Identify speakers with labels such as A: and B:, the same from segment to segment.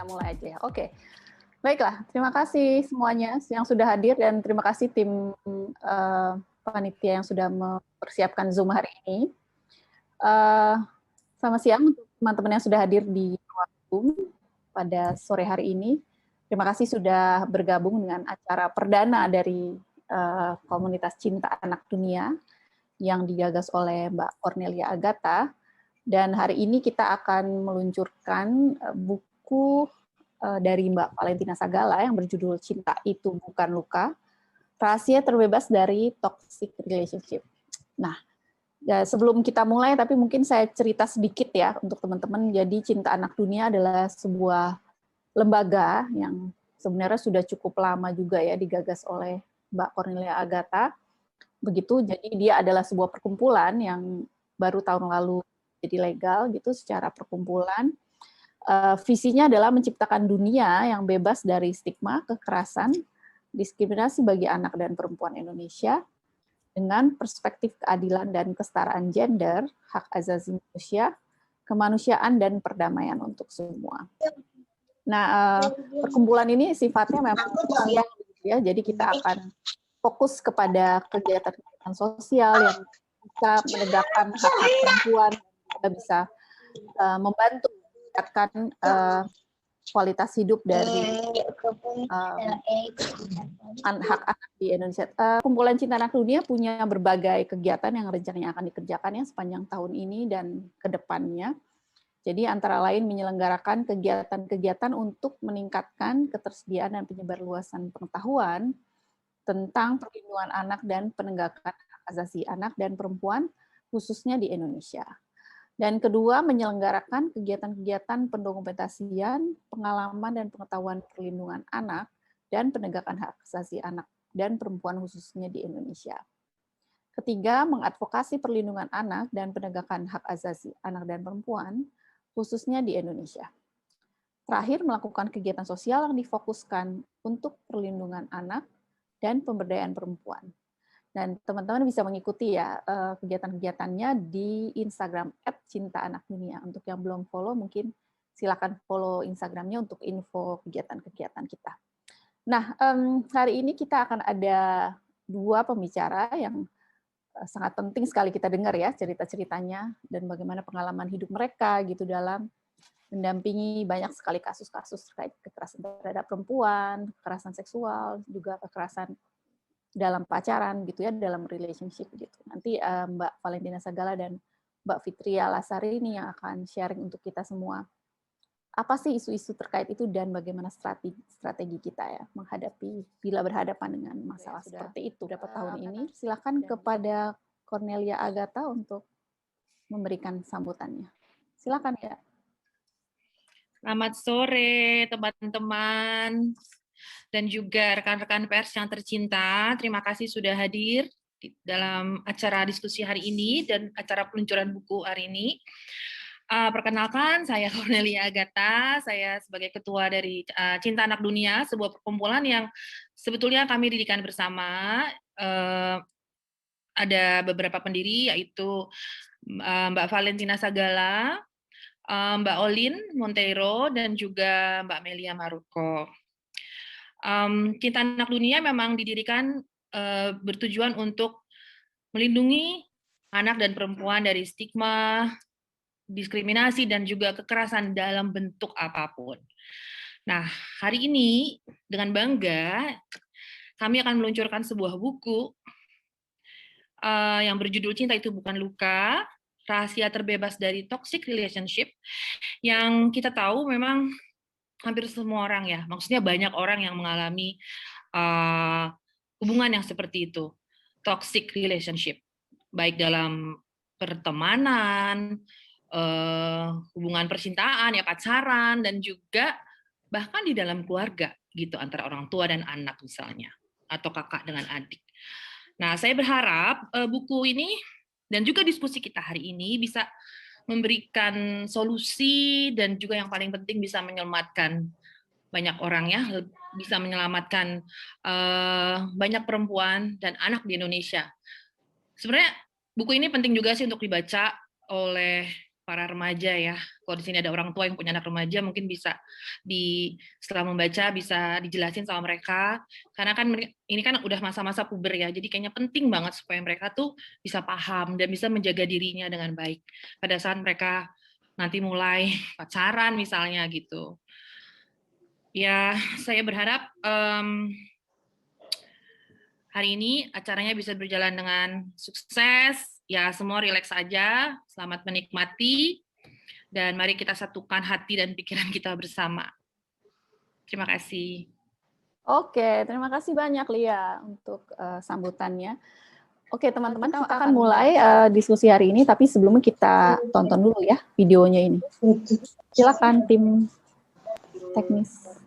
A: mulai aja ya. Oke. Baiklah, terima kasih semuanya yang sudah hadir dan terima kasih tim panitia yang sudah mempersiapkan Zoom hari ini. Selamat siang untuk teman-teman yang sudah hadir di ruang Zoom pada sore hari ini. Terima kasih sudah bergabung dengan acara perdana dari komunitas Cinta Anak Dunia yang digagas oleh Mbak Cornelia Agatha. Dan hari ini kita akan meluncurkan buku dari Mbak Valentina Sagala yang berjudul Cinta Itu Bukan Luka, Rahasia Terbebas dari Toxic Relationship. Nah, ya, sebelum kita mulai, tapi mungkin saya cerita sedikit ya untuk teman-teman. Jadi Cinta Anak Dunia adalah sebuah lembaga yang sebenarnya sudah cukup lama juga ya digagas oleh Mbak Cornelia Agatha. Begitu, jadi dia adalah sebuah perkumpulan yang baru tahun lalu jadi legal gitu secara perkumpulan. Visinya adalah menciptakan dunia yang bebas dari stigma, kekerasan, diskriminasi bagi anak dan perempuan Indonesia, dengan perspektif keadilan dan kesetaraan gender, hak asasi manusia, kemanusiaan, dan perdamaian untuk semua. Nah, perkumpulan ini sifatnya memang sosial, ya, jadi kita akan fokus kepada kegiatan-kegiatan sosial yang bisa menegakkan hak-hak perempuan, juga bisa membantu meningkatkan kualitas hidup dari hak-hak di Indonesia. Kumpulan Cinta Anak Dunia punya berbagai kegiatan yang rencananya akan dikerjakan ya sepanjang tahun ini dan ke depannya. Jadi antara lain menyelenggarakan kegiatan-kegiatan untuk meningkatkan ketersediaan dan penyebarluasan pengetahuan tentang perlindungan anak dan penegakan hak asasi anak dan perempuan khususnya di Indonesia. Dan kedua, menyelenggarakan kegiatan-kegiatan pendokumentasian, pengalaman dan pengetahuan perlindungan anak dan penegakan hak asasi anak dan perempuan khususnya di Indonesia. Ketiga, mengadvokasi perlindungan anak dan penegakan hak asasi anak dan perempuan khususnya di Indonesia. Terakhir, melakukan kegiatan sosial yang difokuskan untuk perlindungan anak dan pemberdayaan perempuan. Dan teman-teman bisa mengikuti ya kegiatan-kegiatannya di Instagram @cintaanakdunia. Untuk yang belum follow, mungkin silakan follow Instagramnya untuk info kegiatan-kegiatan kita. Nah, hari ini kita akan ada 2 pembicara yang sangat penting sekali kita dengar ya cerita-ceritanya dan bagaimana pengalaman hidup mereka gitu dalam mendampingi banyak sekali kasus-kasus terkait kekerasan terhadap perempuan, kekerasan seksual, juga kekerasan dalam pacaran gitu ya, dalam relationship gitu. Nanti Mbak Valentina Sagala dan Mbak Fitria Lasari ini yang akan sharing untuk kita semua. Apa sih isu-isu terkait itu dan bagaimana strategi kita ya menghadapi bila berhadapan dengan masalah seperti itu beberapa tahun ini. Silakan kepada Cornelia Agatha untuk memberikan sambutannya. Silakan ya.
B: Selamat sore teman-teman dan juga rekan-rekan pers yang tercinta. Terima kasih sudah hadir dalam acara diskusi hari ini dan acara peluncuran buku hari ini. Perkenalkan, saya Cornelia Agatha. Saya sebagai ketua dari Cinta Anak Dunia, sebuah perkumpulan yang sebetulnya kami dirikan bersama. Ada beberapa pendiri, yaitu Mbak Valentina Sagala, Mbak Olin Monteiro, dan juga Mbak Melia Maruko. Cinta Anak Dunia memang didirikan bertujuan untuk melindungi anak dan perempuan dari stigma, diskriminasi, dan juga kekerasan dalam bentuk apapun. Nah, hari ini dengan bangga kami akan meluncurkan sebuah buku yang berjudul Cinta Itu Bukan Luka, Rahasia Terbebas dari Toxic Relationship, yang kita tahu memang hampir semua orang ya, maksudnya banyak orang yang mengalami hubungan yang seperti itu, toxic relationship, baik dalam pertemanan, hubungan percintaan, ya pacaran, dan juga bahkan di dalam keluarga gitu, antara orang tua dan anak misalnya, atau kakak dengan adik. Nah, saya berharap buku ini dan juga diskusi kita hari ini bisa memberikan solusi dan juga yang paling penting bisa menyelamatkan banyak orang ya, bisa menyelamatkan banyak perempuan dan anak di Indonesia. Sebenarnya buku ini penting juga sih untuk dibaca oleh para remaja ya. Kalau di sini ada orang tua yang punya anak remaja, mungkin bisa setelah membaca bisa dijelasin sama mereka. Karena kan ini kan udah masa-masa puber ya, jadi kayaknya penting banget supaya mereka tuh bisa paham dan bisa menjaga dirinya dengan baik pada saat mereka nanti mulai pacaran misalnya gitu. Ya, saya berharap hari ini acaranya bisa berjalan dengan sukses. Ya, semua rileks aja. Selamat menikmati. Dan mari kita satukan hati dan pikiran kita bersama. Terima kasih.
A: Oke, terima kasih banyak Lia untuk sambutannya. Oke, teman-teman, kita akan mulai diskusi hari ini, tapi sebelumnya kita tonton dulu ya videonya ini. Silakan tim teknis.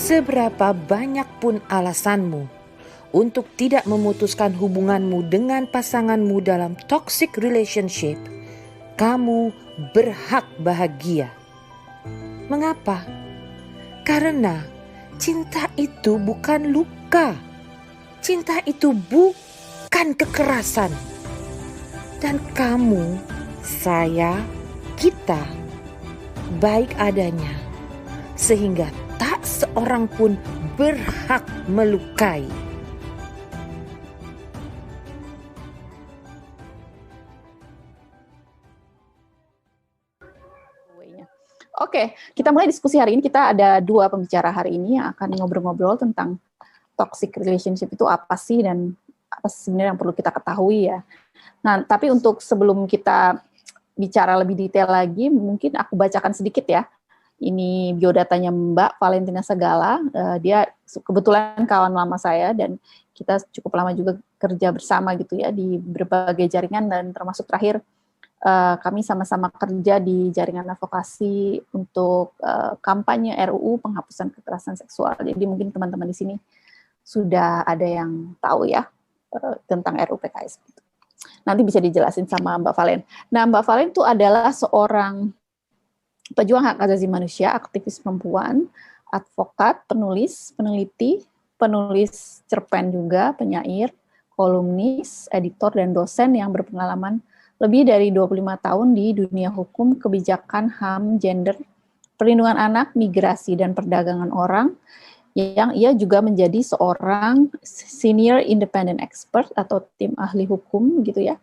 C: Seberapa banyak pun alasanmu untuk tidak memutuskan hubunganmu dengan pasanganmu dalam toxic relationship, kamu berhak bahagia. Mengapa? Karena cinta itu bukan luka. Cinta itu bukan kekerasan. Dan kamu, saya, kita baik adanya, sehingga tak seorang pun berhak melukai.
A: Oke, kita mulai diskusi hari ini. Kita ada 2 pembicara hari ini yang akan ngobrol-ngobrol tentang toxic relationship itu apa sih dan apa sebenarnya yang perlu kita ketahui ya. Nah, tapi untuk sebelum kita bicara lebih detail lagi, mungkin aku bacakan sedikit ya. Ini biodatanya Mbak Valentina Segala, dia kebetulan kawan lama saya dan kita cukup lama juga kerja bersama gitu ya di berbagai jaringan dan termasuk terakhir kami sama-sama kerja di jaringan advokasi untuk kampanye RUU penghapusan kekerasan seksual. Jadi mungkin teman-teman di sini sudah ada yang tahu ya tentang RUU PKS. Nanti bisa dijelasin sama Mbak Valen. Nah, Mbak Valen itu adalah seorang pejuang hak asasi manusia, aktivis perempuan, advokat, penulis, peneliti, penulis cerpen juga, penyair, kolumnis, editor, dan dosen yang berpengalaman lebih dari 25 tahun di dunia hukum, kebijakan, HAM, gender, perlindungan anak, migrasi, dan perdagangan orang, yang ia juga menjadi seorang senior independent expert atau tim ahli hukum gitu ya,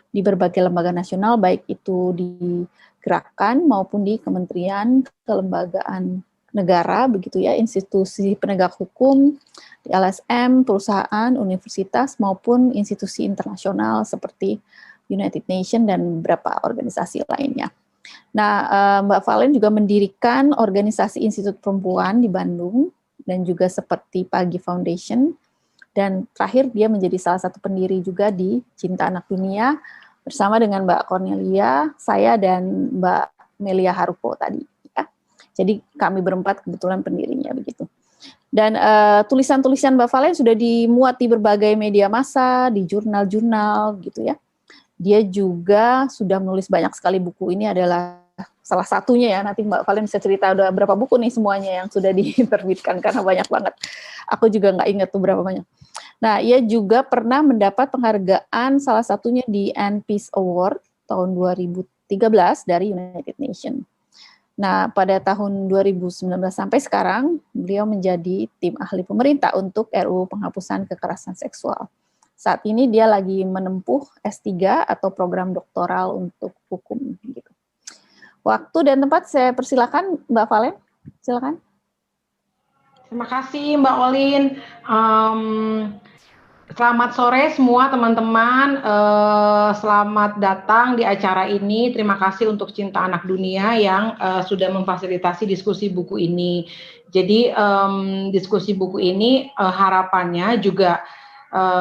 A: di berbagai lembaga nasional, baik itu di gerakan maupun di kementerian, kelembagaan negara, begitu ya, institusi penegak hukum, di LSM, perusahaan, universitas, maupun institusi internasional seperti United Nations dan beberapa organisasi lainnya. Nah, Mbak Valen juga mendirikan organisasi Institut Perempuan di Bandung, dan juga seperti Pagi Foundation, dan terakhir dia menjadi salah satu pendiri juga di Cinta Anak Dunia, bersama dengan Mbak Cornelia, saya, dan Mbak Melia Haruko tadi. Ya. Jadi kami berempat kebetulan pendirinya begitu. Dan tulisan-tulisan Mbak Valen sudah dimuat di berbagai media massa, di jurnal-jurnal gitu ya. Dia juga sudah menulis banyak sekali buku, ini adalah salah satunya ya, nanti Mbak Valen bisa cerita udah berapa buku nih semuanya yang sudah diterbitkan, karena banyak banget. Aku juga nggak ingat tuh berapa banyak. Nah, ia juga pernah mendapat penghargaan salah satunya di Ann Peace Award tahun 2013 dari United Nations. Nah, pada tahun 2019 sampai sekarang, beliau menjadi tim ahli pemerintah untuk RUU penghapusan kekerasan seksual. Saat ini dia lagi menempuh S3 atau program doktoral untuk hukum. Gitu. Waktu dan tempat saya persilakan Mbak Valen, silakan.
D: Terima kasih Mbak Olin. Selamat sore semua teman-teman. Selamat datang di acara ini. Terima kasih untuk Cinta Anak Dunia yang sudah memfasilitasi diskusi buku ini. Jadi diskusi buku ini harapannya juga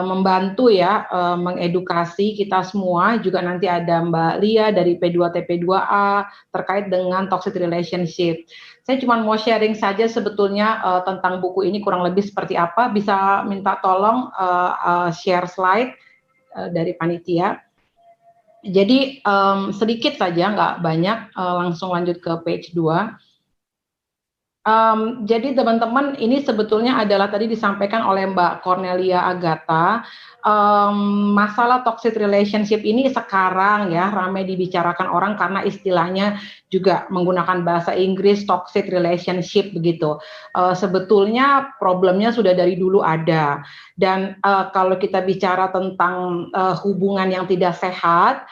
D: membantu ya, mengedukasi kita semua. Juga nanti ada Mbak Lia dari P2TP2A terkait dengan toxic relationship. Saya cuma mau sharing saja sebetulnya tentang buku ini kurang lebih seperti apa. Bisa minta tolong share slide dari panitia. Jadi sedikit saja, nggak banyak, langsung lanjut ke page 2. Jadi teman-teman, ini sebetulnya adalah tadi disampaikan oleh Mbak Cornelia Agatha, masalah toxic relationship ini sekarang ya ramai dibicarakan orang karena istilahnya juga menggunakan bahasa Inggris toxic relationship begitu. Sebetulnya problemnya sudah dari dulu ada, dan kalau kita bicara tentang hubungan yang tidak sehat,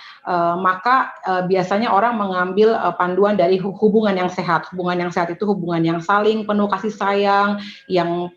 D: maka biasanya orang mengambil panduan dari hubungan yang sehat. Hubungan yang sehat itu hubungan yang saling penuh kasih sayang, yang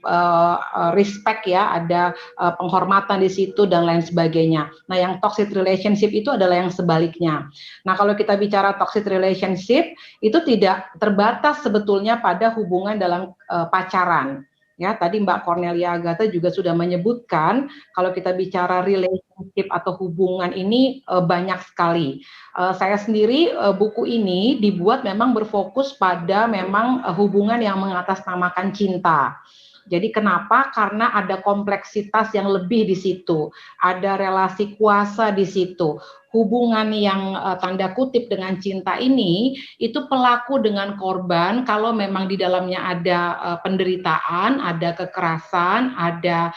D: respect ya, ada penghormatan di situ dan lain sebagainya. Nah, yang toxic relationship itu adalah yang sebaliknya. Nah, kalau kita bicara toxic relationship itu tidak terbatas sebetulnya pada hubungan dalam pacaran. Ya, tadi Mbak Cornelia Agatha juga sudah menyebutkan kalau kita bicara relationship atau hubungan ini banyak sekali. Saya sendiri buku ini dibuat memang berfokus pada memang hubungan yang mengatasnamakan cinta. Jadi kenapa? Karena ada kompleksitas yang lebih di situ, ada relasi kuasa di situ. Hubungan yang tanda kutip dengan cinta ini, itu pelaku dengan korban, kalau memang di dalamnya ada penderitaan, ada kekerasan, ada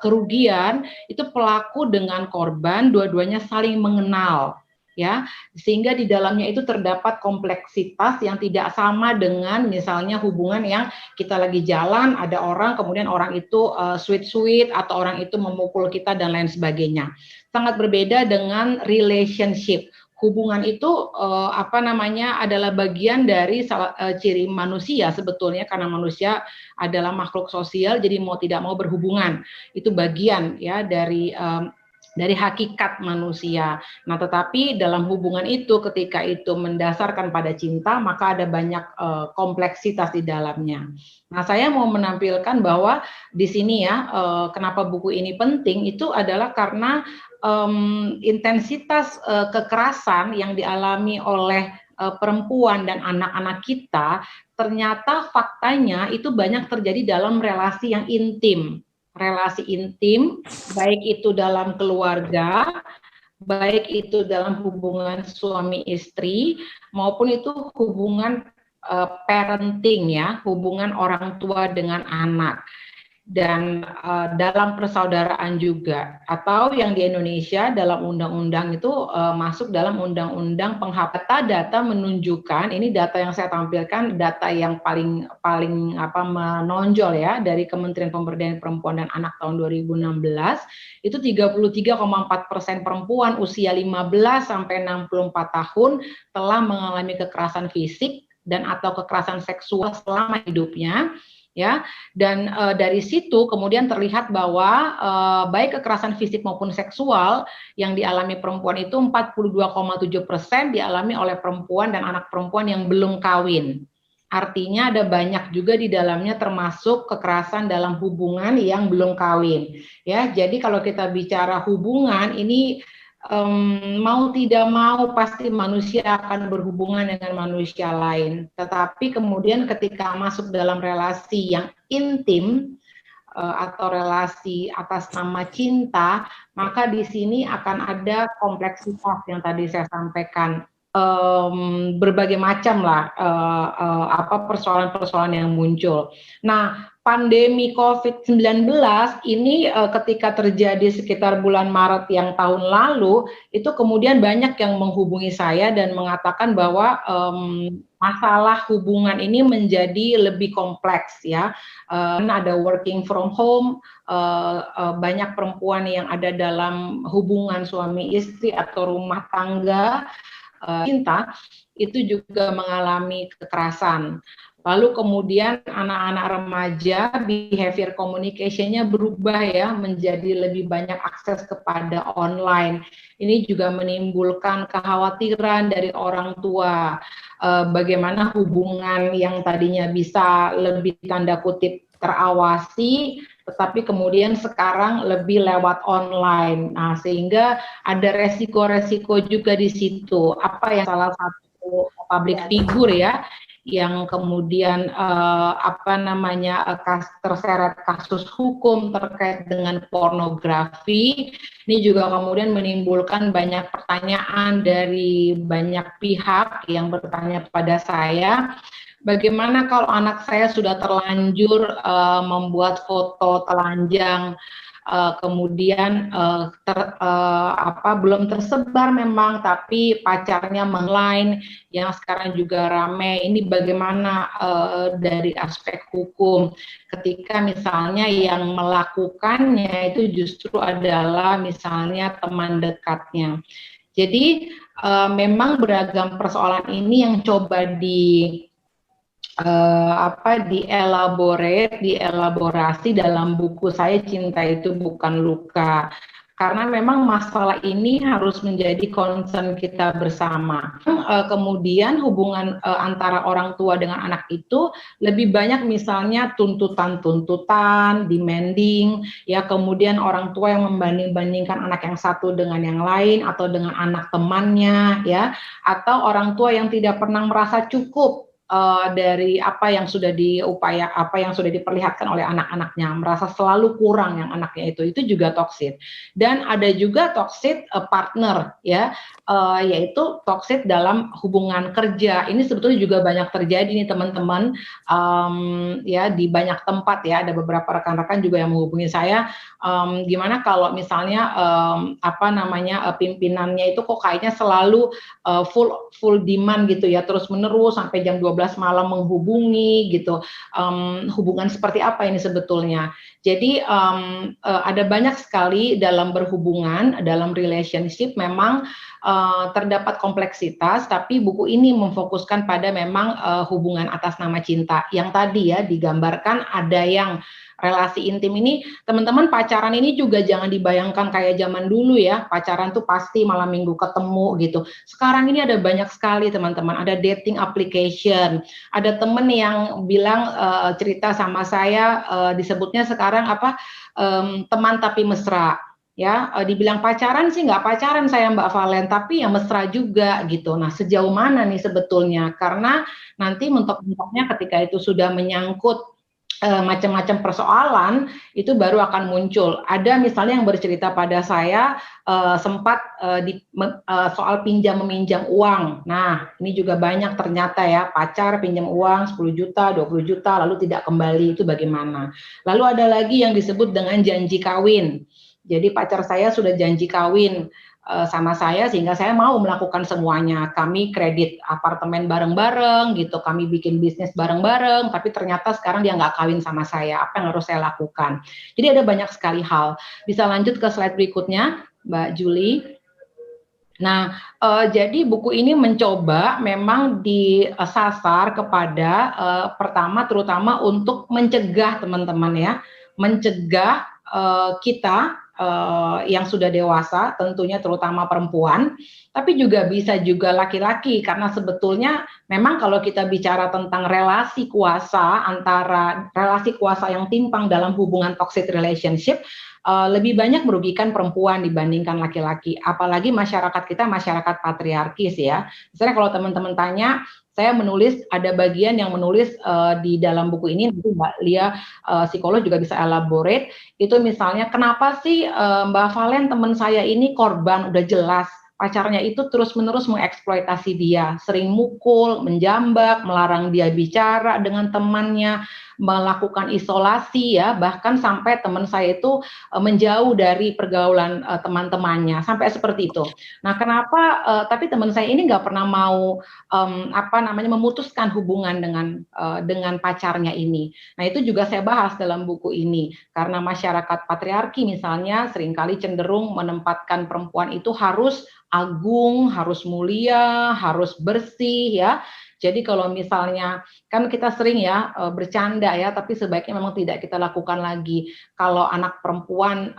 D: kerugian, itu pelaku dengan korban, dua-duanya saling mengenal. Ya, sehingga di dalamnya itu terdapat kompleksitas yang tidak sama dengan misalnya hubungan yang kita lagi jalan, ada orang, kemudian orang itu sweet-sweet, atau orang itu memukul kita dan lain sebagainya. Sangat berbeda dengan relationship. Hubungan itu adalah bagian dari ciri manusia sebetulnya, karena manusia adalah makhluk sosial, jadi mau tidak mau berhubungan. Itu bagian ya dari hakikat manusia. Nah, tetapi dalam hubungan itu, ketika itu mendasarkan pada cinta, maka ada banyak kompleksitas di dalamnya. Nah, saya mau menampilkan bahwa di sini ya, kenapa buku ini penting, itu adalah karena intensitas kekerasan yang dialami oleh perempuan dan anak-anak kita, ternyata faktanya itu banyak terjadi dalam relasi yang intim. Relasi intim, baik itu dalam keluarga, baik itu dalam hubungan suami istri, maupun itu hubungan parenting ya, hubungan orang tua dengan anak. Dan dalam persaudaraan juga, atau yang di Indonesia dalam undang-undang itu masuk dalam undang-undang penghapusan data menunjukkan, ini data yang saya tampilkan, data yang paling menonjol ya dari Kementerian Pemberdayaan Perempuan dan Anak tahun 2016, itu 33,4% perempuan usia 15 sampai 64 tahun telah mengalami kekerasan fisik dan atau kekerasan seksual selama hidupnya. Ya, dan dari situ kemudian terlihat bahwa baik kekerasan fisik maupun seksual yang dialami perempuan itu 42,7% dialami oleh perempuan dan anak perempuan yang belum kawin. Artinya ada banyak juga di dalamnya termasuk kekerasan dalam hubungan yang belum kawin. Ya, jadi kalau kita bicara hubungan ini mau tidak mau pasti manusia akan berhubungan dengan manusia lain. Tetapi kemudian ketika masuk dalam relasi yang intim atau relasi atas nama cinta, maka di sini akan ada kompleksitas yang tadi saya sampaikan. Berbagai macam lah persoalan-persoalan yang muncul. Nah, pandemi COVID-19 ini ketika terjadi sekitar bulan Maret yang tahun lalu, itu kemudian banyak yang menghubungi saya dan mengatakan bahwa masalah hubungan ini menjadi lebih kompleks ya. Ada working from home, banyak perempuan yang ada dalam hubungan suami istri atau rumah tangga cinta itu juga mengalami kekerasan. Lalu kemudian anak-anak remaja behavior communication-nya berubah ya menjadi lebih banyak akses kepada online. Ini juga menimbulkan kekhawatiran dari orang tua. Bagaimana hubungan yang tadinya bisa lebih tanda kutip terawasi, tetapi kemudian sekarang lebih lewat online. Nah, sehingga ada resiko-resiko juga di situ. Apa yang salah satu public figure ya, yang kemudian terseret kasus hukum terkait dengan pornografi, ini juga kemudian menimbulkan banyak pertanyaan dari banyak pihak yang bertanya kepada saya. Bagaimana kalau anak saya sudah terlanjur membuat foto telanjang, kemudian belum tersebar memang, tapi pacarnya online yang sekarang juga ramai. Ini bagaimana dari aspek hukum ketika misalnya yang melakukannya itu justru adalah misalnya teman dekatnya. Jadi memang beragam persoalan ini yang coba dielaborasi dalam buku saya Cinta Itu Bukan Luka, karena memang masalah ini harus menjadi concern kita bersama. Kemudian hubungan antara orang tua dengan anak itu lebih banyak misalnya tuntutan-tuntutan, demanding, ya, kemudian orang tua yang membanding-bandingkan anak yang satu dengan yang lain atau dengan anak temannya, ya, atau orang tua yang tidak pernah merasa cukup dari apa yang sudah diperlihatkan oleh anak-anaknya, merasa selalu kurang yang anaknya itu juga toksik. Dan ada juga toksik partner ya, yaitu toksik dalam hubungan kerja. Ini sebetulnya juga banyak terjadi nih teman-teman, ya, di banyak tempat ya. Ada beberapa rekan-rekan juga yang menghubungi saya, gimana kalau misalnya pimpinannya itu kok kayaknya selalu full demand gitu ya, terus menerus sampai jam 12 malam menghubungi gitu. Hubungan seperti apa ini sebetulnya? Jadi ada banyak sekali dalam berhubungan, dalam relationship memang terdapat kompleksitas, tapi buku ini memfokuskan pada memang hubungan atas nama cinta. Yang tadi ya digambarkan ada yang relasi intim ini, teman-teman, pacaran ini juga jangan dibayangkan kayak zaman dulu ya, pacaran tuh pasti malam minggu ketemu gitu. Sekarang ini ada banyak sekali teman-teman, ada dating application, ada temen yang bilang cerita sama saya, disebutnya sekarang teman tapi mesra. Ya, dibilang pacaran sih nggak pacaran saya Mbak Valen, tapi ya mesra juga gitu. Nah, sejauh mana nih sebetulnya? Karena nanti mentok-mentoknya ketika itu sudah menyangkut macam-macam persoalan itu baru akan muncul. Ada misalnya yang bercerita pada saya sempat soal pinjam meminjam uang. Nah, ini juga banyak ternyata ya, pacar pinjam uang 10 juta, 20 juta lalu tidak kembali, itu bagaimana. Lalu ada lagi yang disebut dengan janji kawin. Jadi pacar saya sudah janji kawin sama saya sehingga saya mau melakukan semuanya. Kami kredit apartemen bareng-bareng gitu, kami bikin bisnis bareng-bareng, tapi ternyata sekarang dia nggak kawin sama saya. Apa yang harus saya lakukan? Jadi ada banyak sekali hal. Bisa lanjut ke slide berikutnya, Mbak Julie. Nah, jadi buku ini mencoba memang disasar kepada pertama terutama untuk mencegah teman-teman ya, mencegah kita yang sudah dewasa, tentunya terutama perempuan, tapi juga bisa juga laki-laki, karena sebetulnya memang kalau kita bicara tentang relasi kuasa yang timpang dalam hubungan toxic relationship, lebih banyak merugikan perempuan dibandingkan laki-laki, apalagi masyarakat kita masyarakat patriarkis ya. Misalnya kalau teman-teman tanya, saya menulis, ada bagian yang menulis di dalam buku ini, nanti Mbak Lia psikolog juga bisa elaborate, itu misalnya kenapa sih Mbak Valen teman saya ini korban, udah jelas pacarnya itu terus-menerus mengeksploitasi dia, sering mukul, menjambak, melarang dia bicara dengan temannya, melakukan isolasi ya, bahkan sampai teman saya itu menjauh dari pergaulan teman-temannya, sampai seperti itu. Nah, kenapa? Tapi teman saya ini nggak pernah mau memutuskan hubungan dengan pacarnya ini. Nah, itu juga saya bahas dalam buku ini, karena masyarakat patriarki misalnya seringkali cenderung menempatkan perempuan itu harus agung, harus mulia, harus bersih ya. Jadi kalau misalnya, kan kita sering ya bercanda ya, tapi sebaiknya memang tidak kita lakukan lagi. Kalau anak perempuan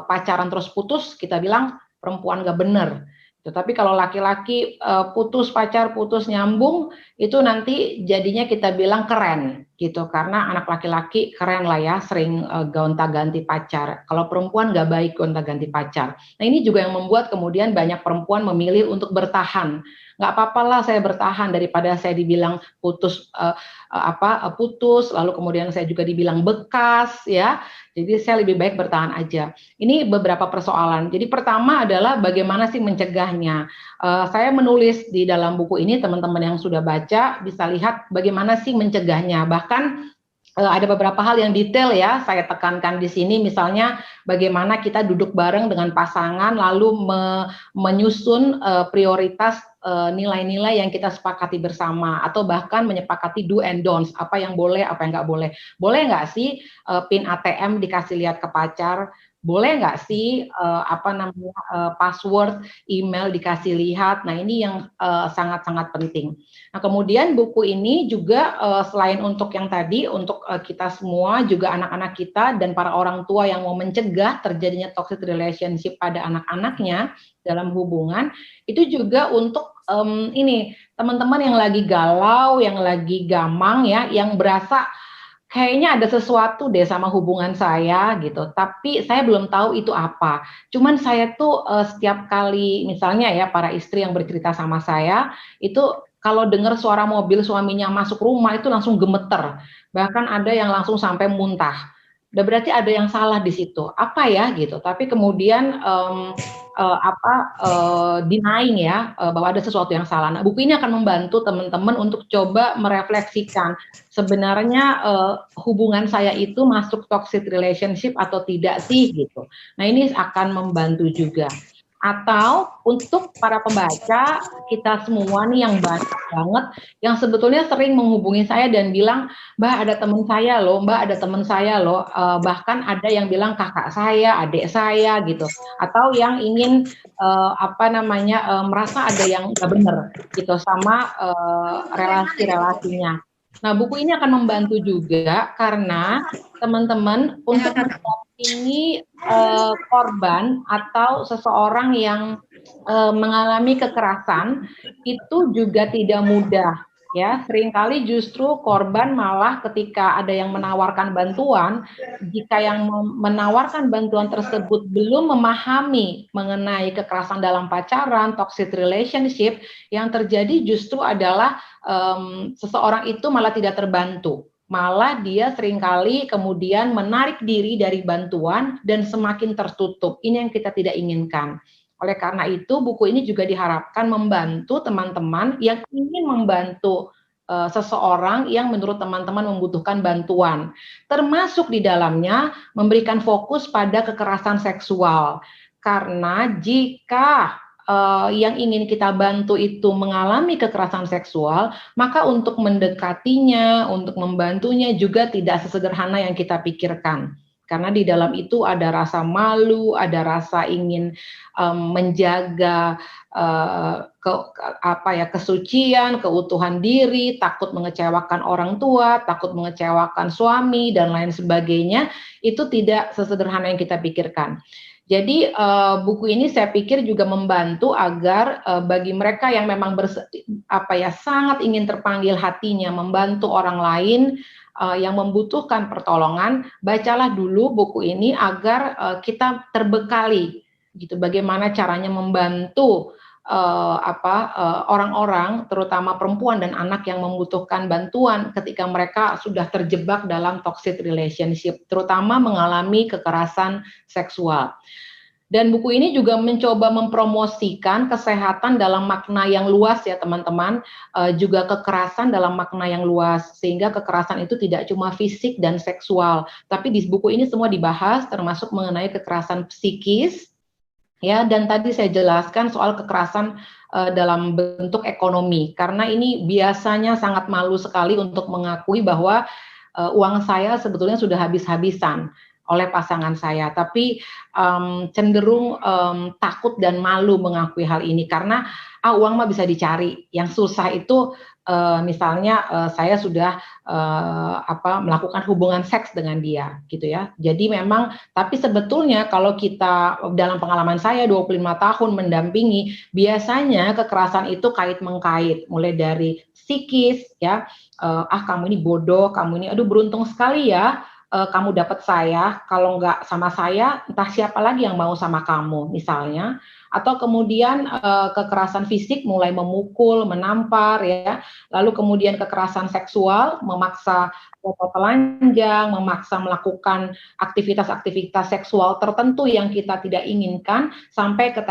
D: pacaran terus putus, kita bilang perempuan gak bener. Tapi kalau laki-laki putus pacar, putus nyambung, itu nanti jadinya kita bilang keren gitu, karena anak laki-laki keren lah ya, sering gonta-ganti pacar. Kalau perempuan nggak baik gonta-ganti pacar. Nah, ini juga yang membuat kemudian banyak perempuan memilih untuk bertahan. Nggak apa-apa lah saya bertahan daripada saya dibilang putus, putus, lalu kemudian saya juga dibilang bekas ya. Jadi saya lebih baik bertahan aja. Ini beberapa persoalan. Jadi pertama adalah bagaimana sih mencegahnya. Saya menulis di dalam buku ini, teman-teman yang sudah baca bisa lihat bagaimana sih mencegahnya. Bahkan ada beberapa hal yang detail ya, saya tekankan di sini, misalnya bagaimana kita duduk bareng dengan pasangan lalu menyusun prioritas nilai-nilai yang kita sepakati bersama, atau bahkan menyepakati do and don'ts, apa yang boleh, apa yang nggak boleh. Boleh nggak sih PIN ATM dikasih lihat ke pacar? Boleh nggak sih password email dikasih lihat? Nah, ini yang sangat-sangat penting. Nah, kemudian buku ini juga selain untuk yang tadi, untuk kita semua, juga anak-anak kita dan para orang tua yang mau mencegah terjadinya toxic relationship pada anak-anaknya dalam hubungan, itu juga untuk ini teman-teman yang lagi galau, yang lagi gamang ya, yang berasa kayaknya ada sesuatu deh sama hubungan saya gitu, tapi saya belum tahu itu apa. Cuman saya tuh setiap kali misalnya ya, para istri yang bercerita sama saya, itu kalau dengar suara mobil suaminya masuk rumah itu langsung gemeter. Bahkan ada yang langsung sampai muntah. Udah berarti ada yang salah di situ. Apa ya gitu. Tapi kemudian denying ya bahwa ada sesuatu yang salah. Nah, buku ini akan membantu teman-teman untuk coba merefleksikan sebenarnya hubungan saya itu masuk toxic relationship atau tidak sih gitu. Nah, ini akan membantu juga. Atau untuk para pembaca, kita semua nih yang banyak banget, yang sebetulnya sering menghubungi saya dan bilang, Mbak ada teman saya loh, Mbak ada teman saya loh, bahkan ada yang bilang kakak saya, adik saya gitu, atau yang ingin merasa ada yang nggak benar gitu sama relasi-relasinya. Nah, buku ini akan membantu juga karena teman-teman untuk mendampingi korban atau seseorang yang mengalami kekerasan itu juga tidak mudah ya. Seringkali justru korban malah ketika ada yang menawarkan bantuan, jika yang menawarkan bantuan tersebut belum memahami mengenai kekerasan dalam pacaran, toxic relationship, yang terjadi justru adalah seseorang itu malah tidak terbantu, Malah dia seringkali kemudian menarik diri dari bantuan dan semakin tertutup. Ini yang kita tidak inginkan. Oleh karena itu, buku ini juga diharapkan membantu teman-teman yang ingin membantu seseorang yang menurut teman-teman membutuhkan bantuan. Termasuk di dalamnya memberikan fokus pada kekerasan seksual. Karena jika yang ingin kita bantu itu mengalami kekerasan seksual, maka untuk mendekatinya, untuk membantunya juga tidak sesederhana yang kita pikirkan. Karena di dalam itu ada rasa malu, ada rasa ingin menjaga kesucian, keutuhan diri, takut mengecewakan orang tua, takut mengecewakan suami, dan lain sebagainya. Itu tidak sesederhana yang kita pikirkan. Jadi buku ini saya pikir juga membantu agar bagi mereka yang memang sangat ingin terpanggil hatinya membantu orang lain yang membutuhkan pertolongan, bacalah dulu buku ini agar kita terbekali gitu bagaimana caranya membantu orang-orang terutama perempuan dan anak yang membutuhkan bantuan ketika mereka sudah terjebak dalam toxic relationship, terutama mengalami kekerasan seksual. Dan buku ini juga mencoba mempromosikan kesehatan dalam makna yang luas ya teman-teman, juga kekerasan dalam makna yang luas, sehingga kekerasan itu tidak cuma fisik dan seksual, tapi di buku ini semua dibahas termasuk mengenai kekerasan psikis, ya, dan tadi saya jelaskan soal kekerasan dalam bentuk ekonomi, karena ini biasanya sangat malu sekali untuk mengakui bahwa uang saya sebetulnya sudah habis-habisan oleh pasangan saya, tapi cenderung takut dan malu mengakui hal ini karena uang mah bisa dicari. Yang susah itu misalnya saya sudah melakukan hubungan seks dengan dia, gitu ya. Jadi memang, tapi sebetulnya kalau kita dalam pengalaman saya 25 tahun mendampingi, biasanya kekerasan itu kait-mengkait, mulai dari psikis, ya, kamu ini bodoh, kamu ini, aduh beruntung sekali ya. Kamu dapat saya, kalau nggak sama saya, entah siapa lagi yang mau sama kamu, misalnya. Atau kemudian kekerasan fisik mulai memukul, menampar, ya. Lalu kemudian kekerasan seksual, memaksa foto telanjang, memaksa melakukan aktivitas-aktivitas seksual tertentu yang kita tidak inginkan, sampai ke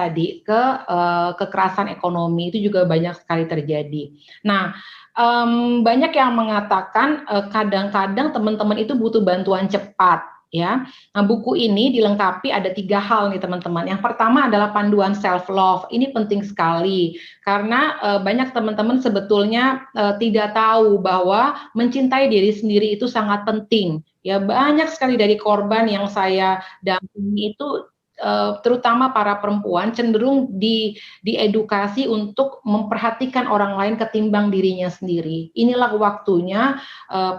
D: kekerasan ekonomi, itu juga banyak sekali terjadi. Nah, banyak yang mengatakan kadang-kadang teman-teman itu butuh bantuan cepat, ya. Nah, buku ini dilengkapi ada 3 hal nih teman-teman. Yang pertama adalah panduan self love. Ini penting sekali karena banyak teman-teman sebetulnya tidak tahu bahwa mencintai diri sendiri itu sangat penting. Ya, banyak sekali dari korban yang saya dampingi itu terutama para perempuan cenderung diedukasi untuk memperhatikan orang lain ketimbang dirinya sendiri. Inilah waktunya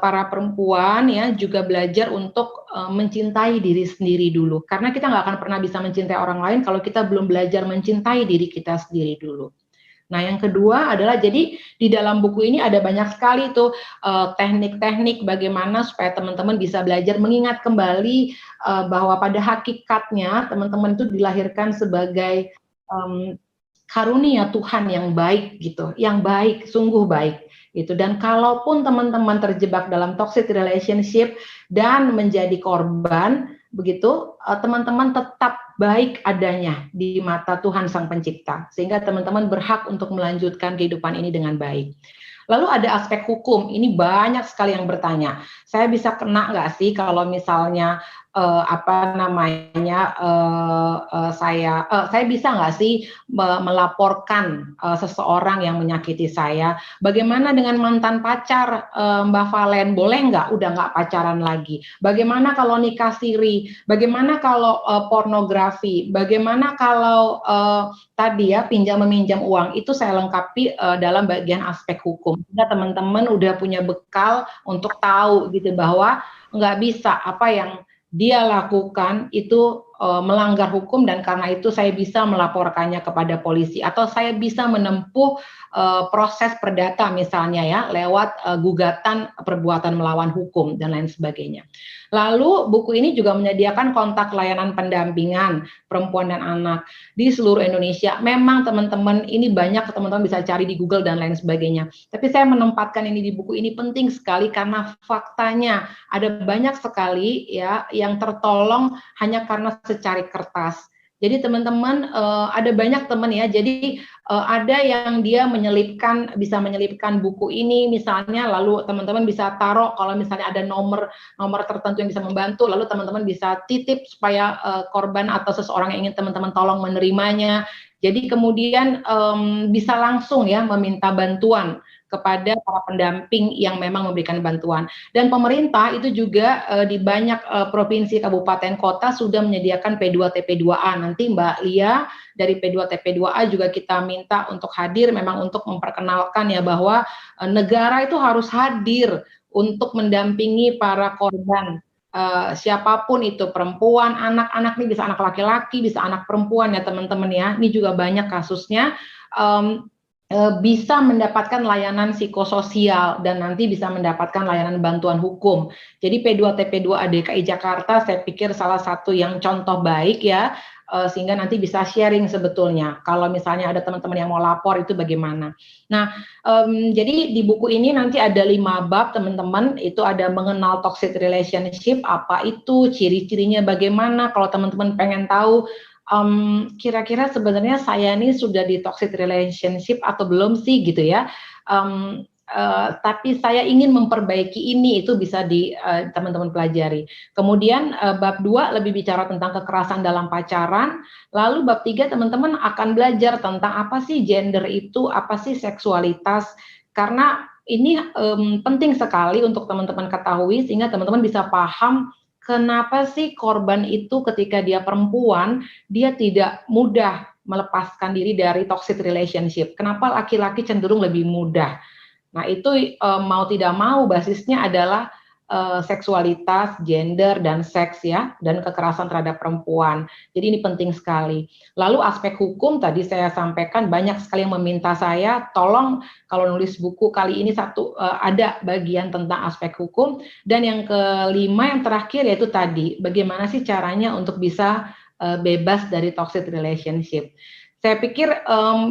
D: para perempuan ya juga belajar untuk mencintai diri sendiri dulu. Karena kita nggak akan pernah bisa mencintai orang lain kalau kita belum belajar mencintai diri kita sendiri dulu. Nah, yang kedua adalah jadi di dalam buku ini ada banyak sekali tuh teknik-teknik bagaimana supaya teman-teman bisa belajar mengingat kembali bahwa pada hakikatnya teman-teman itu dilahirkan sebagai karunia Tuhan yang baik gitu, yang baik, sungguh baik gitu. Dan kalaupun teman-teman terjebak dalam toxic relationship dan menjadi korban, begitu teman-teman tetap baik adanya di mata Tuhan Sang Pencipta, sehingga teman-teman berhak untuk melanjutkan kehidupan ini dengan baik. Lalu ada aspek hukum, ini banyak sekali yang bertanya, saya bisa kena nggak sih kalau misalnya saya bisa nggak sih melaporkan seseorang yang menyakiti saya? Bagaimana dengan mantan pacar Mbak Valen? Boleh nggak? Udah nggak pacaran lagi? Bagaimana kalau nikah siri? Bagaimana kalau pornografi? Bagaimana kalau tadi ya pinjam meminjam uang? Itu saya lengkapi dalam bagian aspek hukum. Sehingga teman-teman udah punya bekal untuk tahu gitu bahwa nggak bisa apa yang dia lakukan itu melanggar hukum dan karena itu saya bisa melaporkannya kepada polisi atau saya bisa menempuh proses perdata misalnya ya lewat gugatan perbuatan melawan hukum dan lain sebagainya. Lalu buku ini juga menyediakan kontak layanan pendampingan perempuan dan anak di seluruh Indonesia. Memang teman-teman ini banyak teman-teman bisa cari di Google dan lain sebagainya. Tapi saya menempatkan ini di buku ini penting sekali karena faktanya ada banyak sekali ya yang tertolong hanya karena secari kertas. Jadi teman-teman ada banyak teman ya. Jadi ada yang dia bisa menyelipkan buku ini misalnya, lalu teman-teman bisa taruh kalau misalnya ada nomor tertentu yang bisa membantu, lalu teman-teman bisa titip supaya korban atau seseorang yang ingin teman-teman tolong menerimanya. Jadi kemudian bisa langsung ya meminta bantuan kepada para pendamping yang memang memberikan bantuan. Dan pemerintah itu juga di banyak provinsi, kabupaten, kota sudah menyediakan P2TP2A. Nanti Mbak Lia dari P2TP2A juga kita minta untuk hadir memang untuk memperkenalkan ya bahwa negara itu harus hadir untuk mendampingi para korban. Siapapun itu, perempuan, anak-anak ini bisa anak laki-laki, bisa anak perempuan ya teman-teman ya. Ini juga banyak kasusnya. Bisa mendapatkan layanan psikososial dan nanti bisa mendapatkan layanan bantuan hukum. Jadi P2TP2A DKI Jakarta saya pikir salah satu yang contoh baik ya, sehingga nanti bisa sharing sebetulnya. Kalau misalnya ada teman-teman yang mau lapor itu bagaimana. Nah, jadi di buku ini nanti ada 5 bab teman-teman, itu ada mengenal toxic relationship, apa itu, ciri-cirinya bagaimana, kalau teman-teman pengen tahu, kira-kira sebenarnya saya ini sudah di toxic relationship atau belum sih gitu ya. Tapi saya ingin memperbaiki ini, itu bisa di teman-teman pelajari. Kemudian bab 2 lebih bicara tentang kekerasan dalam pacaran. Lalu bab 3 teman-teman akan belajar tentang apa sih gender itu, apa sih seksualitas. Karena ini penting sekali untuk teman-teman ketahui sehingga teman-teman bisa paham kenapa sih korban itu ketika dia perempuan, dia tidak mudah melepaskan diri dari toxic relationship. Kenapa laki-laki cenderung lebih mudah? Nah itu mau tidak mau basisnya adalah seksualitas, gender, dan seks ya, dan kekerasan terhadap perempuan. Jadi ini penting sekali. Lalu aspek hukum tadi saya sampaikan banyak sekali yang meminta saya, tolong kalau nulis buku kali ini ada bagian tentang aspek hukum. Dan yang kelima yang terakhir yaitu tadi, bagaimana sih caranya untuk bisa bebas dari toxic relationship. Saya pikir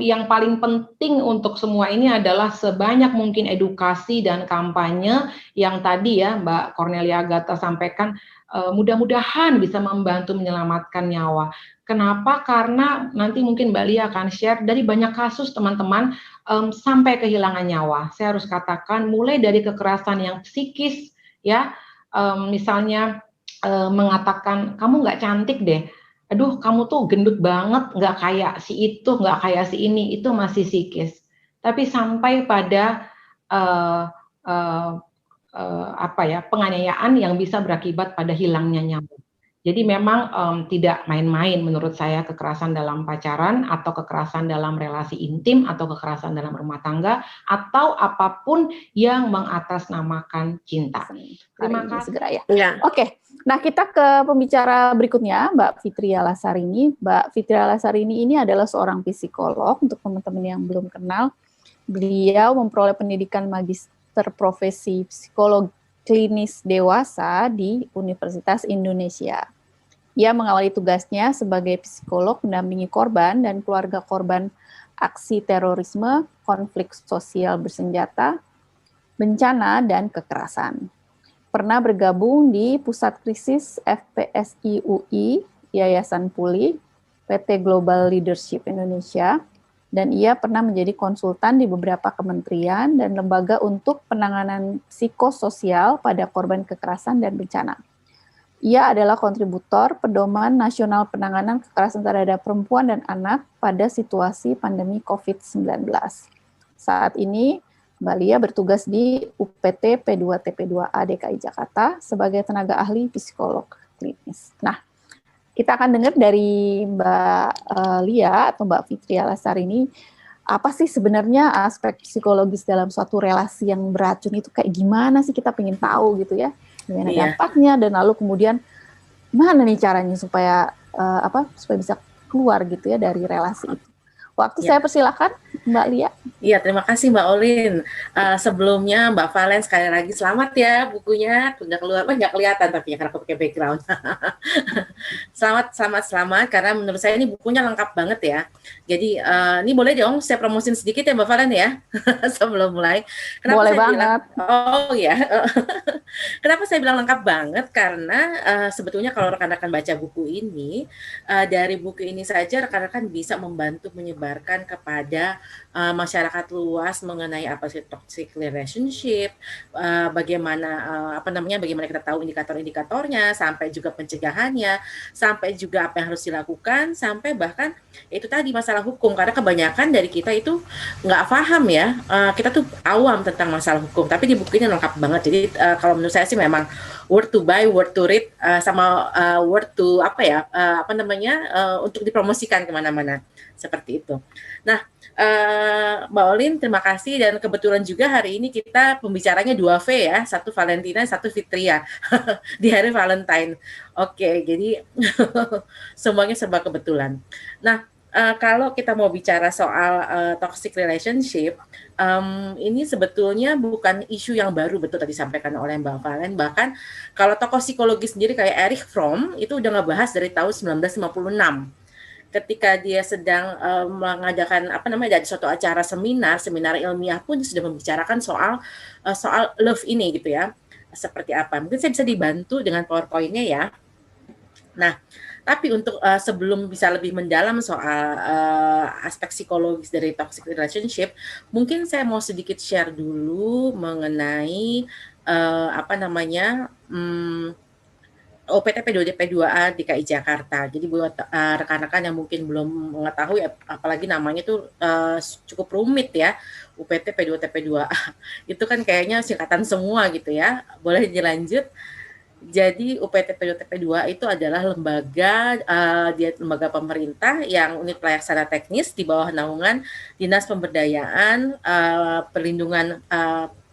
D: yang paling penting untuk semua ini adalah sebanyak mungkin edukasi dan kampanye yang tadi ya Mbak Cornelia Agatha sampaikan, mudah-mudahan bisa membantu menyelamatkan nyawa. Kenapa? Karena nanti mungkin Mbak Lia akan share dari banyak kasus teman-teman sampai kehilangan nyawa. Saya harus katakan mulai dari kekerasan yang psikis ya, misalnya mengatakan kamu nggak cantik deh. Aduh, kamu tuh gendut banget, nggak kayak si itu, nggak kayak si ini, itu masih psikis. Tapi sampai pada penganiayaan yang bisa berakibat pada hilangnya nyawa. Jadi memang tidak main-main menurut saya kekerasan dalam pacaran atau kekerasan dalam relasi intim atau kekerasan dalam rumah tangga atau apapun yang mengatasnamakan cinta. Terima kasih.
A: Segera ya. Oke. Nah, kita ke pembicara berikutnya, Mbak Fitria Lasarini. Mbak Fitria Lasarini ini adalah seorang psikolog, untuk teman-teman yang belum kenal. Beliau memperoleh pendidikan magister profesi psikolog klinis dewasa di Universitas Indonesia. Ia mengawali tugasnya sebagai psikolog mendampingi korban dan keluarga korban aksi terorisme, konflik sosial bersenjata, bencana, dan kekerasan. Pernah bergabung di Pusat Krisis FPSI UI, Yayasan Puli, PT Global Leadership Indonesia, dan ia pernah menjadi konsultan di beberapa kementerian dan lembaga untuk penanganan psikososial pada korban kekerasan dan bencana. Ia adalah kontributor Pedoman Nasional Penanganan Kekerasan Terhadap Perempuan dan Anak pada situasi pandemi COVID-19. Saat ini, Mbak Lia bertugas di UPT P2TP2A DKI Jakarta sebagai tenaga ahli psikolog klinis. Nah, kita akan dengar dari Mbak Lia atau Mbak Fitria Lasarini, apa sih sebenarnya aspek psikologis dalam suatu relasi yang beracun itu kayak gimana sih, kita pengen tahu gitu ya, gimana dampaknya, dan lalu kemudian mana nih caranya supaya supaya bisa keluar gitu ya dari relasi itu. Waktu
E: Ya.
A: saya persilakan Mbak Lia.
E: Iya, terima kasih Mbak Olin. Sebelumnya Mbak Valen sekali lagi selamat ya bukunya udah keluar. Nggak kelihatan tapi ya karena aku pakai background. Selamat karena menurut saya ini bukunya lengkap banget ya. Jadi ini boleh dong saya promosin sedikit ya Mbak Valen ya sebelum mulai.
A: Boleh banget.
E: Oh ya. Kenapa saya bilang lengkap banget? Karena sebetulnya kalau rekan-rekan baca buku ini, dari buku ini saja rekan-rekan bisa membantu menyebarkan kepada masyarakat luas mengenai apa sih toxic relationship, bagaimana bagaimana kita tahu indikator-indikatornya, sampai juga pencegahannya, sampai juga apa yang harus dilakukan, sampai bahkan itu tadi masalah hukum, karena kebanyakan dari kita itu nggak paham ya, kita tuh awam tentang masalah hukum, tapi di buku ini lengkap banget. Jadi kalau menurut saya sih memang worth to buy, worth to read, sama worth to untuk dipromosikan kemana-mana seperti itu. Nah, Mbak Olin, terima kasih, dan kebetulan juga hari ini kita pembicaranya 2V ya, satu Valentina, satu Fitria di hari Valentine. Oke, jadi semuanya serba kebetulan. Nah, kalau kita mau bicara soal toxic relationship, ini sebetulnya bukan isu yang baru, betul tadi disampaikan oleh Mbak Valen. Bahkan kalau tokoh psikologi sendiri kayak Erich Fromm itu udah ngebahas dari tahun 1956. Ketika dia sedang mengadakan dari suatu acara seminar ilmiah pun sudah membicarakan soal love ini gitu ya, seperti apa. Mungkin saya bisa dibantu dengan PowerPoint-nya ya. Nah, tapi untuk sebelum bisa lebih mendalam soal aspek psikologis dari toxic relationship, mungkin saya mau sedikit share dulu mengenai OPT P2TP 2A DKI Jakarta. Jadi buat rekan-rekan yang mungkin belum mengetahui, apalagi namanya itu cukup rumit ya, UPT P2TP 2A. Itu kan kayaknya singkatan semua gitu ya. Boleh dilanjut. Jadi UPT P2TP 2A itu adalah lembaga pemerintah yang unit pelaksana teknis di bawah naungan Dinas Pemberdayaan, Perlindungan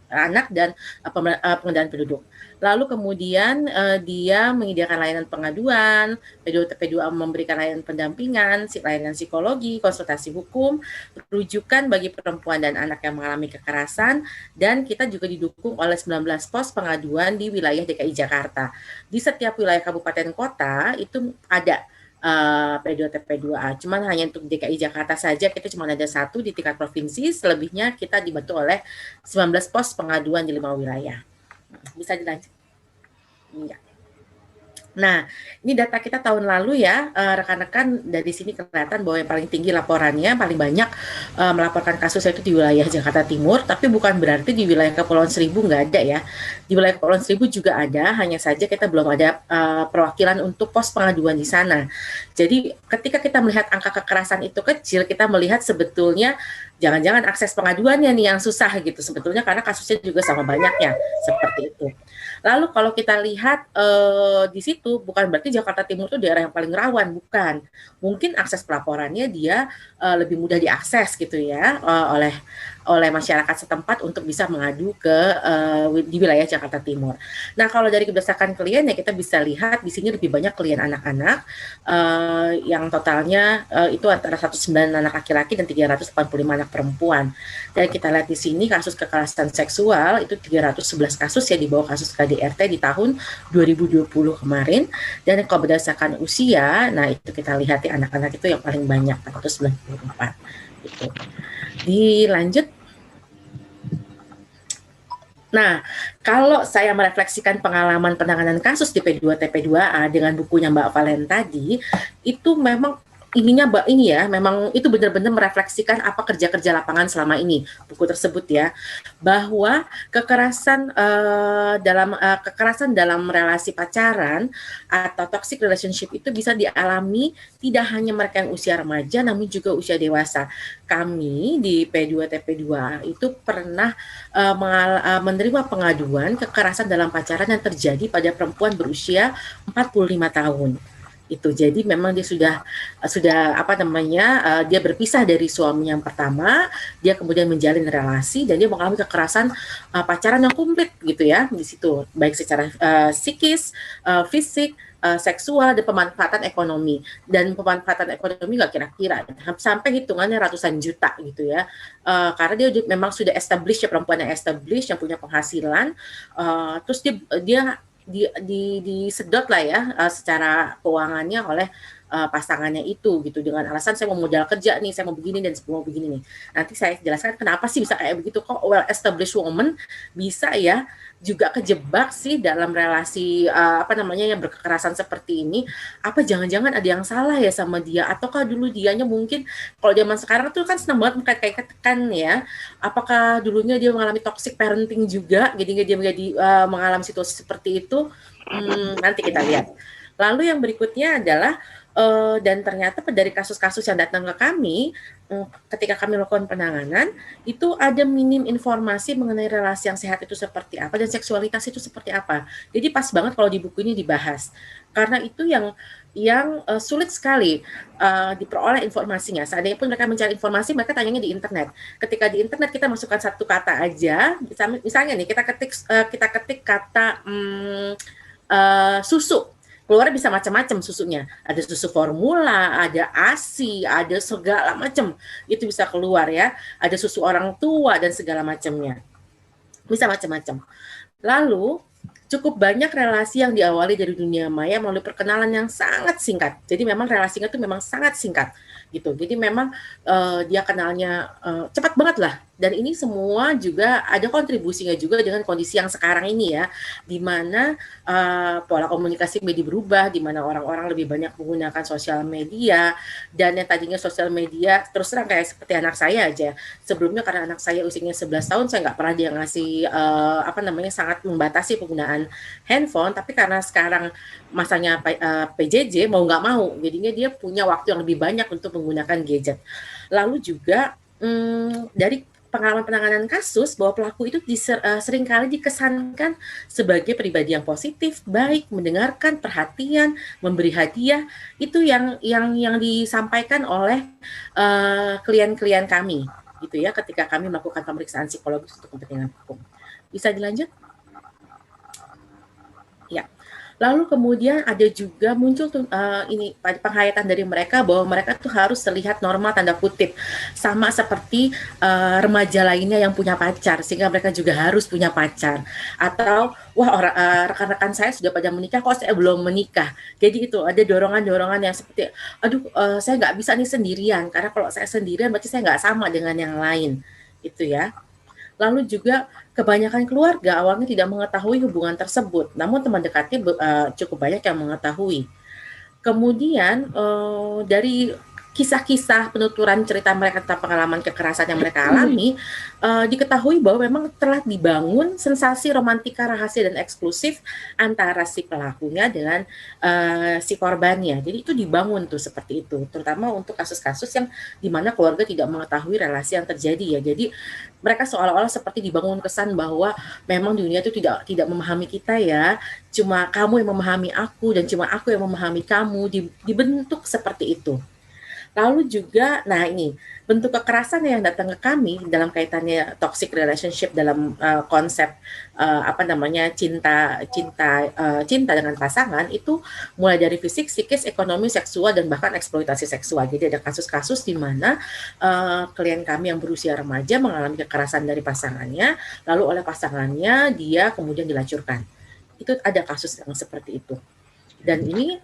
E: Anak dan Pengendalian Penduduk. Lalu kemudian dia menyediakan layanan pengaduan, P2TP 2A memberikan layanan pendampingan, layanan psikologi, konsultasi hukum, rujukan bagi perempuan dan anak yang mengalami kekerasan, dan kita juga didukung oleh 19 pos pengaduan di wilayah DKI Jakarta. Di setiap wilayah kabupaten kota itu ada P2TP 2A. Cuman hanya untuk DKI Jakarta saja kita cuma ada 1 di tingkat provinsi, selebihnya kita dibantu oleh 19 pos pengaduan di 5 wilayah. Bisa dilanjut. Ya. Nah, ini data kita tahun lalu ya, rekan-rekan dari sini kelihatan bahwa yang paling tinggi laporannya, paling banyak melaporkan kasus itu di wilayah Jakarta Timur, tapi bukan berarti di wilayah Kepulauan Seribu nggak ada ya. Di wilayah Kepulauan Seribu juga ada, hanya saja kita belum ada perwakilan untuk pos pengaduan di sana. Jadi ketika kita melihat angka kekerasan itu kecil, kita melihat sebetulnya jangan-jangan akses pengaduannya nih yang susah gitu sebetulnya, karena kasusnya juga sama banyaknya, seperti itu. Lalu kalau kita lihat di situ, bukan berarti Jakarta Timur itu daerah yang paling rawan, bukan. Mungkin akses pelaporannya dia lebih mudah diakses gitu ya oleh masyarakat setempat untuk bisa mengadu di wilayah Jakarta Timur. Nah, kalau dari berdasarkan klien ya kita bisa lihat di sini lebih banyak klien anak-anak yang totalnya itu antara 109 anak laki-laki dan 385 anak perempuan. Dan kita lihat di sini kasus kekerasan seksual itu 311 kasus ya di bawah kasus KDRT di tahun 2020 kemarin. Dan kalau berdasarkan usia, nah itu kita lihat ya anak-anak itu yang paling banyak 494 gitu. Dilanjut. Nah, kalau saya merefleksikan pengalaman penanganan kasus di P2TP 2A dengan bukunya Mbak Valen tadi, itu memang memang itu benar-benar merefleksikan apa kerja-kerja lapangan selama ini buku tersebut ya, bahwa kekerasan dalam relasi pacaran atau toxic relationship itu bisa dialami tidak hanya mereka yang usia remaja namun juga usia dewasa. Kami di P2TP 2 itu pernah menerima pengaduan kekerasan dalam pacaran yang terjadi pada perempuan berusia 45 tahun. Itu jadi memang dia sudah apa namanya, dia berpisah dari suami yang pertama, dia kemudian menjalin relasi dan dia mengalami kekerasan pacaran yang komplit gitu ya di situ, baik secara psikis, fisik, seksual, dan pemanfaatan ekonomi. Dan pemanfaatan ekonomi nggak kira-kira sampai hitungannya ratusan juta gitu ya, karena dia memang sudah established ya, perempuan yang established yang punya penghasilan, terus dia disedot lah ya secara keuangannya oleh pasangannya itu gitu, dengan alasan saya mau modal kerja nih, saya mau begini dan mau begini nih. Nanti saya jelaskan kenapa sih bisa kayak begitu, kok well established woman bisa ya juga kejebak sih dalam relasi apa namanya yang berkekerasan seperti ini. Apa jangan-jangan ada yang salah ya sama dia, ataukah dulu dianya mungkin kalau zaman sekarang tuh kan senang banget mengkait-kaitkan ya, apakah dulunya dia mengalami toxic parenting juga jadi dia mengalami situasi seperti itu. Nanti kita lihat. Lalu yang berikutnya adalah dan ternyata dari kasus-kasus yang datang ke kami, ketika kami melakukan penanganan, itu ada minim informasi mengenai relasi yang sehat itu seperti apa dan seksualitas itu seperti apa. Jadi pas banget kalau di buku ini dibahas. Karena itu yang sulit sekali diperoleh informasinya. Seandainya pun mereka mencari informasi, mereka tanyanya di internet. Ketika di internet kita masukkan satu kata aja, misalnya nih kita ketik kata susu, keluar bisa macam-macam susunya. Ada susu formula, ada ASI, ada segala macam. Itu bisa keluar ya. Ada susu orang tua dan segala macamnya. Bisa macam-macam. Lalu cukup banyak relasi yang diawali dari dunia maya melalui perkenalan yang sangat singkat. Jadi memang relasinya itu memang sangat singkat gitu. Jadi memang dia kenalnya cepat banget lah. Dan ini semua juga ada kontribusinya juga dengan kondisi yang sekarang ini ya, di mana pola komunikasi media berubah, di mana orang-orang lebih banyak menggunakan sosial media, dan yang tadinya sosial media terus terang kayak seperti anak saya aja. Sebelumnya karena anak saya usianya 11 tahun, saya nggak pernah dia ngasih sangat membatasi penggunaan handphone, tapi karena sekarang masanya PJJ mau nggak mau, jadinya dia punya waktu yang lebih banyak untuk menggunakan gadget. Lalu juga dari pengalaman penanganan kasus bahwa pelaku itu seringkali dikesankan sebagai pribadi yang positif, baik, mendengarkan, perhatian, memberi hadiah, itu yang disampaikan oleh klien-klien kami gitu ya, ketika kami melakukan pemeriksaan psikologis untuk kepentingan hukum. Bisa dilanjut? Ya. Lalu kemudian ada juga muncul ini penghayatan dari mereka bahwa mereka tuh harus terlihat normal tanda kutip, sama seperti remaja lainnya yang punya pacar, sehingga mereka juga harus punya pacar. Atau wah rekan-rekan saya sudah pada menikah, kok saya belum menikah. Jadi itu ada dorongan-dorongan yang seperti aduh saya nggak bisa nih sendirian, karena kalau saya sendirian berarti saya nggak sama dengan yang lain, itu ya. Lalu juga kebanyakan keluarga awalnya tidak mengetahui hubungan tersebut, namun teman dekatnya cukup banyak yang mengetahui. Kemudian dari kisah-kisah penuturan cerita mereka tentang pengalaman kekerasan yang mereka alami, diketahui bahwa memang telah dibangun sensasi romantika rahasia dan eksklusif antara si pelakunya dengan si korbannya. Jadi itu dibangun tuh seperti itu, terutama untuk kasus-kasus yang dimana keluarga tidak mengetahui relasi yang terjadi ya. Jadi mereka seolah-olah seperti dibangun kesan bahwa memang dunia itu tidak memahami kita ya, cuma kamu yang memahami aku dan cuma aku yang memahami kamu, dibentuk seperti itu. Lalu juga, nah ini bentuk kekerasan yang datang ke kami dalam kaitannya toxic relationship dalam konsep cinta dengan pasangan itu mulai dari fisik, psikis, ekonomi, seksual, dan bahkan eksploitasi seksual. Jadi ada kasus-kasus di mana klien kami yang berusia remaja mengalami kekerasan dari pasangannya, lalu oleh pasangannya dia kemudian dilacurkan. Itu ada kasus yang seperti itu. Dan ini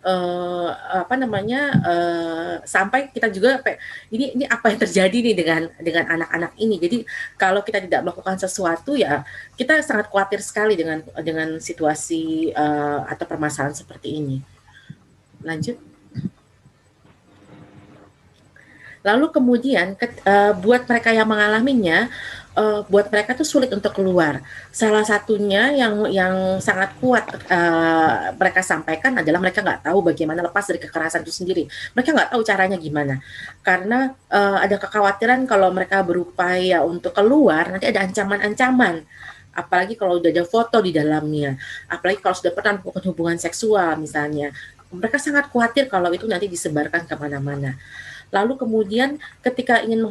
E: sampai kita juga ini apa yang terjadi nih dengan anak-anak ini. Jadi kalau kita tidak melakukan sesuatu ya kita sangat khawatir sekali dengan situasi atau permasalahan seperti ini. Lanjut. Lalu kemudian buat mereka yang mengalaminya, buat mereka tuh sulit untuk keluar. Salah satunya yang sangat kuat mereka sampaikan adalah mereka nggak tahu bagaimana lepas dari kekerasan itu sendiri. Mereka nggak tahu caranya gimana. Karena ada kekhawatiran kalau mereka berupaya untuk keluar, nanti ada ancaman-ancaman. Apalagi kalau udah ada foto di dalamnya. Apalagi kalau sudah pernah melakukan hubungan seksual misalnya. mereka sangat khawatir kalau itu nanti disebarkan kemana-mana. Lalu kemudian ketika ingin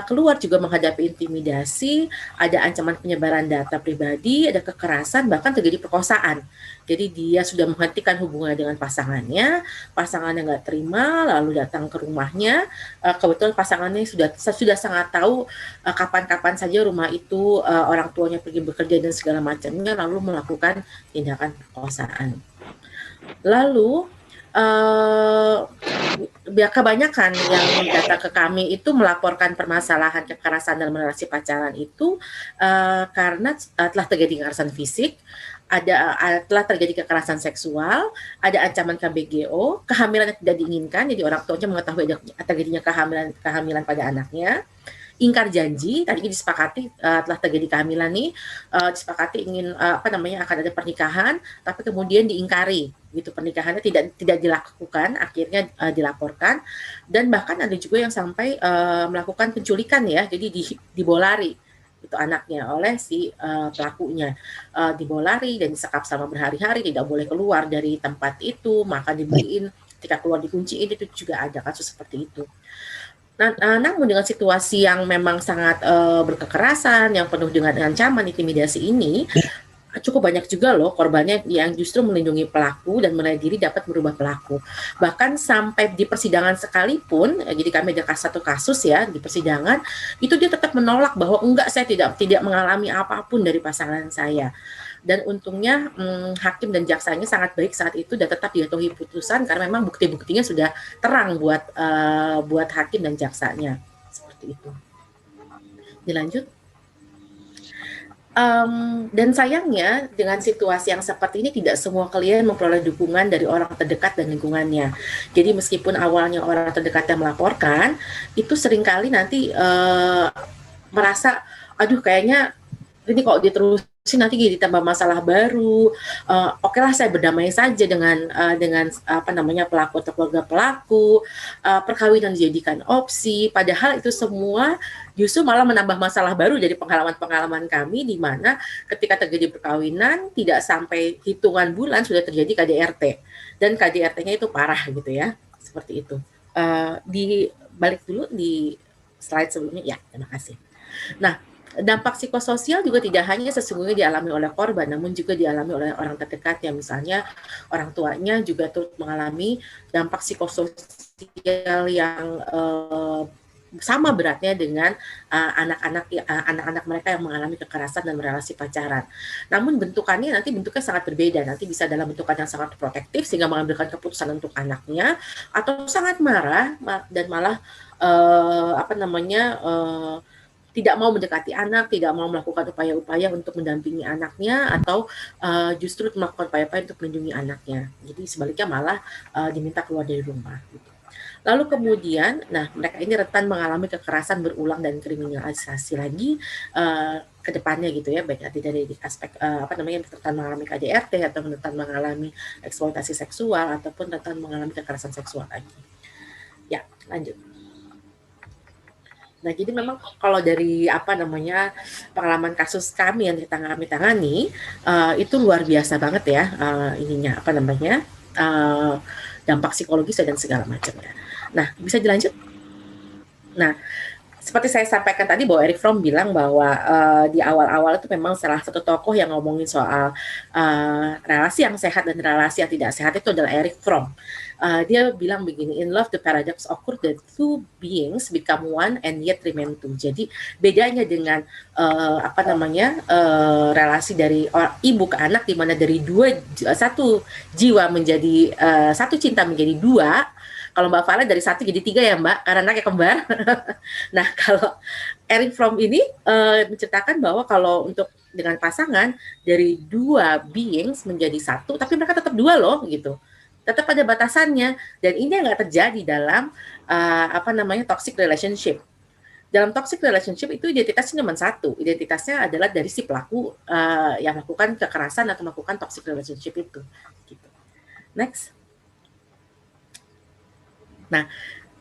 E: keluar juga menghadapi intimidasi, ada ancaman penyebaran data pribadi, ada kekerasan, bahkan terjadi perkosaan. Jadi dia sudah menghentikan hubungan dengan pasangannya nggak terima, lalu datang ke rumahnya. Kebetulan pasangannya sudah sangat tahu kapan-kapan saja rumah itu orang tuanya pergi bekerja dan segala macamnya, lalu melakukan tindakan perkosaan. Lalu kebanyakan yang datang ke kami itu melaporkan permasalahan kekerasan dalam relasi pacaran itu karena telah terjadi kekerasan fisik, telah terjadi kekerasan seksual, ada ancaman KBGO, kehamilan yang tidak diinginkan, jadi orang tuanya mengetahui ada terjadinya kehamilan pada anaknya, ingkar janji, tadi disepakati telah terjadi kehamilan nih, disepakati ingin akan ada pernikahan, tapi kemudian diingkari, gitu, pernikahannya tidak dilakukan, akhirnya dilaporkan, dan bahkan ada juga yang sampai melakukan penculikan ya, jadi dibolari itu anaknya oleh si pelakunya, dibolari dan disekap selama berhari-hari, tidak boleh keluar dari tempat itu, maka dibeliin, ketika keluar dikunciin, itu juga ada kasus seperti itu. Namun dengan situasi yang memang sangat berkekerasan, yang penuh dengan ancaman, intimidasi ini, cukup banyak juga loh korbannya yang justru melindungi pelaku dan menarik diri dapat merubah pelaku. Bahkan sampai di persidangan sekalipun, jadi kami ada satu kasus ya di persidangan, itu dia tetap menolak bahwa enggak, saya tidak mengalami apapun dari pasangan saya. Dan untungnya hakim dan jaksanya sangat baik saat itu dan tetap dijatuhi putusan karena memang bukti-buktinya sudah terang buat hakim dan jaksanya, seperti itu. Dilanjut. Dan sayangnya dengan situasi yang seperti ini tidak semua klien memperoleh dukungan dari orang terdekat dan lingkungannya. Jadi meskipun awalnya orang terdekat yang melaporkan, itu seringkali nanti merasa, aduh kayaknya ini kok diterusin nanti jadi tambah masalah baru. Oke lah, saya berdamai saja dengan pelaku atau keluarga pelaku, perkawinan dijadikan opsi, padahal itu semua justru malah menambah masalah baru dari pengalaman-pengalaman kami, di mana ketika terjadi perkawinan tidak sampai hitungan bulan sudah terjadi KDRT, dan KDRT-nya itu parah gitu ya, seperti itu. Balik dulu di slide sebelumnya, ya terima kasih. Nah, dampak psikososial juga tidak hanya sesungguhnya dialami oleh korban, namun juga dialami oleh orang terdekatnya. Misalnya orang tuanya juga turut mengalami dampak psikososial yang sama beratnya dengan anak-anak mereka yang mengalami kekerasan dan relasi pacaran. Namun bentuknya sangat berbeda. Nanti bisa dalam bentukan yang sangat protektif sehingga mengambilkan keputusan untuk anaknya, atau sangat marah dan malah tidak mau mendekati anak, tidak mau melakukan upaya-upaya untuk mendampingi anaknya, atau justru melakukan upaya-upaya untuk melindungi anaknya. Jadi sebaliknya malah diminta keluar dari rumah. Gitu. Lalu kemudian, mereka ini rentan mengalami kekerasan berulang dan kriminalisasi lagi ke depannya gitu ya, baik nanti dari aspek rentan mengalami KDRT, atau rentan mengalami eksploitasi seksual, ataupun rentan mengalami kekerasan seksual lagi. Ya, lanjut. Nah, jadi memang kalau dari pengalaman kasus kami yang kami tangani, itu luar biasa banget ya, dampak psikologis dan segala macamnya. Nah, bisa dilanjut? Nah, seperti saya sampaikan tadi bahwa Erich Fromm bilang bahwa di awal-awal itu memang salah satu tokoh yang ngomongin soal relasi yang sehat dan relasi yang tidak sehat itu adalah Erich Fromm. Dia bilang begini, in love the paradox occurs that two beings become one and yet remain two. Jadi bedanya dengan relasi dari ibu ke anak, di mana dari satu jiwa menjadi satu cinta menjadi dua. Kalau Mbak Fala dari 1 jadi 3 ya Mbak, karena anaknya kembar. Nah, kalau Erich Fromm ini menceritakan bahwa kalau untuk dengan pasangan dari 2 beings menjadi 1, tapi mereka tetap 2 loh gitu. Tetap ada batasannya, dan ini yang nggak terjadi dalam toxic relationship. Dalam toxic relationship itu identitasnya cuma 1, identitasnya adalah dari si pelaku yang melakukan kekerasan atau melakukan toxic relationship itu. Gitu. Next. Nah,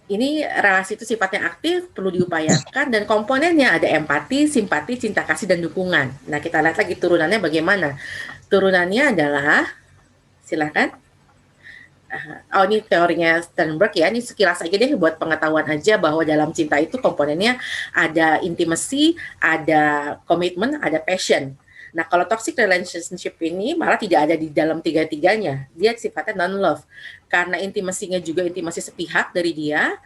E: ini relasi itu sifatnya aktif, perlu diupayakan, dan komponennya ada empati, simpati, cinta kasih, dan dukungan. Nah, kita lihat lagi turunannya bagaimana. Turunannya adalah, silakan. Oh, ini teorinya Sternberg ya. Ini sekilas aja deh buat pengetahuan aja bahwa dalam cinta itu komponennya ada intimacy, ada komitmen, ada passion. Nah, kalau toxic relationship ini malah tidak ada di dalam tiga-tiganya. Dia sifatnya non-love. Karena intimasinya juga intimasi sepihak dari dia,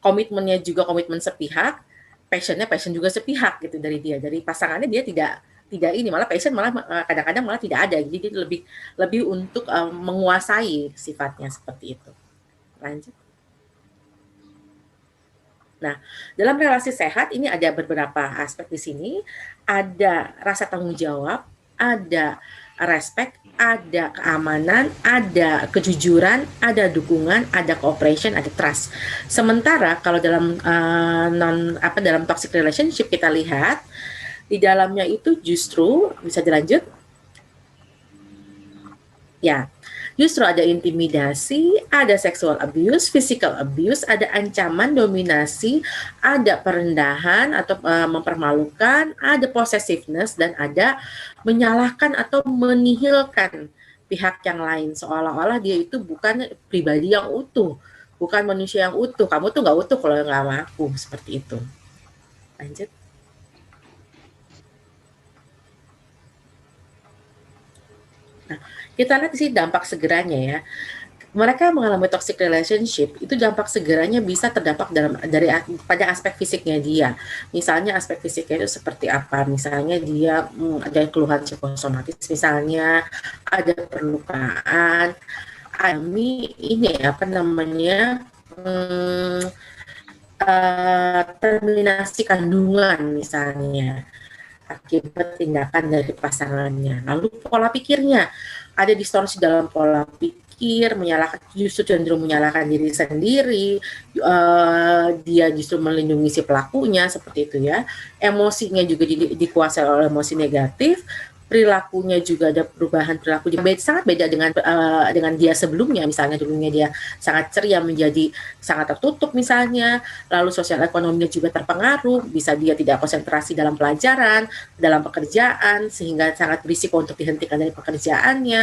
E: komitmennya juga komitmen sepihak, passionnya passion juga sepihak gitu dari dia. Dari pasangannya dia tidak ini, malah passion malah kadang-kadang malah tidak ada. Jadi dia lebih untuk menguasai sifatnya seperti itu. Lanjut. Nah, dalam relasi sehat ini ada beberapa aspek di sini. Ada rasa tanggung jawab, ada respect, ada keamanan, ada kejujuran, ada dukungan, ada cooperation, ada trust. Sementara kalau dalam dalam toxic relationship kita lihat di dalamnya itu justru bisa dilanjut. Ya, justru ada intimidasi, ada sexual abuse, physical abuse, ada ancaman, dominasi, ada perendahan atau mempermalukan, ada possessiveness, dan ada menyalahkan atau menihilkan pihak yang lain. Seolah-olah dia itu bukan pribadi yang utuh, bukan manusia yang utuh. Kamu tuh nggak utuh kalau nggak sama aku, seperti itu. Lanjut. Nah, kita lihat sih dampak segeranya ya. Mereka mengalami toxic relationship itu dampak segeranya bisa terdampak pada aspek fisiknya dia. Misalnya aspek fisiknya itu seperti apa? Misalnya dia ada keluhan psikosomatis, misalnya ada perlukaan, ini apa namanya terminasi kandungan misalnya akibat tindakan dari pasangannya. Lalu pola pikirnya, ada distorsi dalam pola pikir, justru cenderung menyalahkan diri sendiri, dia justru melindungi si pelakunya, seperti itu ya. Emosinya juga dikuasai oleh emosi negatif, perilakunya juga ada perubahan perilaku sangat beda dengan dia sebelumnya. Misalnya dulunya dia sangat ceria menjadi sangat tertutup misalnya, lalu sosial ekonominya juga terpengaruh, bisa dia tidak konsentrasi dalam pelajaran, dalam pekerjaan, sehingga sangat berisiko untuk dihentikan dari pekerjaannya,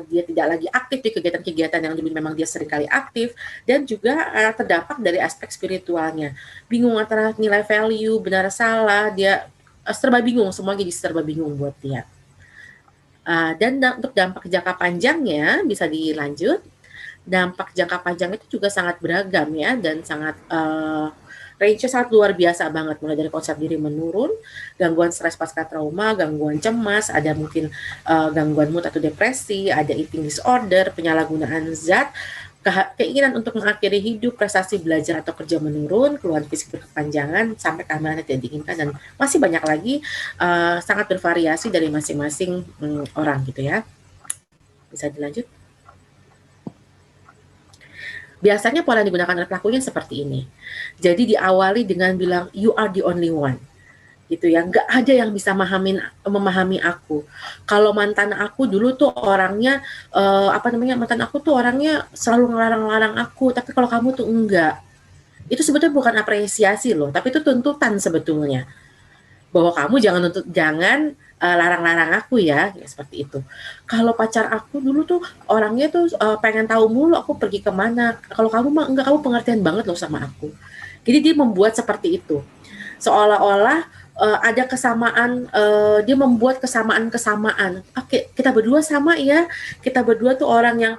E: dia tidak lagi aktif di kegiatan-kegiatan yang dulu memang dia seringkali aktif, dan juga terdampak dari aspek spiritualnya, bingung antara nilai value, benar salah, dia serba bingung, semua jadi serba bingung buat dia. Dan untuk dampak jangka panjangnya bisa dilanjut. Dampak jangka panjang itu juga sangat beragam ya, dan sangat range-nya sangat luar biasa banget, mulai dari konsep diri menurun, gangguan stres pasca trauma, gangguan cemas, ada mungkin gangguan mood atau depresi, ada eating disorder, penyalahgunaan zat, keinginan untuk mengakhiri hidup, prestasi belajar atau kerja menurun, keluhan fisik berkepanjangan, sampai kehamilan tidak diinginkan, dan masih banyak lagi, sangat bervariasi dari masing-masing orang gitu ya. Bisa dilanjut. Biasanya pola yang digunakan oleh pelakunya seperti ini. Jadi diawali dengan bilang, you are the only one. Gitu ya, nggak ada yang bisa memahami aku. Kalau mantan aku dulu tuh orangnya mantan aku tuh orangnya selalu ngelarang-larang aku, tapi kalau kamu tuh enggak. Itu sebetulnya bukan apresiasi loh, tapi itu tuntutan sebetulnya, bahwa kamu jangan larang-larang aku ya, seperti itu. Kalau pacar aku dulu tuh orangnya tuh pengen tahu mulu aku pergi kemana. Kalau kamu mah enggak, kamu pengertian banget loh sama aku. Jadi dia membuat seperti itu, seolah-olah ada kesamaan, dia membuat kesamaan. Oke, kita berdua sama ya, kita berdua tuh orang yang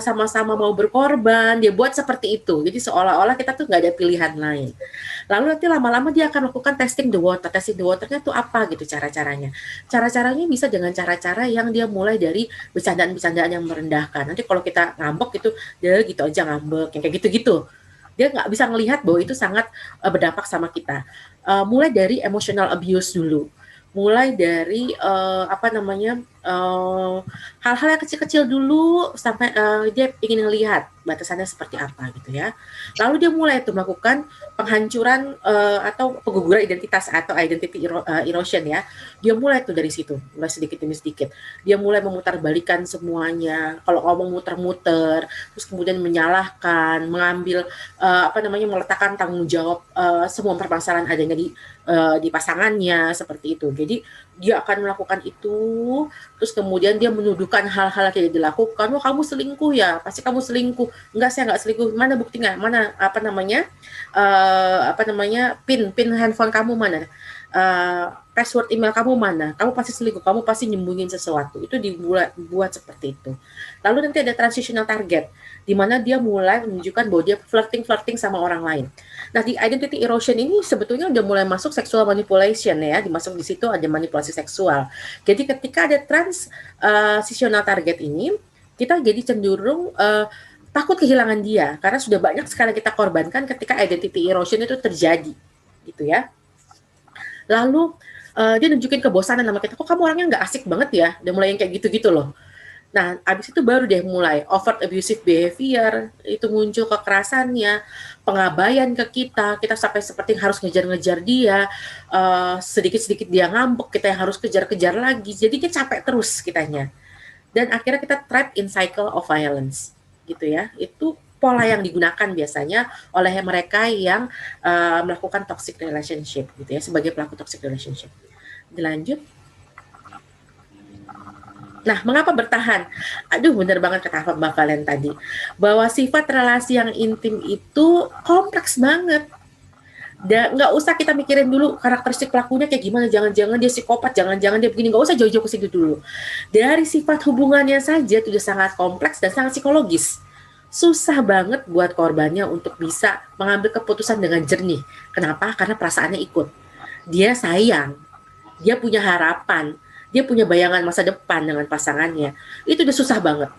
E: sama-sama mau berkorban, dia buat seperti itu. Jadi seolah-olah kita tuh nggak ada pilihan lain. Lalu nanti lama-lama dia akan lakukan testing the water. Testing the waternya tuh apa gitu cara-caranya. Cara-caranya bisa dengan cara-cara yang dia mulai dari bercandaan-bercandaan yang merendahkan. Nanti kalau kita ngambek gitu, dia gitu aja ngambek, yang kayak gitu-gitu. Dia nggak bisa melihat bahwa itu sangat berdampak sama kita. Mulai dari emotional abuse dulu, mulai dari hal-hal yang kecil-kecil dulu sampai dia ingin melihat batasannya seperti apa gitu ya. Lalu dia mulai tuh melakukan penghancuran atau pengguguran identitas atau identity erosion ya. Dia mulai tuh dari situ, mulai sedikit demi sedikit. Dia mulai memutarbalikan semuanya. Kalau ngomong muter-muter, terus kemudian menyalahkan, mengambil meletakkan tanggung jawab semua permasalahan adanya di pasangannya seperti itu. Jadi dia akan melakukan itu, terus kemudian dia menuduhkan hal-hal yang tidak dilakukan. Wah, kamu selingkuh ya, pasti kamu selingkuh. Enggak, saya enggak selingkuh. Mana buktinya? Mana pin handphone kamu mana? Password email kamu mana? Kamu pasti selingkuh, kamu pasti nyembunyiin sesuatu. Itu dibuat seperti itu. Lalu nanti ada transitional target, di mana dia mulai menunjukkan bahwa dia flirting sama orang lain. Nah, di identity erosion ini sebetulnya udah mulai masuk sexual manipulation ya, dimasuk di situ ada manipulasi seksual. Jadi ketika ada transitional target ini, kita jadi cenderung takut kehilangan dia, karena sudah banyak sekali kita korbankan ketika identity erosion itu terjadi, gitu ya. Lalu dia nunjukin kebosanan sama kita, kok kamu orangnya nggak asik banget ya, udah mulai yang kayak gitu-gitu loh. Nah, abis itu baru deh mulai overt abusive behavior, itu muncul kekerasannya, pengabaian ke kita sampai seperti harus ngejar-ngejar dia, sedikit-sedikit dia ngambek, kita yang harus kejar-kejar lagi, jadi kita capek terus kitanya. Dan akhirnya kita trapped in cycle of violence, gitu ya. Itu pola yang digunakan biasanya oleh mereka yang melakukan toxic relationship, gitu ya, sebagai pelaku toxic relationship. Dilanjut. Nah, mengapa bertahan? Aduh, bener banget kata Mbak Valen tadi, bahwa sifat relasi yang intim itu kompleks banget. Dan nggak usah kita mikirin dulu karakteristik pelakunya kayak gimana, jangan-jangan dia psikopat, jangan-jangan dia begini, nggak usah jauh-jauh ke situ dulu. Dari sifat hubungannya saja itu sudah sangat kompleks dan sangat psikologis. Susah banget buat korbannya untuk bisa mengambil keputusan dengan jernih. Kenapa? Karena perasaannya ikut. Dia sayang, dia punya harapan, dia punya bayangan masa depan dengan pasangannya. Itu udah susah banget.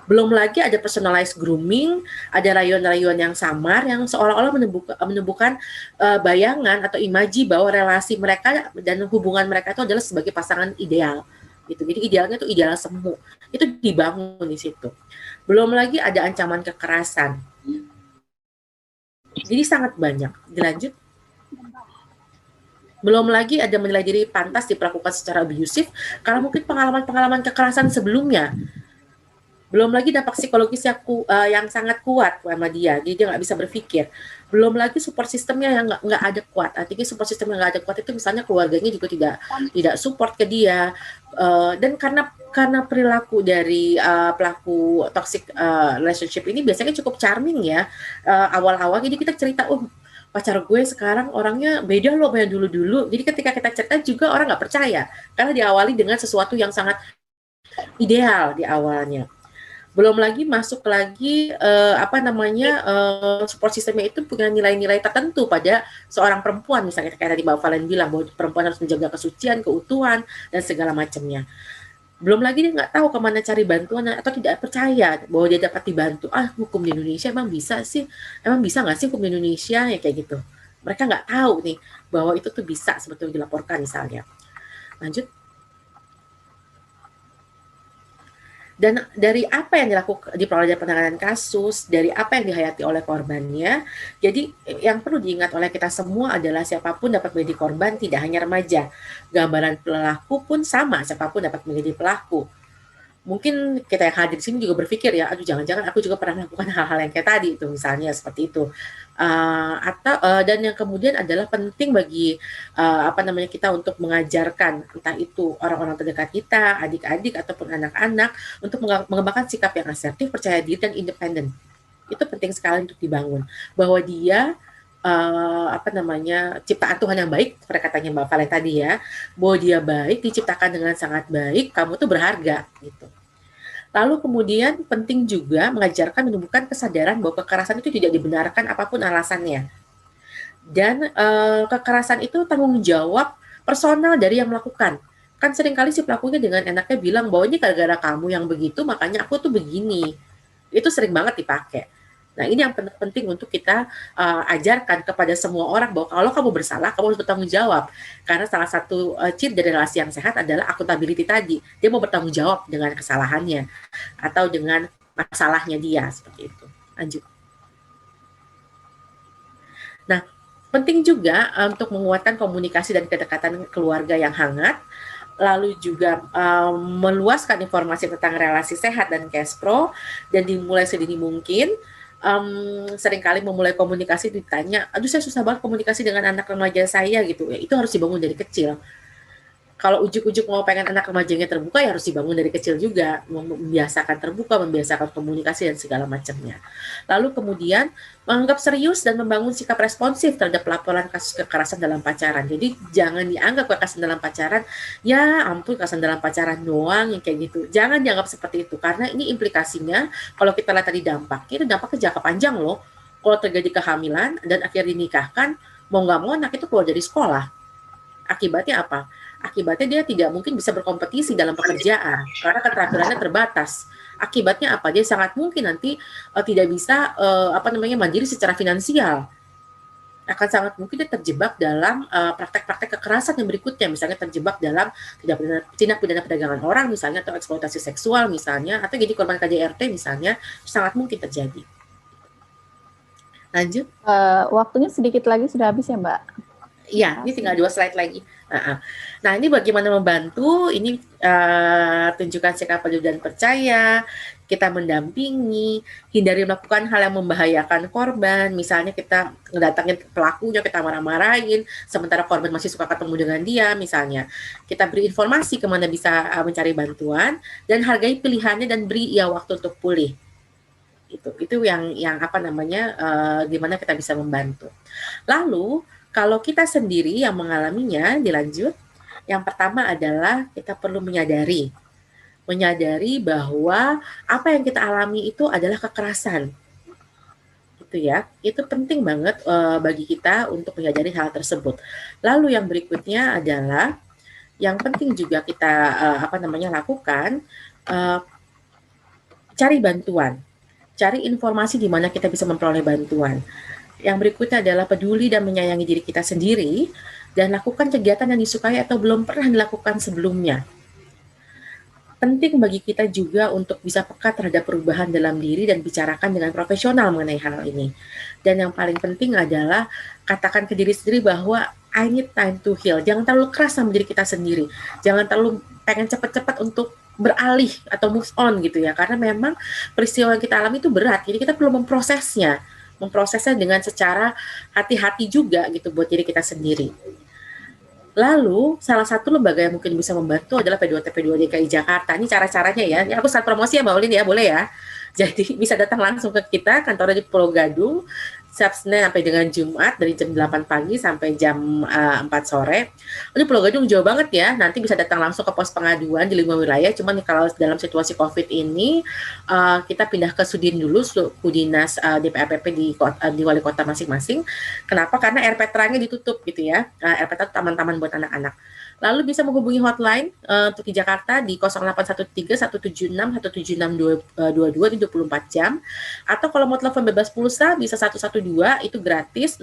E: Belum lagi ada personalized grooming, ada rayuan-rayuan yang samar yang seolah-olah menemukan bayangan atau imaji bahwa relasi mereka dan hubungan mereka itu adalah sebagai pasangan ideal. Gitu. Jadi idealnya itu ideal semu. Itu dibangun di situ. Belum lagi ada ancaman kekerasan. Jadi sangat banyak. Dilanjut. Belum lagi ada menilai diri pantas diperlakukan secara abusif karena mungkin pengalaman-pengalaman kekerasan sebelumnya. Belum lagi dampak psikologis yang sangat kuat sama dia, jadi dia nggak bisa berpikir. Belum lagi support sistemnya yang nggak ada kuat. Artinya support sistem yang nggak ada kuat itu misalnya keluarganya juga tidak support ke dia. Dan karena perilaku dari pelaku toxic relationship ini biasanya cukup charming ya awal-awal. Jadi kita cerita, pacar gue sekarang orangnya beda loh sama yang dulu-dulu. Jadi ketika kita cerita juga orang nggak percaya karena diawali dengan sesuatu yang sangat ideal di awalnya. Belum lagi masuk lagi support sistemnya itu punya nilai-nilai tertentu pada seorang perempuan, misalnya kayak tadi Mbak Valen bilang bahwa perempuan harus menjaga kesucian, keutuhan dan segala macamnya. Belum lagi dia nggak tahu kemana cari bantuan atau tidak percaya bahwa dia dapat dibantu. Hukum di Indonesia emang bisa nggak sih hukum di Indonesia ya kayak gitu. Mereka nggak tahu nih bahwa itu tuh bisa sebetulnya dilaporkan misalnya. Lanjut. Dan dari apa yang dilakukan diperoleh dari penanganan kasus, dari apa yang dihayati oleh korbannya, jadi yang perlu diingat oleh kita semua adalah siapapun dapat menjadi korban, tidak hanya remaja. Gambaran pelaku pun sama, siapapun dapat menjadi pelaku. Mungkin kita yang hadir di sini juga berpikir ya, aduh jangan-jangan aku juga pernah melakukan hal-hal yang kayak tadi itu misalnya seperti itu. Dan yang kemudian adalah penting bagi kita untuk mengajarkan entah itu orang-orang terdekat kita, adik-adik ataupun anak-anak untuk mengembangkan sikap yang asertif, percaya diri dan independen. Itu penting sekali untuk dibangun bahwa dia ciptaan Tuhan yang baik, perkataannya Mbak Valen tadi ya, bahwa dia baik, diciptakan dengan sangat baik, kamu tuh berharga gitu. Lalu kemudian penting juga mengajarkan menumbuhkan kesadaran bahwa kekerasan itu tidak dibenarkan apapun alasannya. Dan kekerasan itu tanggung jawab personal dari yang melakukan. Kan seringkali si pelakunya dengan enaknya bilang bahwa ini gara-gara kamu yang begitu, makanya aku tuh begini. Itu sering banget dipakai. Nah, ini yang penting untuk kita ajarkan kepada semua orang bahwa kalau kamu bersalah, kamu harus bertanggung jawab. Karena salah satu ciri dari relasi yang sehat adalah accountability tadi. Dia mau bertanggung jawab dengan kesalahannya atau dengan masalahnya dia, seperti itu. Lanjut. Nah, penting juga untuk menguatkan komunikasi dan kedekatan keluarga yang hangat, lalu juga meluaskan informasi tentang relasi sehat dan cash pro, dan dimulai sedini mungkin. Seringkali memulai komunikasi ditanya, aduh saya susah banget komunikasi dengan anak remaja saya gitu ya, itu harus dibangun dari kecil. Kalau ujuk-ujuk mau pengen anak remajanya terbuka, ya harus dibangun dari kecil juga, membiasakan terbuka, membiasakan komunikasi dan segala macamnya. Lalu kemudian menganggap serius dan membangun sikap responsif terhadap laporan kasus kekerasan dalam pacaran. Jadi jangan dianggap kekerasan dalam pacaran, ya ampun kekerasan dalam pacaran doang yang kayak gitu. Jangan dianggap seperti itu, karena ini implikasinya kalau kita lihat tadi dampaknya, itu dampaknya jangka panjang loh. Kalau terjadi kehamilan dan akhirnya dinikahkan, mau nggak mau anak itu keluar dari sekolah. Akibatnya apa? Akibatnya dia tidak mungkin bisa berkompetisi dalam pekerjaan karena keterampilannya terbatas. Akibatnya apa? Dia sangat mungkin nanti tidak bisa mandiri secara finansial. Akan sangat mungkin dia terjebak dalam praktek-praktek kekerasan yang berikutnya, misalnya terjebak dalam tindak pidana perdagangan orang misalnya, atau eksploitasi seksual misalnya, atau jadi korban KDRT misalnya, sangat mungkin terjadi. Lanjut.
A: Waktunya sedikit lagi sudah habis ya Mbak?
E: Iya, ini tinggal 2 slide lagi. Nah, ini bagaimana membantu, ini tunjukkan sikap peduli dan percaya, kita mendampingi, hindari melakukan hal yang membahayakan korban, misalnya kita ngedatangin pelakunya, kita marah-marahin, sementara korban masih suka ketemu dengan dia, misalnya. Kita beri informasi kemana bisa mencari bantuan, dan hargai pilihannya dan beri ia waktu untuk pulih. Itu yang gimana kita bisa membantu. Lalu, kalau kita sendiri yang mengalaminya, dilanjut. Yang pertama adalah kita perlu menyadari bahwa apa yang kita alami itu adalah kekerasan. Gitu ya. Itu penting banget bagi kita untuk menyadari hal tersebut. Lalu yang berikutnya adalah yang penting juga kita lakukan, cari bantuan. Cari informasi di mana kita bisa memperoleh bantuan. Yang berikutnya adalah peduli dan menyayangi diri kita sendiri dan lakukan kegiatan yang disukai atau belum pernah dilakukan sebelumnya. Penting bagi kita juga untuk bisa peka terhadap perubahan dalam diri dan bicarakan dengan profesional mengenai hal ini. Dan yang paling penting adalah katakan ke diri sendiri bahwa I need time to heal. Jangan terlalu keras sama diri kita sendiri. Jangan terlalu pengen cepat-cepat untuk beralih atau move on gitu ya. Karena memang peristiwa yang kita alami itu berat. Jadi kita perlu memprosesnya dengan secara hati-hati juga gitu buat diri kita sendiri. Lalu salah satu lembaga yang mungkin bisa membantu adalah P2TP2 DKI Jakarta. Ini cara-caranya ya. Ini aku start promosi ya Mbak Olin ya, boleh ya. Jadi bisa datang langsung ke kita, kantornya di Pulau Gadung, setiap Senin sampai dengan Jumat dari jam 8 pagi sampai jam 4 sore. Ini Pulau Gadung jauh banget ya, nanti bisa datang langsung ke pos pengaduan di 5 wilayah, cuman kalau dalam situasi COVID ini, kita pindah ke Sudin dulu, Kudinas DPRPP di wali kota masing-masing. Kenapa? Karena RPTRA-nya ditutup gitu ya, RPTRA taman-taman buat anak-anak. Lalu bisa menghubungi hotline untuk di Jakarta di 0813 176 176 22 di 24 jam. Atau kalau mau telepon bebas pulsa bisa 112 itu gratis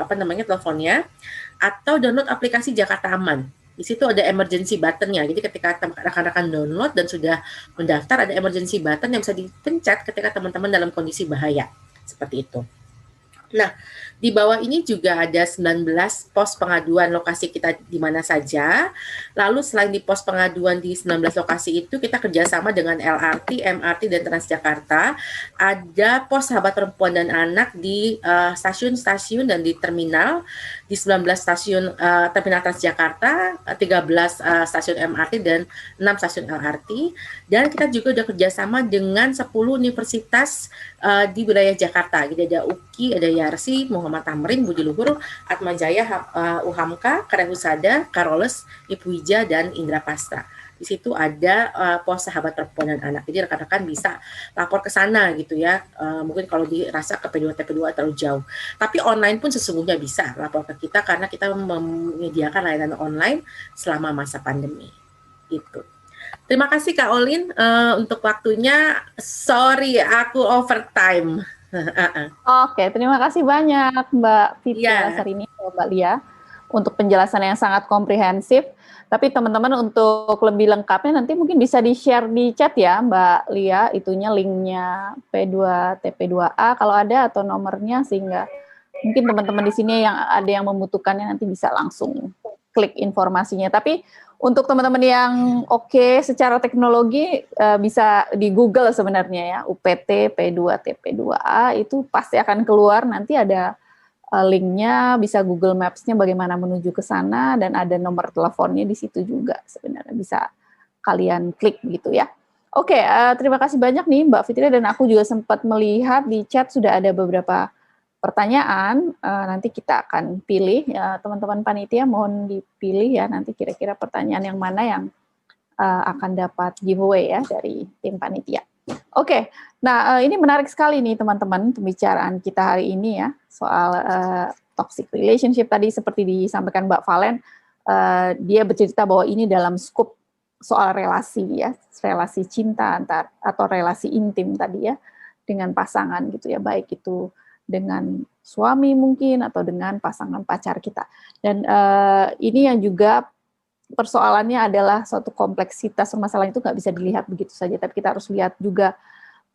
E: teleponnya. Atau download aplikasi Jakarta Aman. Di situ ada emergency button-nya. Jadi ketika rekan-rekan download dan sudah mendaftar, ada emergency button yang bisa dipencet ketika teman-teman dalam kondisi bahaya. Seperti itu. Nah, di bawah ini juga ada 19 pos pengaduan lokasi kita di mana saja. Lalu selain di pos pengaduan di 19 lokasi itu, kita kerjasama dengan LRT, MRT, dan Transjakarta. Ada pos sahabat perempuan dan anak di stasiun-stasiun dan di terminal. Di 19 stasiun terminal Transjakarta, 13 stasiun MRT, dan 6 stasiun LRT. Dan kita juga sudah kerjasama dengan 10 universitas di wilayah Jakarta. Jadi ada UKI, ada Yarsi, Muhammad Tamrin, Budi Luhur, Atmajaya, UHAMKA, Karehusada, Karoles, Ipuija, dan Indrapasta. Di situ ada pos sahabat perempuan dan anak. Jadi rekan-rekan bisa lapor ke sana gitu ya. Mungkin kalau dirasa ke P2TP2 terlalu jauh. Tapi online pun sesungguhnya bisa lapor ke kita karena kita menyediakan layanan online selama masa pandemi. Itu. Terima kasih Kak Olin untuk waktunya. Sorry, aku overtime.
A: Oke, terima kasih banyak Mbak Fitria Sarini, Mbak Lia, untuk penjelasan yang sangat komprehensif. Tapi teman-teman untuk lebih lengkapnya nanti mungkin bisa di-share di chat ya Mbak Lia, itunya linknya P2TP2A kalau ada atau nomornya, sehingga mungkin teman-teman di sini yang ada yang membutuhkannya nanti bisa langsung klik informasinya. Tapi untuk teman-teman yang oke secara teknologi bisa di Google sebenarnya ya, UPT P2TP2A itu pasti akan keluar, nanti ada linknya, bisa Google Maps-nya bagaimana menuju ke sana, dan ada nomor teleponnya di situ juga sebenarnya bisa kalian klik gitu ya. Oke, terima kasih banyak nih Mbak Fitria, dan aku juga sempat melihat di chat sudah ada beberapa pertanyaan. Nanti kita akan pilih, ya, teman-teman panitia mohon dipilih ya nanti kira-kira pertanyaan yang mana yang akan dapat giveaway ya dari tim panitia. Oke, nah ini menarik sekali nih teman-teman pembicaraan kita hari ini ya soal toxic relationship. Tadi seperti disampaikan Mbak Valen, dia bercerita bahwa ini dalam skup soal relasi ya, relasi cinta atau relasi intim tadi ya dengan pasangan gitu ya, baik itu dengan suami mungkin atau dengan pasangan pacar kita. Dan ini yang juga persoalannya adalah suatu kompleksitas permasalahan itu nggak bisa dilihat begitu saja, tapi kita harus lihat juga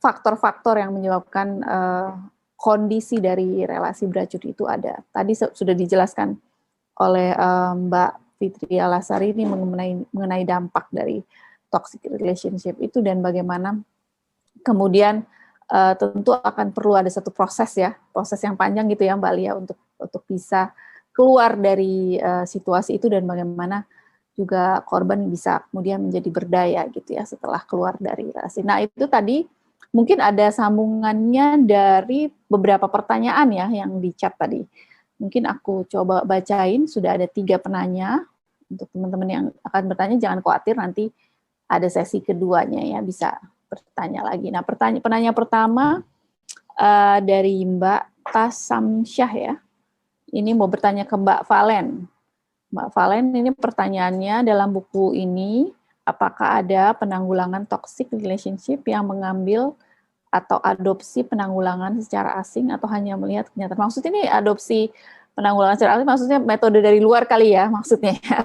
A: faktor-faktor yang menyebabkan kondisi dari relasi beracun itu ada. Tadi sudah dijelaskan oleh Mbak Fitria Lasari ini mengenai dampak dari toxic relationship itu dan bagaimana kemudian tentu akan perlu ada satu proses ya, proses yang panjang gitu ya Mbak Lia untuk bisa keluar dari situasi itu dan bagaimana juga korban bisa kemudian menjadi berdaya gitu ya setelah keluar dari relasi. Nah itu tadi mungkin ada sambungannya dari beberapa pertanyaan ya yang di chat tadi. Mungkin aku coba bacain, sudah ada 3 penanya. Untuk teman-teman yang akan bertanya jangan khawatir, nanti ada sesi keduanya ya bisa bertanya lagi. Nah penanya pertama dari Mbak Tasamsyah ya. Ini mau bertanya ke Mbak Valen. Mbak Valen, ini pertanyaannya dalam buku ini, apakah ada penanggulangan toxic relationship yang mengambil atau adopsi penanggulangan secara asing atau hanya melihat kenyataan? Maksudnya ini adopsi penanggulangan secara asing maksudnya metode dari luar kali ya maksudnya ya.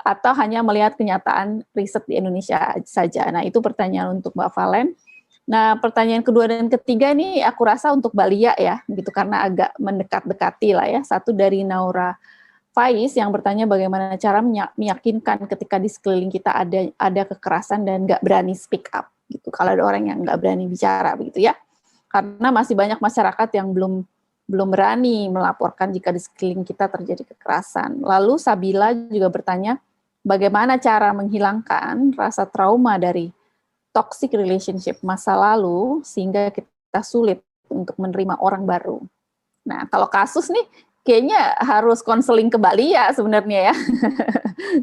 A: Atau hanya melihat kenyataan riset di Indonesia saja. Nah itu pertanyaan untuk Mbak Valen. Nah pertanyaan kedua dan ketiga ini aku rasa untuk Mbak Lia ya, gitu karena agak mendekat-dekati lah ya. Satu dari Naura Faiz yang bertanya bagaimana cara meyakinkan ketika di sekeliling kita ada kekerasan dan nggak berani speak up gitu. Kalau ada orang yang nggak berani bicara begitu ya, karena masih banyak masyarakat yang belum berani melaporkan jika di sekeliling kita terjadi kekerasan. Lalu Sabila juga bertanya bagaimana cara menghilangkan rasa trauma dari toxic relationship masa lalu sehingga kita sulit untuk menerima orang baru. Nah kalau kasus nih kayaknya harus konseling ke Bali ya sebenarnya ya.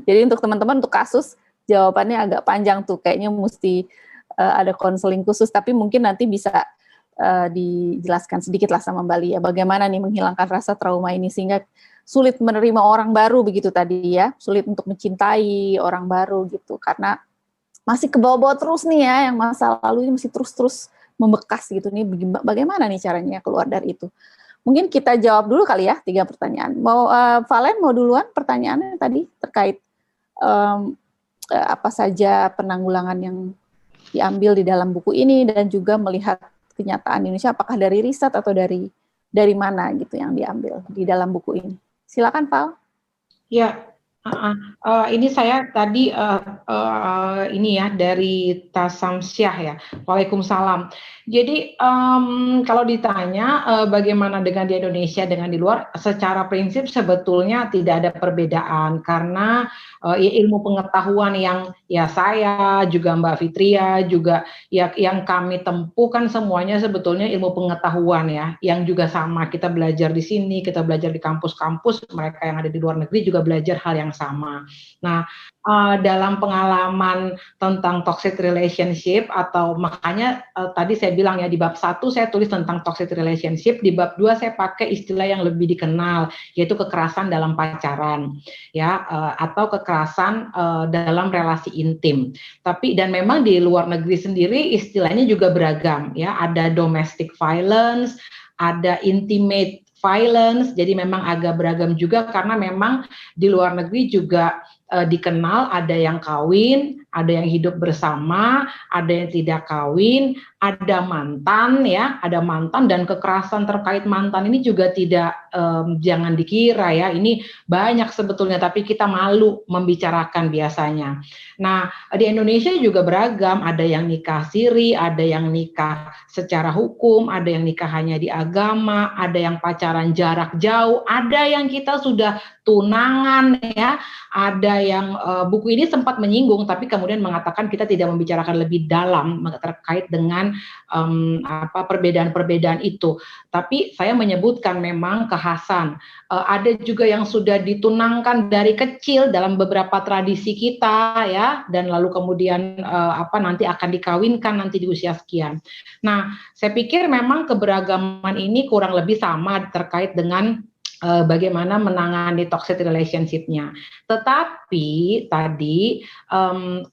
A: Jadi untuk teman-teman untuk kasus jawabannya agak panjang tuh, kayaknya mesti ada konseling khusus, tapi mungkin nanti bisa dijelaskan sedikit lah sama Bali ya, bagaimana nih menghilangkan rasa trauma ini sehingga sulit menerima orang baru begitu tadi ya, sulit untuk mencintai orang baru gitu, karena masih kebawa-bawa terus nih ya, yang masa lalu ini masih terus membekas gitu nih, bagaimana nih caranya keluar dari itu. Mungkin kita jawab dulu kali ya 3 pertanyaan. Mau Valen mau duluan pertanyaannya tadi terkait apa saja penanggulangan yang diambil di dalam buku ini dan juga melihat kenyataan Indonesia apakah dari riset atau dari mana gitu yang diambil di dalam buku ini. Silakan Val.
D: Ya. Ini saya tadi ini ya dari Tasamsyah ya. Waalaikumsalam. Jadi kalau ditanya bagaimana dengan di Indonesia dengan di luar, secara prinsip sebetulnya tidak ada perbedaan karena ya ilmu pengetahuan yang ya saya juga Mbak Fitria juga ya yang kami tempuh kan semuanya sebetulnya ilmu pengetahuan ya, yang juga sama kita belajar di sini, kita belajar di kampus-kampus, mereka yang ada di luar negeri juga belajar hal yang sama. Nah, dalam pengalaman tentang toxic relationship atau makanya tadi saya bilang ya di bab 1 saya tulis tentang toxic relationship, di bab 2 saya pakai istilah yang lebih dikenal yaitu kekerasan dalam pacaran ya atau kekerasan dalam relasi intim. Tapi dan memang di luar negeri sendiri istilahnya juga beragam ya, ada domestic violence, ada intimate violence, jadi memang agak beragam juga karena memang di luar negeri juga dikenal ada yang kawin, ada yang hidup bersama, ada yang tidak kawin, ada mantan ya, ada mantan, dan kekerasan terkait mantan ini juga tidak jangan dikira ya, ini banyak sebetulnya tapi kita malu membicarakan biasanya. Nah, di Indonesia juga beragam, ada yang nikah siri, ada yang nikah secara hukum, ada yang nikah hanya di agama, ada yang pacaran jarak jauh, ada yang kita sudah tunangan ya, ada yang buku ini sempat menyinggung tapi kemudian mengatakan kita tidak membicarakan lebih dalam terkait dengan perbedaan-perbedaan itu. Tapi saya menyebutkan memang kekhasan. Ada juga yang sudah ditunangkan dari kecil dalam beberapa tradisi kita ya, dan lalu kemudian nanti akan dikawinkan nanti di usia sekian. Nah, saya pikir memang keberagaman ini kurang lebih sama terkait dengan bagaimana menangani toxic relationship-nya. Tetapi tadi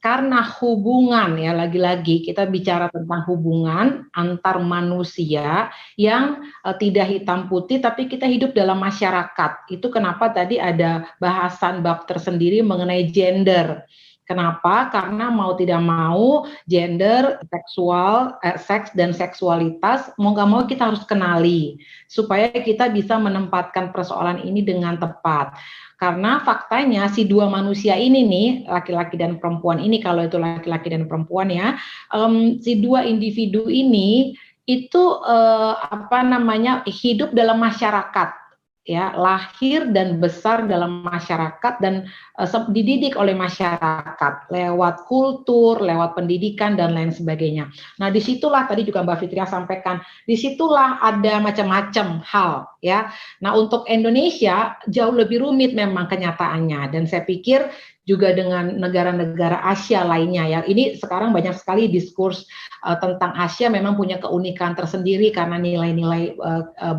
D: karena hubungan ya, lagi-lagi kita bicara tentang hubungan antar manusia yang tidak hitam putih tapi kita hidup dalam masyarakat. Itu kenapa tadi ada bahasan bab tersendiri mengenai gender. Kenapa? Karena mau tidak mau gender, seks dan seksualitas mau nggak mau kita harus kenali supaya kita bisa menempatkan persoalan ini dengan tepat. Karena faktanya si dua manusia ini nih, laki-laki dan perempuan ini, kalau itu laki-laki dan perempuan ya, si dua individu ini itu hidup dalam masyarakat. Ya, lahir dan besar dalam masyarakat dan dididik oleh masyarakat lewat kultur, lewat pendidikan dan lain sebagainya. Nah, disitulah tadi juga Mbak Fitria sampaikan, disitulah ada macam-macam hal ya. Nah, untuk Indonesia jauh lebih rumit memang kenyataannya, dan saya pikir juga dengan negara-negara Asia lainnya ya. Ini sekarang banyak sekali diskurs tentang Asia memang punya keunikan tersendiri karena nilai-nilai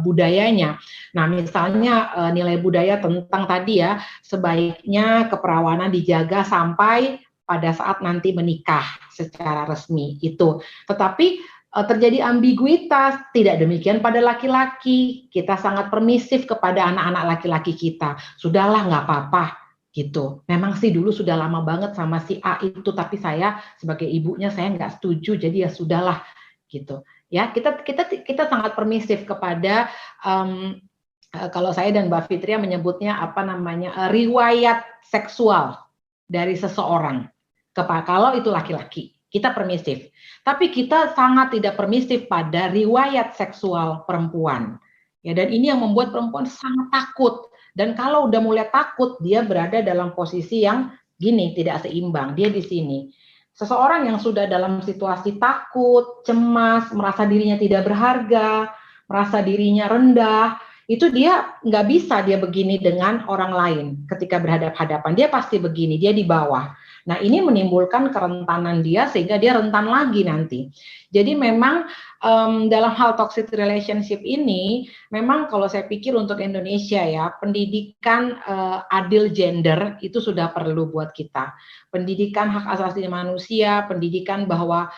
D: budayanya. Nah, misalnya nilai budaya tentang tadi ya, sebaiknya keperawanan dijaga sampai pada saat nanti menikah secara resmi itu. Tetapi terjadi ambiguitas, tidak demikian pada laki-laki. Kita sangat permisif kepada anak-anak laki-laki kita. Sudahlah, nggak apa-apa gitu. Memang sih dulu sudah lama banget sama si A itu, tapi saya sebagai ibunya saya nggak setuju, jadi ya sudahlah gitu. Ya, kita sangat permisif kepada kalau saya dan Mbak Fitria menyebutnya riwayat seksual dari seseorang. Kalau itu laki-laki, kita permisif. Tapi kita sangat tidak permisif pada riwayat seksual perempuan. Ya, dan ini yang membuat perempuan sangat takut. Dan kalau udah mulai takut, dia berada dalam posisi yang gini, tidak seimbang. Dia di sini. Seseorang yang sudah dalam situasi takut, cemas, merasa dirinya tidak berharga, merasa dirinya rendah, itu dia nggak bisa dia begini dengan orang lain ketika berhadapan-hadapan. Dia pasti begini, dia di bawah. Nah, ini menimbulkan kerentanan dia sehingga dia rentan lagi nanti. Jadi memang dalam hal toxic relationship ini, memang kalau saya pikir untuk Indonesia ya, pendidikan adil gender itu sudah perlu buat kita. Pendidikan hak asasi manusia, pendidikan bahwa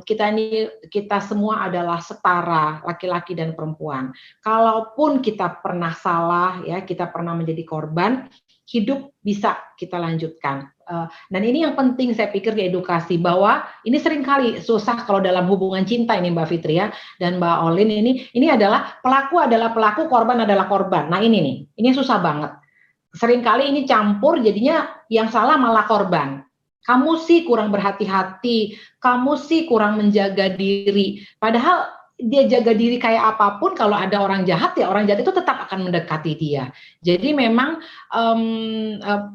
D: kita semua adalah setara, laki-laki dan perempuan. Kalaupun kita pernah salah ya, kita pernah menjadi korban, hidup bisa kita lanjutkan. Dan ini yang penting saya pikir di edukasi, bahwa ini seringkali susah kalau dalam hubungan cinta ini Mbak Fitria dan Mbak Olin, ini adalah pelaku, korban adalah korban. Nah ini susah banget. Seringkali ini campur, jadinya yang salah malah korban. Kamu sih kurang berhati-hati, kamu sih kurang menjaga diri. Padahal dia jaga diri kayak apapun, kalau ada orang jahat ya orang jahat itu tetap akan mendekati dia. Jadi memang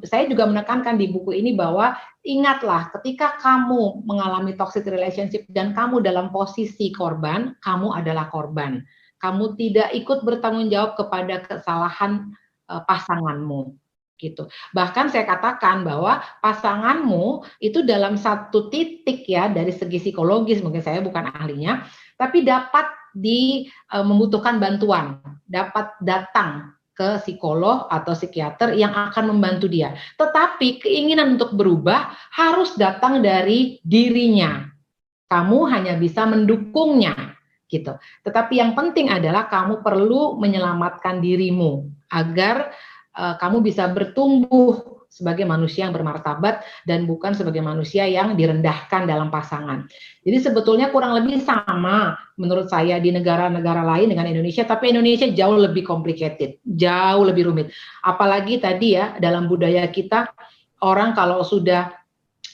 D: saya juga menekankan di buku ini bahwa ingatlah ketika kamu mengalami toxic relationship dan kamu dalam posisi korban, kamu adalah korban. Kamu tidak ikut bertanggung jawab kepada kesalahan pasanganmu. Gitu. Bahkan saya katakan bahwa pasanganmu itu dalam satu titik ya, dari segi psikologis, mungkin saya bukan ahlinya, tapi dapat membutuhkan bantuan, dapat datang ke psikolog atau psikiater yang akan membantu dia. Tetapi keinginan untuk berubah harus datang dari dirinya. Kamu hanya bisa mendukungnya, gitu. Tetapi yang penting adalah kamu perlu menyelamatkan dirimu agar kamu bisa bertumbuh sebagai manusia yang bermartabat dan bukan sebagai manusia yang direndahkan dalam pasangan. Jadi sebetulnya kurang lebih sama menurut saya di negara-negara lain dengan Indonesia, tapi Indonesia jauh lebih complicated, jauh lebih rumit. Apalagi tadi ya dalam budaya kita, orang kalau sudah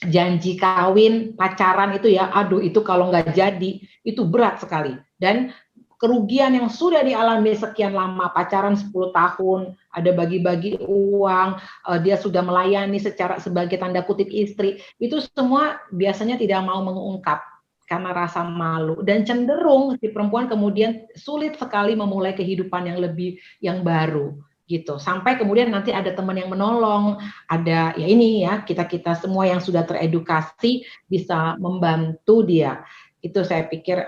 D: janji kawin, pacaran itu ya, aduh itu kalau nggak jadi, itu berat sekali. Dan kerugian yang sudah dialami sekian lama, pacaran 10 tahun, ada bagi-bagi uang, dia sudah melayani sebagai tanda kutip istri, itu semua biasanya tidak mau mengungkap karena rasa malu. Dan cenderung si perempuan kemudian sulit sekali memulai kehidupan yang baru. Gitu. Sampai kemudian nanti ada teman yang menolong, ada ya ini ya, kita semua yang sudah teredukasi bisa membantu dia. Itu saya pikir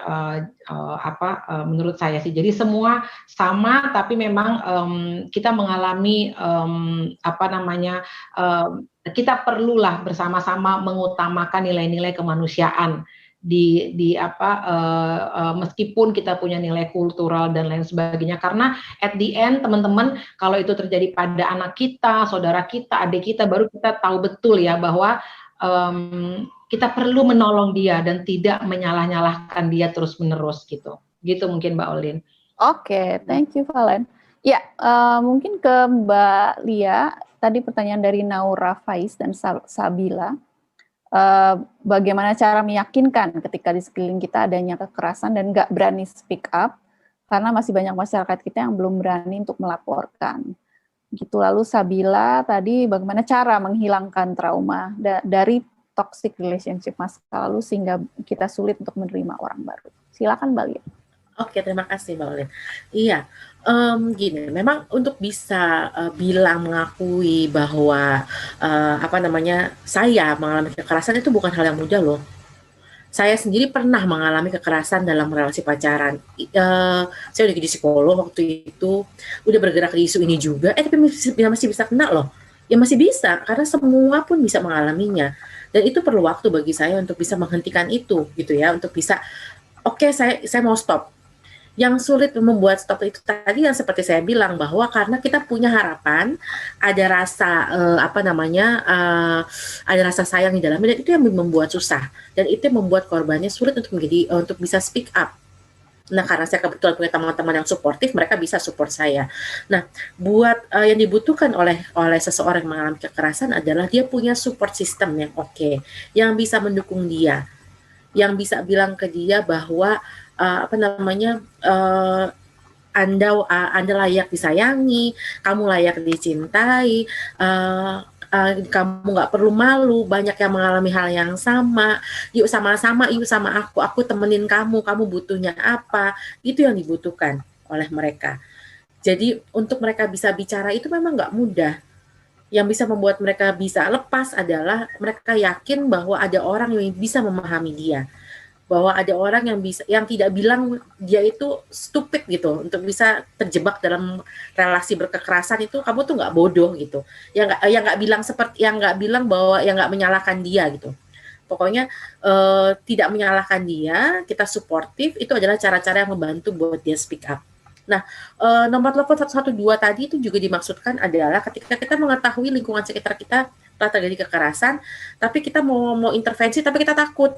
D: menurut saya sih. Jadi semua sama, tapi memang kita mengalami kita perlulah bersama-sama mengutamakan nilai-nilai kemanusiaan meskipun kita punya nilai kultural dan lain sebagainya. Karena at the end teman-teman, kalau itu terjadi pada anak kita, saudara kita, adik kita, baru kita tahu betul ya bahwa kita perlu menolong dia dan tidak menyalah-nyalahkan dia terus-menerus gitu. Gitu mungkin Mbak Olin.
A: Oke, thank you Valen. Ya, mungkin ke Mbak Lia, tadi pertanyaan dari Naura Faiz dan Sabila. Bagaimana cara meyakinkan ketika di sekeliling kita adanya kekerasan dan nggak berani speak up, karena masih banyak masyarakat kita yang belum berani untuk melaporkan. Gitu. Lalu Sabila tadi bagaimana cara menghilangkan trauma dari toxic relationship masa lalu sehingga kita sulit untuk menerima orang baru. Silakan Mbak Lia.
E: Oke, terima kasih Mbak Olin. Iya, gini, memang untuk bisa mengakui bahwa saya mengalami kekerasan itu bukan hal yang mudah loh. Saya sendiri pernah mengalami kekerasan dalam relasi pacaran. Saya udah jadi psikolog waktu itu, udah bergerak di isu ini juga. Tapi masih bisa kena loh. Ya masih bisa, karena semua pun bisa mengalaminya. Dan itu perlu waktu bagi saya untuk bisa menghentikan itu, gitu ya, untuk bisa, saya mau stop. Yang sulit membuat stop itu tadi yang seperti saya bilang, bahwa karena kita punya harapan, ada rasa ada rasa sayang di dalamnya, dan itu yang membuat susah, dan itu yang membuat korbannya sulit untuk bisa speak up. Nah, karena saya kebetulan punya teman-teman yang suportif, mereka bisa support saya. Nah, buat yang dibutuhkan oleh seseorang yang mengalami kekerasan adalah dia punya support system yang oke, yang bisa mendukung dia, yang bisa bilang ke dia bahwa Anda layak disayangi, kamu layak dicintai, kamu nggak perlu malu, banyak yang mengalami hal yang sama, yuk sama-sama, yuk sama aku temenin kamu butuhnya apa, itu yang dibutuhkan oleh mereka. Jadi untuk mereka bisa bicara itu memang nggak mudah. Yang bisa membuat mereka bisa lepas adalah mereka yakin bahwa ada orang yang bisa memahami dia, bahwa ada orang yang tidak bilang dia itu stupid gitu untuk bisa terjebak dalam relasi berkekerasan itu, kamu tuh nggak bodoh gitu, yang nggak bilang bahwa yang nggak menyalahkan dia gitu. Pokoknya tidak menyalahkan dia, kita suportif, itu adalah cara-cara yang membantu buat dia speak up. Nah, nomor telepon 112 tadi itu juga dimaksudkan adalah ketika kita mengetahui lingkungan sekitar kita telah terjadi kekerasan, tapi kita mau intervensi tapi kita takut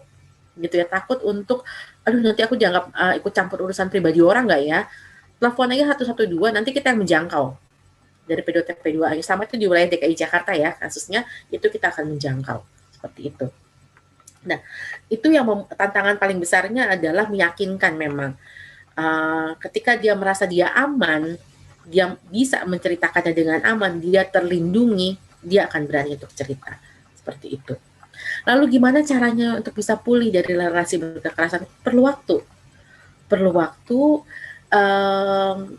E: gitu ya, takut untuk nanti aku dianggap ikut campur urusan pribadi orang nggak ya, telepon aja 112, nanti kita yang menjangkau dari P2TP 2A, sama itu di wilayah DKI Jakarta ya kasusnya, itu kita akan menjangkau seperti itu. Nah, itu yang tantangan paling besarnya adalah meyakinkan memang ketika dia merasa dia aman, dia bisa menceritakannya dengan aman, dia terlindungi, dia akan berani untuk cerita seperti itu. Lalu gimana caranya untuk bisa pulih dari relasi berkekerasan? Perlu waktu.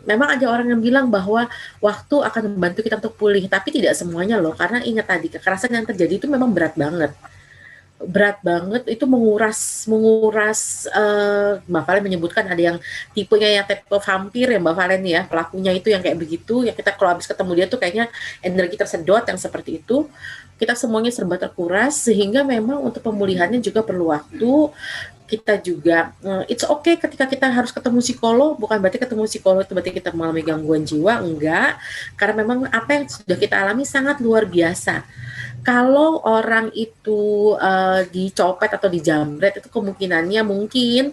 E: Memang ada orang yang bilang bahwa waktu akan membantu kita untuk pulih, tapi tidak semuanya loh. Karena ingat tadi, kekerasan yang terjadi itu memang berat banget. Itu menguras Mbak Valen menyebutkan ada yang tipenya yang tipe vampir ya Mbak Valen ya, pelakunya itu yang kayak begitu, ya kita kalau habis ketemu dia tuh kayaknya energi tersedot yang seperti itu. Kita semuanya serba terkuras, sehingga memang untuk pemulihannya juga perlu waktu. kita juga it's okay ketika kita harus ketemu psikolog, bukan berarti ketemu psikolog itu berarti kita mengalami gangguan jiwa, enggak. Karena memang apa yang sudah kita alami sangat luar biasa. Kalau orang itu dicopet atau dijamret, itu kemungkinannya mungkin,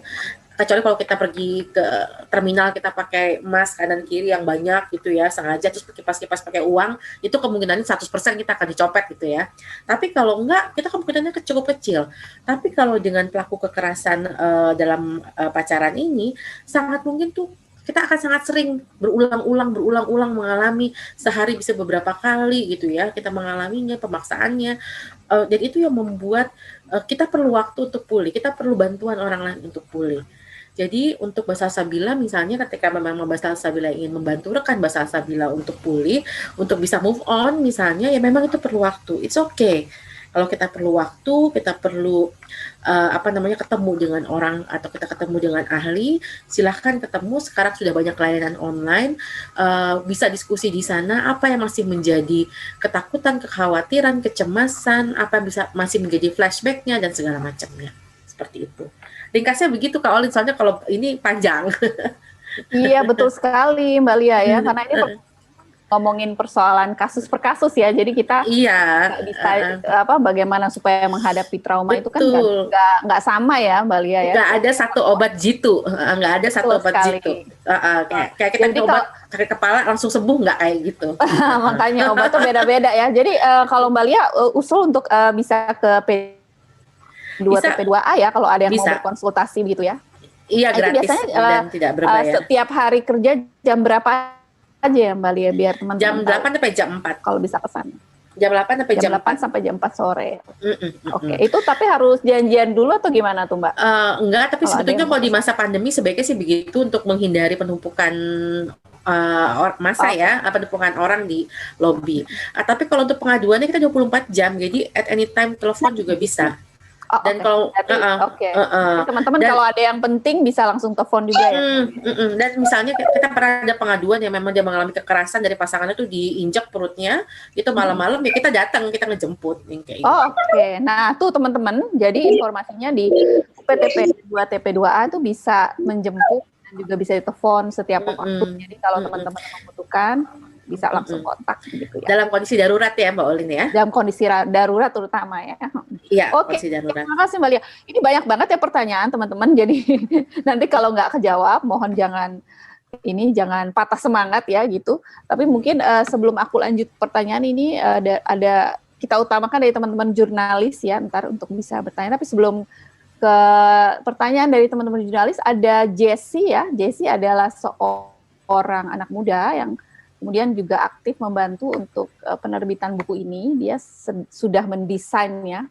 E: kecuali kalau kita pergi ke terminal kita pakai emas kanan kiri yang banyak gitu ya, sengaja terus kipas-kipas pakai uang, itu kemungkinannya 100% kita akan dicopet gitu ya. Tapi kalau enggak, kita kemungkinannya cukup kecil. Tapi kalau dengan pelaku kekerasan dalam pacaran ini, sangat mungkin tuh kita akan sangat sering berulang-ulang mengalami, sehari bisa beberapa kali gitu ya, kita mengalaminya, pemaksaannya. Dan itu yang membuat kita perlu waktu untuk pulih, kita perlu bantuan orang lain untuk pulih. Jadi untuk Mbak Salsabila misalnya ketika memang Mbak Salsabila ingin membantu rekan Mbak Salsabila untuk pulih, untuk bisa move on misalnya, ya memang itu perlu waktu. It's okay. Kalau kita perlu waktu, kita perlu ketemu dengan orang atau kita ketemu dengan ahli, silahkan ketemu. Sekarang sudah banyak layanan online, bisa diskusi di sana. Apa yang masih menjadi ketakutan, kekhawatiran, kecemasan, apa yang bisa masih menjadi flashbacknya dan segala macamnya. Seperti itu. Ringkasnya begitu Kak Olin, soalnya kalau ini panjang.
A: Iya betul sekali Mbak Lia ya, karena ini ngomongin persoalan kasus per kasus ya, jadi kita nggak bisa bagaimana supaya menghadapi trauma. Betul. Itu kan nggak sama ya Mbak Lia ya. Nggak
E: ada satu obat jitu, nggak ada satu obat jitu. Kayak kita minum obat sakit kepala langsung sembuh, nggak kayak gitu.
A: Makanya obat tuh beda-beda ya. Jadi kalau Mbak Lia usul untuk bisa ke P2TP2A ya, kalau ada yang mau berkonsultasi gitu ya.
E: Iya, gratis biasanya, dan tidak berbayar.
A: Setiap hari kerja jam berapa aja ya Mbak Lia, biar teman-teman
E: jam 8 sampai jam 4
A: kalau bisa ke sana.
E: Jam 8 sampai jam
A: 8 sampai jam 4 sore. Oke, itu tapi harus janjian dulu atau gimana tuh Mbak?
E: Enggak, tapi sebetulnya kalau di masa pandemi sebaiknya sih begitu untuk menghindari penumpukan masa ya, penumpukan orang di lobi. Tapi kalau untuk pengaduannya kita 24 jam, jadi at any time telepon juga bisa. Dan kalau
A: teman-teman kalau ada yang penting bisa langsung telepon juga ya.
E: Dan misalnya kita pernah ada pengaduan yang memang dia mengalami kekerasan dari pasangannya tuh diinjak perutnya, itu malam-malam ya kita datang, kita ngejemput kayak gitu.
A: Oke. Nah, tuh teman-teman, jadi informasinya di PTP2TP2A itu bisa menjemput dan juga bisa ditelepon setiap waktu. Jadi kalau teman-teman membutuhkan bisa langsung kontak gitu ya.
E: Dalam kondisi darurat ya Mbak Olin ya.
A: Dalam kondisi darurat terutama ya.
E: Iya,
A: kondisi darurat. Terima kasih Mbak Lia. Ini banyak banget ya pertanyaan teman-teman. Jadi nanti kalau nggak kejawab, mohon jangan patah semangat ya gitu. Tapi mungkin sebelum aku lanjut pertanyaan ini ada kita utamakan dari teman-teman jurnalis ya, ntar untuk bisa bertanya. Tapi sebelum ke pertanyaan dari teman-teman jurnalis, ada Jessie ya. Jessie adalah seorang anak muda yang kemudian juga aktif membantu untuk penerbitan buku ini. Dia sudah mendesainnya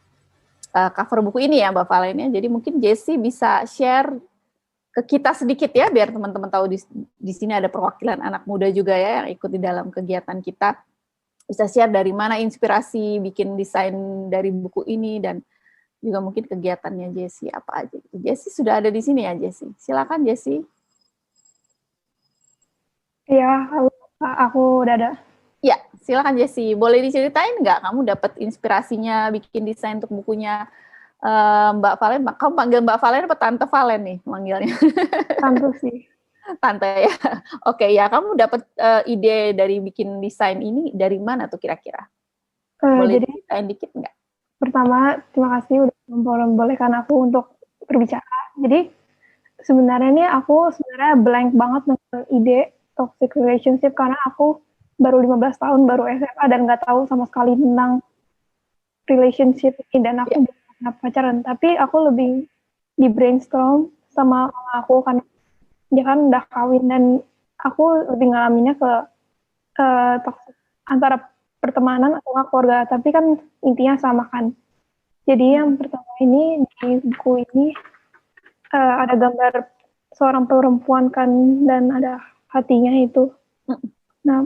A: cover buku ini ya Mbak Valen ya. Jadi mungkin Jessie bisa share ke kita sedikit ya, biar teman-teman tahu di sini ada perwakilan anak muda juga ya yang ikut di dalam kegiatan kita. Bisa share dari mana inspirasi bikin desain dari buku ini dan juga mungkin kegiatannya Jessie apa aja. Jessie sudah ada di sini ya Jessie. Silakan Jessie.
F: Iya, aku udah ada.
A: Ya, silakan Jessie. Boleh diceritain nggak kamu dapat inspirasinya bikin desain untuk bukunya Mbak Valen? Kamu panggil Mbak Valen apa Tante Valen nih manggilnya?
F: Tante sih.
A: Tante ya. Oke, ya kamu dapat ide dari bikin desain ini dari mana tuh kira-kira? Boleh jadi ceritain dikit nggak?
F: Pertama, terima kasih udah membolehkan aku untuk berbicara. Jadi sebenarnya nih aku blank banget dengan ide toxic relationship karena aku baru 15 tahun, baru SMA dan nggak tahu sama sekali tentang relationship ini dan aku belum pernah pacaran. Tapi aku lebih di brainstorm sama aku karena dia kan udah kawin dan aku lebih ngalaminnya ke toxic antara pertemanan atau keluarga. Tapi kan intinya sama kan. Jadi yang pertama ini di buku ini ada gambar seorang perempuan kan dan ada hatinya itu. Nah,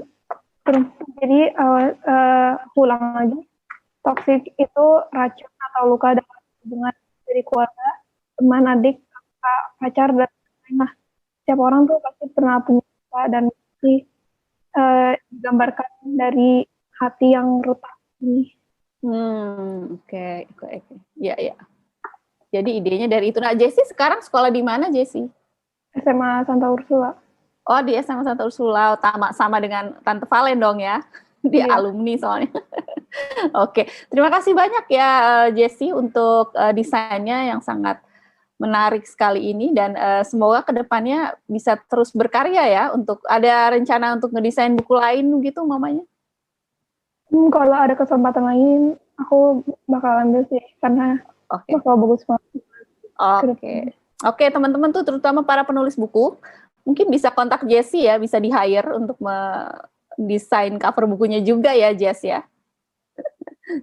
F: jadi aku ulang lagi. Toksik itu racun atau luka dalam hubungan dari keluarga, teman, adik, kakak, pacar, dan lain-lain. Nah, setiap orang tuh pasti pernah punya luka dan pasti digambarkan dari hati yang retak ini.
A: Oke. Ya. Jadi idenya dari itu. Nah, Jessie sekarang sekolah di mana, Jessie?
F: SMA Santa Ursula.
A: Oh, di SMA Santa Ursula, sama dengan Tante Valen dong ya. Dia
F: Iya.
A: alumni soalnya. Oke, terima kasih banyak ya Jessie untuk desainnya yang sangat menarik sekali ini, dan semoga kedepannya bisa terus berkarya ya. Untuk ada rencana untuk ngedesain buku lain gitu mamanya?
F: Kalau ada kesempatan lain, aku bakal ambil sih, karena bakal bagus banget.
A: Oke, teman-teman tuh terutama para penulis buku, mungkin bisa kontak Jessie ya, bisa di-hire untuk mendesain cover bukunya juga ya, Jess ya.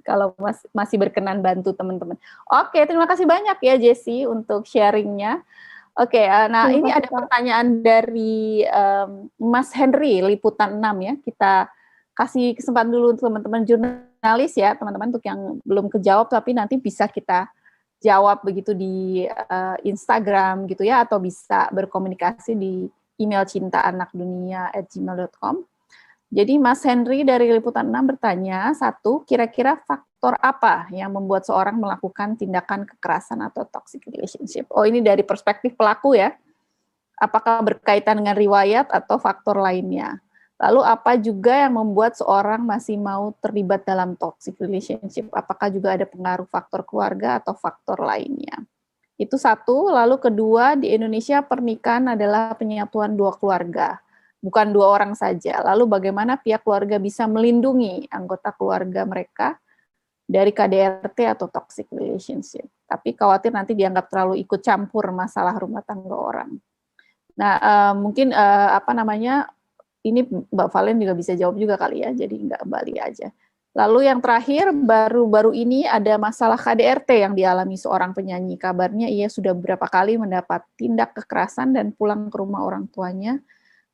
A: Kalau masih berkenan bantu teman-teman. Oke, terima kasih banyak ya Jessie untuk sharingnya. Oke, nah ini ada pertanyaan dari Mas Henry, Liputan 6 ya. Kita kasih kesempatan dulu untuk teman-teman jurnalis ya, teman-teman untuk yang belum kejawab, tapi nanti bisa kita jawab begitu di Instagram gitu ya, atau bisa berkomunikasi di email cintaanakdunia@gmail.com. Jadi Mas Henry dari Liputan 6 bertanya, 1, kira-kira faktor apa yang membuat seorang melakukan tindakan kekerasan atau toxic relationship? Oh, ini dari perspektif pelaku ya. Apakah berkaitan dengan riwayat atau faktor lainnya? Lalu apa juga yang membuat seorang masih mau terlibat dalam toxic relationship? Apakah juga ada pengaruh faktor keluarga atau faktor lainnya? Itu 1. Lalu kedua, di Indonesia pernikahan adalah penyatuan dua keluarga, bukan dua orang saja. Lalu bagaimana pihak keluarga bisa melindungi anggota keluarga mereka dari KDRT atau toxic relationship? Tapi khawatir nanti dianggap terlalu ikut campur masalah rumah tangga orang. Nah, mungkin ini Mbak Valen juga bisa jawab juga kali ya, jadi nggak kembali aja. Lalu yang terakhir, baru-baru ini ada masalah KDRT yang dialami seorang penyanyi. Kabarnya ia sudah beberapa kali mendapat tindak kekerasan dan pulang ke rumah orang tuanya,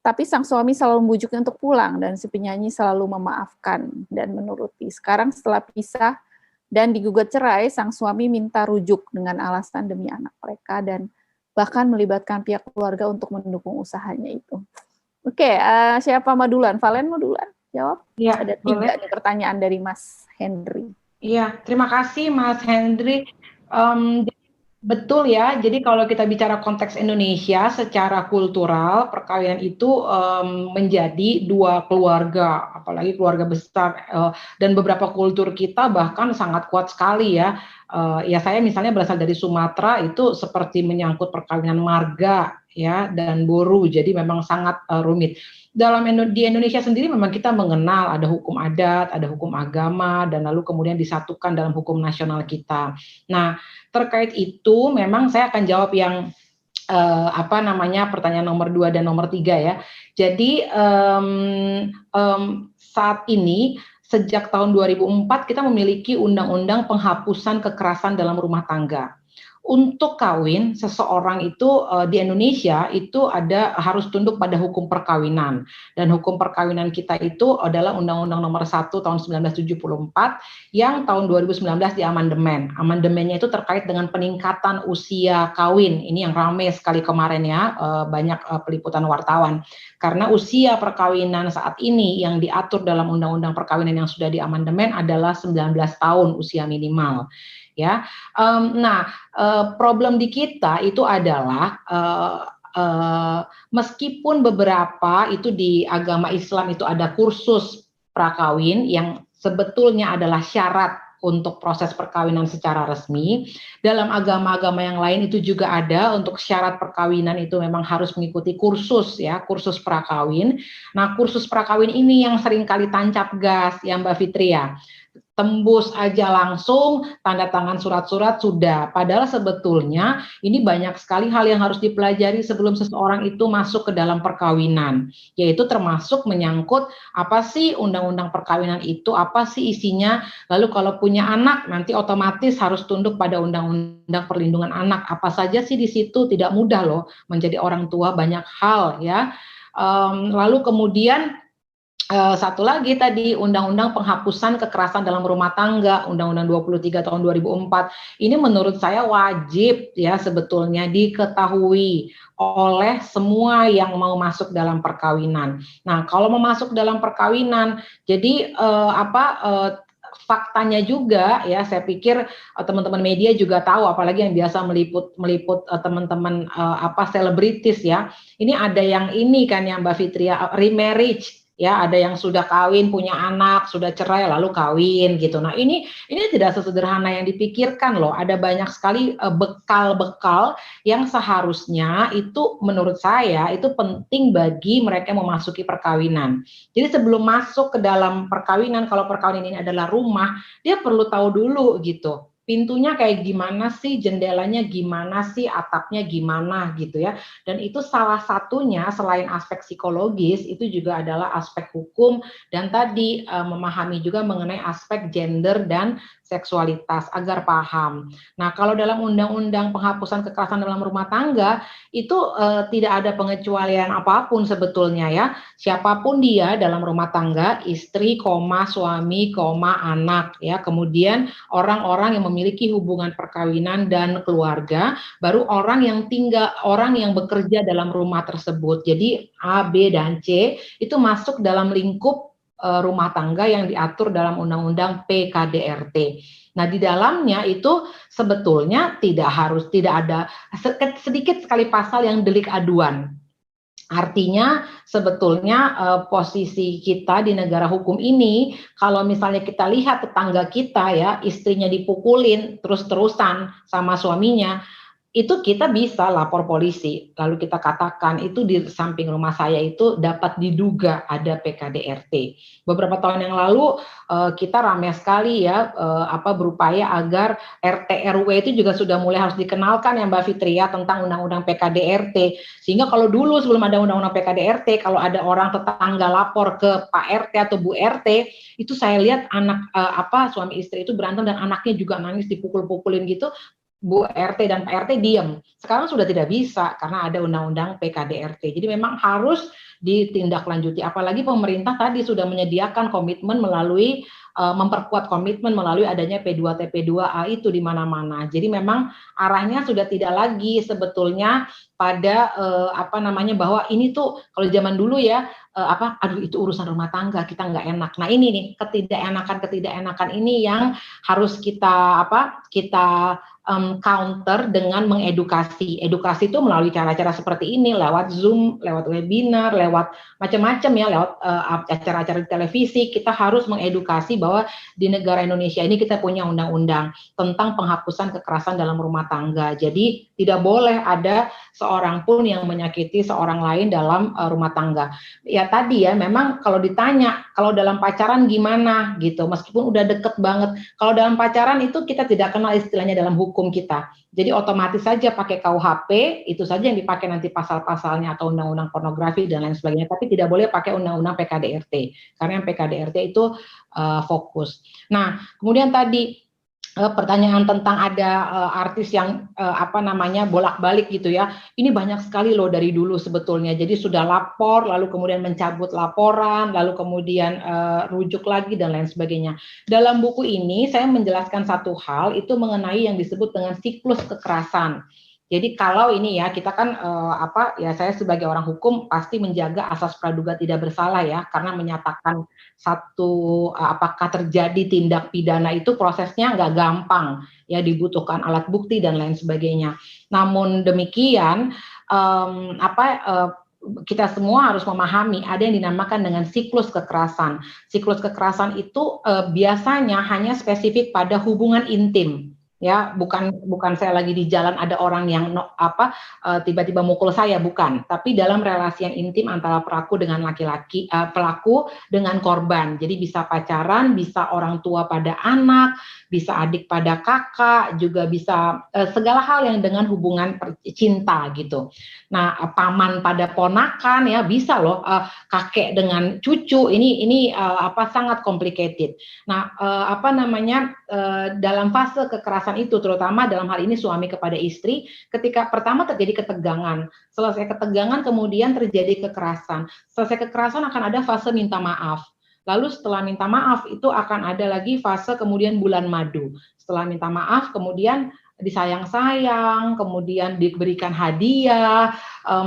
A: tapi sang suami selalu membujuknya untuk pulang, dan si penyanyi selalu memaafkan dan menuruti. Sekarang setelah pisah dan digugat cerai, sang suami minta rujuk dengan alasan demi anak mereka, dan bahkan melibatkan pihak keluarga untuk mendukung usahanya itu. Oke, siapa mau duluan? Valen mau duluan? Jawab?
D: Ya,
A: ada 3 nih pertanyaan dari Mas Henry.
D: Iya, terima kasih Mas Henry. Betul ya, jadi kalau kita bicara konteks Indonesia secara kultural, perkawinan itu menjadi dua keluarga, apalagi keluarga besar, dan beberapa kultur kita bahkan sangat kuat sekali ya. Ya saya misalnya berasal dari Sumatera, itu seperti menyangkut perkawinan marga ya dan boru, jadi memang sangat rumit. Di Indonesia sendiri memang kita mengenal ada hukum adat, ada hukum agama, dan lalu kemudian disatukan dalam hukum nasional kita. Nah, terkait itu memang saya akan jawab yang pertanyaan nomor 2 dan nomor 3 ya. Jadi saat ini sejak tahun 2004 kita memiliki undang-undang penghapusan kekerasan dalam rumah tangga. Untuk kawin, seseorang itu di Indonesia itu harus tunduk pada hukum perkawinan, dan hukum perkawinan kita itu adalah Undang-Undang Nomor 1 tahun 1974 yang tahun 2019 diamandemen. Amandemennya itu terkait dengan peningkatan usia kawin. Ini yang ramai sekali kemarin ya, banyak peliputan wartawan. Karena usia perkawinan saat ini yang diatur dalam Undang-Undang Perkawinan yang sudah diamandemen adalah 19 tahun usia minimal. Ya, problem di kita itu adalah meskipun beberapa itu di agama Islam itu ada kursus prakawin yang sebetulnya adalah syarat untuk proses perkawinan secara resmi, dalam agama-agama yang lain itu juga ada untuk syarat perkawinan itu memang harus mengikuti kursus ya, kursus prakawin. Nah, kursus prakawin ini yang sering kali tancap gas ya Mbak Fitri ya. Tembus aja langsung, tanda tangan surat-surat sudah. Padahal sebetulnya ini banyak sekali hal yang harus dipelajari sebelum seseorang itu masuk ke dalam perkawinan. Yaitu termasuk menyangkut apa sih undang-undang perkawinan itu, apa sih isinya. Lalu kalau punya anak nanti otomatis harus tunduk pada undang-undang perlindungan anak. Apa saja sih di situ, tidak mudah loh menjadi orang tua, banyak hal ya. Lalu kemudian satu lagi tadi Undang-Undang Penghapusan Kekerasan dalam Rumah Tangga, Undang-Undang 23 tahun 2004. Ini menurut saya wajib ya sebetulnya diketahui oleh semua yang mau masuk dalam perkawinan. Nah, kalau mau masuk dalam perkawinan, jadi faktanya juga ya, saya pikir teman-teman media juga tahu, apalagi yang biasa meliput teman-teman selebritis ya. Ini ada yang ini kan yang Mbak Fitria, remarriage ya, ada yang sudah kawin, punya anak, sudah cerai lalu kawin gitu. Nah, ini tidak sesederhana yang dipikirkan loh. Ada banyak sekali bekal-bekal yang seharusnya itu menurut saya itu penting bagi mereka yang memasuki perkawinan. Jadi sebelum masuk ke dalam perkawinan, kalau perkawinan ini adalah rumah, dia perlu tahu dulu gitu. Pintunya kayak gimana sih, jendelanya gimana sih, atapnya gimana gitu ya. Dan itu salah satunya selain aspek psikologis, itu juga adalah aspek hukum dan tadi memahami juga mengenai aspek gender dan seksualitas agar paham. Nah, kalau dalam undang-undang penghapusan kekerasan dalam rumah tangga itu tidak ada pengecualian apapun sebetulnya ya. Siapapun dia dalam rumah tangga, istri, suami, anak ya. Kemudian orang-orang yang memiliki hubungan perkawinan dan keluarga, baru orang yang bekerja dalam rumah tersebut. Jadi A, B, dan C itu masuk dalam lingkup rumah tangga yang diatur dalam Undang-Undang PKDRT. Nah, di dalamnya itu sebetulnya tidak ada sedikit sekali pasal yang delik aduan. Artinya sebetulnya posisi kita di negara hukum ini, kalau misalnya kita lihat tetangga kita ya, istrinya dipukulin terus-terusan sama suaminya, itu kita bisa lapor polisi, lalu kita katakan itu di samping rumah saya itu dapat diduga ada PKDRT. Beberapa tahun yang lalu kita ramai sekali ya berupaya agar RT RW itu juga sudah mulai harus dikenalkan ya Mbak Fitria tentang undang-undang PKDRT. Sehingga kalau dulu sebelum ada undang-undang PKDRT, kalau ada orang tetangga lapor ke Pak RT atau Bu RT, itu saya lihat anak suami istri itu berantem dan anaknya juga nangis dipukul-pukulin gitu. Bu RT dan Pak RT diam. Sekarang sudah tidak bisa karena ada undang-undang PKDRT. Jadi memang harus ditindaklanjuti. Apalagi pemerintah tadi sudah menyediakan komitmen melalui memperkuat komitmen melalui adanya P2T P2A itu di mana-mana. Jadi memang arahnya sudah tidak lagi sebetulnya pada bahwa ini tuh kalau zaman dulu ya aduh itu urusan rumah tangga kita nggak enak. Nah ini nih ketidakenakan ini yang harus kita counter dengan mengedukasi. Edukasi itu melalui cara-cara seperti ini, lewat Zoom, lewat webinar, lewat macam-macam ya, lewat acara-acara di televisi. Kita harus mengedukasi bahwa di negara Indonesia ini kita punya undang-undang tentang penghapusan kekerasan dalam rumah tangga. Jadi tidak boleh ada seorang pun yang menyakiti seorang lain dalam rumah tangga. Ya tadi ya, memang kalau ditanya, kalau dalam pacaran gimana gitu, meskipun udah deket banget, kalau dalam pacaran itu kita tidak kenal istilahnya dalam hukum kita. Jadi otomatis saja pakai KUHP, itu saja yang dipakai nanti pasal-pasalnya atau undang-undang pornografi dan lain sebagainya, tapi tidak boleh pakai undang-undang PKDRT, karena yang PKDRT itu fokus. Nah, kemudian tadi pertanyaan tentang ada artis yang bolak-balik gitu ya. Ini banyak sekali loh dari dulu sebetulnya. Jadi sudah lapor, lalu kemudian mencabut laporan, lalu kemudian rujuk lagi dan lain sebagainya. Dalam buku ini saya menjelaskan satu hal itu mengenai yang disebut dengan siklus kekerasan. Jadi kalau ini ya kita kan saya sebagai orang hukum pasti menjaga asas praduga tidak bersalah ya, karena menyatakan satu apakah terjadi tindak pidana itu prosesnya nggak gampang ya, dibutuhkan alat bukti dan lain sebagainya. Namun demikian kita semua harus memahami ada yang dinamakan dengan siklus kekerasan. Siklus kekerasan itu biasanya hanya spesifik pada hubungan intim. Ya, bukan saya lagi di jalan ada orang yang tiba-tiba mukul saya, bukan. Tapi dalam relasi yang intim antara pelaku dengan pelaku dengan korban. Jadi bisa pacaran, bisa orang tua pada anak, bisa adik pada kakak, juga bisa segala hal yang dengan hubungan cinta gitu. Nah, paman pada ponakan ya bisa loh, kakek dengan cucu. Ini sangat complicated. Nah, dalam fase kekerasan itu, terutama dalam hal ini suami kepada istri, ketika pertama terjadi ketegangan, selesai ketegangan kemudian terjadi kekerasan, selesai kekerasan akan ada fase minta maaf, lalu setelah minta maaf itu akan ada lagi fase kemudian bulan madu, setelah minta maaf kemudian disayang-sayang, kemudian diberikan hadiah,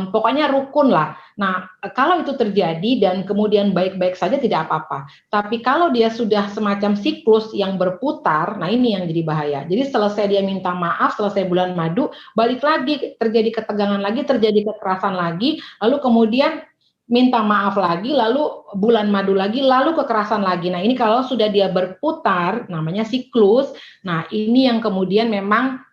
D: pokoknya rukun lah. Nah, kalau itu terjadi dan kemudian baik-baik saja tidak apa-apa. Tapi kalau dia sudah semacam siklus yang berputar, nah ini yang jadi bahaya. Jadi selesai dia minta maaf, selesai bulan madu, balik lagi, terjadi ketegangan lagi, terjadi kekerasan lagi, lalu kemudian minta maaf lagi, lalu bulan madu lagi, lalu kekerasan lagi. Nah ini kalau sudah dia berputar, namanya siklus, nah ini yang kemudian memang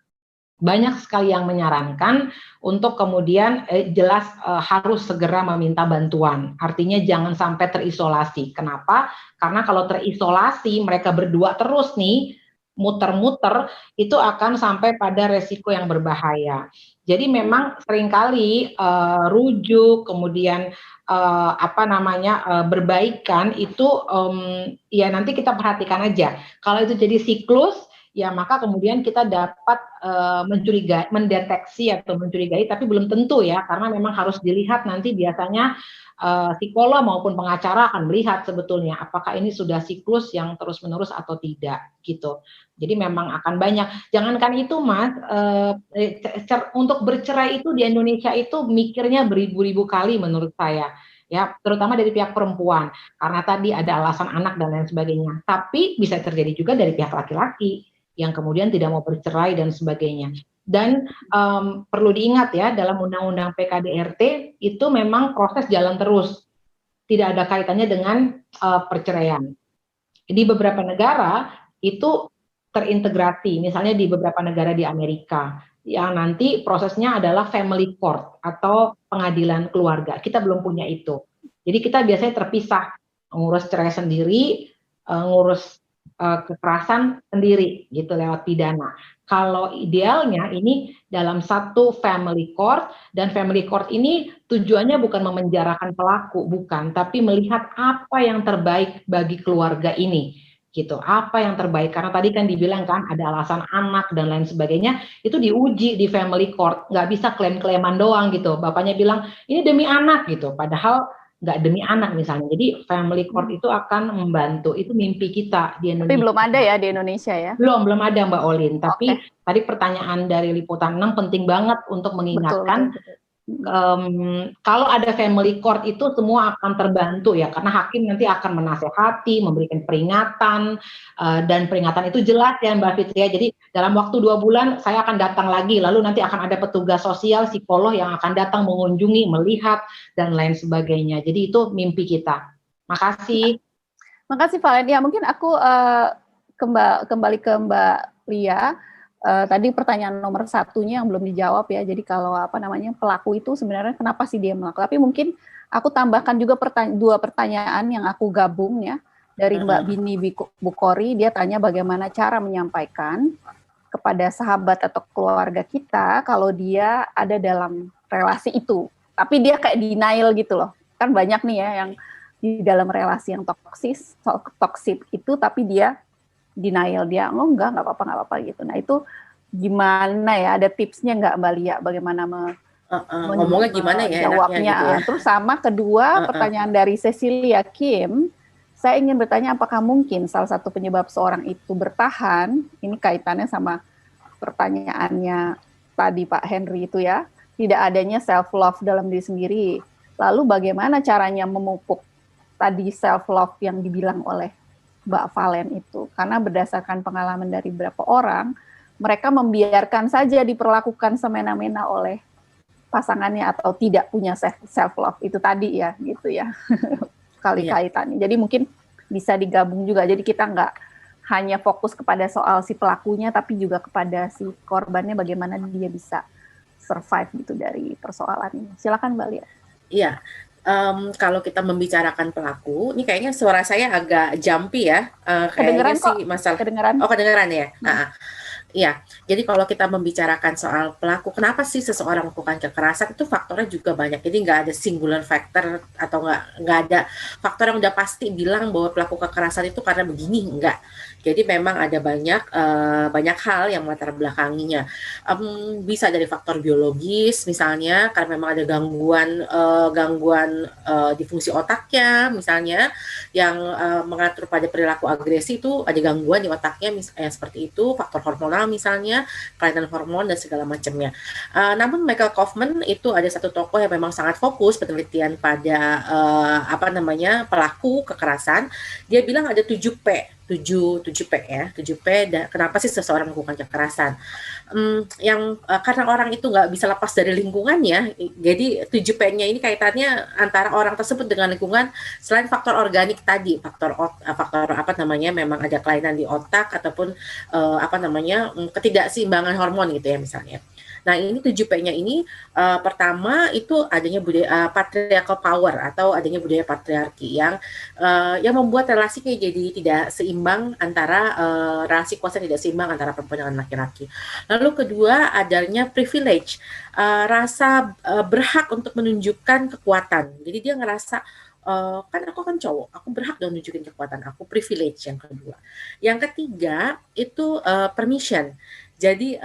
D: banyak sekali yang menyarankan untuk kemudian jelas harus segera meminta bantuan. Artinya jangan sampai terisolasi. Kenapa? Karena kalau terisolasi, mereka berdua terus nih, muter-muter, itu akan sampai pada resiko yang berbahaya. Jadi memang seringkali rujuk, kemudian berbaikan itu ya nanti kita perhatikan aja. Kalau itu jadi siklus, ya maka kemudian kita dapat mencurigai, mendeteksi atau mencurigai, tapi belum tentu ya, karena memang harus dilihat nanti biasanya psikolog maupun pengacara akan melihat sebetulnya apakah ini sudah siklus yang terus-menerus atau tidak gitu. Jadi memang akan banyak. Jangankan itu Mas, untuk bercerai itu di Indonesia itu mikirnya beribu-ribu kali menurut saya. Ya, terutama dari pihak perempuan, karena tadi ada alasan anak dan lain sebagainya. Tapi bisa terjadi juga dari pihak laki-laki yang kemudian tidak mau bercerai dan sebagainya. Dan perlu diingat ya, dalam Undang-Undang PKDRT itu memang proses jalan terus, tidak ada kaitannya dengan perceraian. Di beberapa negara itu terintegrasi, misalnya di beberapa negara di Amerika, yang nanti prosesnya adalah family court atau pengadilan keluarga. Kita belum punya itu. Jadi kita biasanya terpisah, ngurus cerai sendiri, ngurus kekerasan sendiri gitu lewat pidana. Kalau idealnya ini dalam satu family court, dan family court ini tujuannya bukan memenjarakan pelaku, bukan, tapi melihat apa yang terbaik bagi keluarga ini. Gitu, apa yang terbaik, karena tadi kan dibilang kan ada alasan anak dan lain sebagainya, itu diuji di family court, nggak bisa klaim-klaiman doang gitu, bapaknya bilang ini demi anak gitu, padahal nggak demi anak misalnya. Jadi family court itu akan membantu, itu mimpi kita di Indonesia.
A: Tapi belum ada ya di Indonesia ya?
D: Belum ada Mbak Olin, tapi tadi pertanyaan dari Liputan 6 penting banget untuk mengingatkan. Betul. Kalau ada family court itu semua akan terbantu ya, karena hakim nanti akan menasehati, memberikan peringatan, dan peringatan itu jelas ya Mbak Fitria. Jadi dalam waktu 2 bulan saya akan datang lagi, lalu nanti akan ada petugas sosial, psikolog yang akan datang mengunjungi, melihat dan lain sebagainya. Jadi itu mimpi kita. Makasih.
A: Makasih Valen. Ya mungkin aku kembali ke Mbak Lia. Tadi pertanyaan nomor 1-nya yang belum dijawab ya. Jadi kalau pelaku itu sebenarnya kenapa sih dia melakukan? Tapi mungkin aku tambahkan juga 2 pertanyaan yang aku gabung ya dari Mbak Bini Bukori. Dia tanya bagaimana cara menyampaikan kepada sahabat atau keluarga kita kalau dia ada dalam relasi itu. Tapi dia kayak denial gitu loh. Kan banyak nih ya yang di dalam relasi yang toksik itu, tapi dia denial, dia enggak apa-apa gitu. Nah itu gimana ya, ada tipsnya nggak Mbak Lia bagaimana
E: ngomongnya gimana ya
A: jawabnya gitu ya. Terus sama kedua pertanyaan dari Cecilia Kim, saya ingin bertanya apakah mungkin salah satu penyebab seorang itu bertahan, ini kaitannya sama pertanyaannya tadi Pak Henry itu ya, tidak adanya self love dalam diri sendiri. Lalu bagaimana caranya memupuk tadi self love yang dibilang oleh Mbak Valen itu, karena berdasarkan pengalaman dari beberapa orang, mereka membiarkan saja diperlakukan semena-mena oleh pasangannya atau tidak punya self love itu tadi ya, gitu ya, kaitannya. Jadi mungkin bisa digabung juga. Jadi kita nggak hanya fokus kepada soal si pelakunya, tapi juga kepada si korbannya, bagaimana dia bisa survive gitu dari persoalan ini. Silakan Mbak Lia.
E: Iya. Kalau kita membicarakan pelaku, ini kayaknya suara saya agak jumpy ya.
A: Kedengeran kok.
E: Sih masalah.
A: Kedengeran.
E: Oh, kedengeran ya. Iya. Jadi kalau kita membicarakan soal pelaku, kenapa sih seseorang melakukan kekerasan, itu faktornya juga banyak. Jadi nggak ada singular factor atau nggak ada faktor yang udah pasti bilang bahwa pelaku kekerasan itu karena begini, enggak. Jadi memang ada banyak hal yang melatar belakanginya. Bisa dari faktor biologis misalnya, karena memang ada gangguan di fungsi otaknya misalnya, yang mengatur pada perilaku agresi itu ada gangguan di otaknya, seperti itu, faktor hormonal misalnya, kelainan hormon dan segala macamnya. Namun Michael Kaufman itu ada satu tokoh yang memang sangat fokus penelitian pada pelaku kekerasan. Dia bilang ada 7P ya, 7P. Dan kenapa sih seseorang melakukan kekerasan? Karena orang itu nggak bisa lepas dari lingkungannya, jadi 7P-nya ini kaitannya antara orang tersebut dengan lingkungan, selain faktor organik tadi, faktor memang ada kelainan di otak ataupun ketidakseimbangan hormon gitu ya misalnya. Nah, ini 7P-nya ini pertama itu adanya budaya patriarchal power atau adanya budaya patriarki yang membuat relasinya jadi tidak seimbang antara relasi kuasa tidak seimbang antara perempuan dengan laki-laki. Lalu kedua adanya privilege, rasa berhak untuk menunjukkan kekuatan. Jadi dia ngerasa kan aku kan cowok, aku berhak dong nunjukin kekuatan aku, privilege yang kedua. Yang ketiga itu permission. Jadi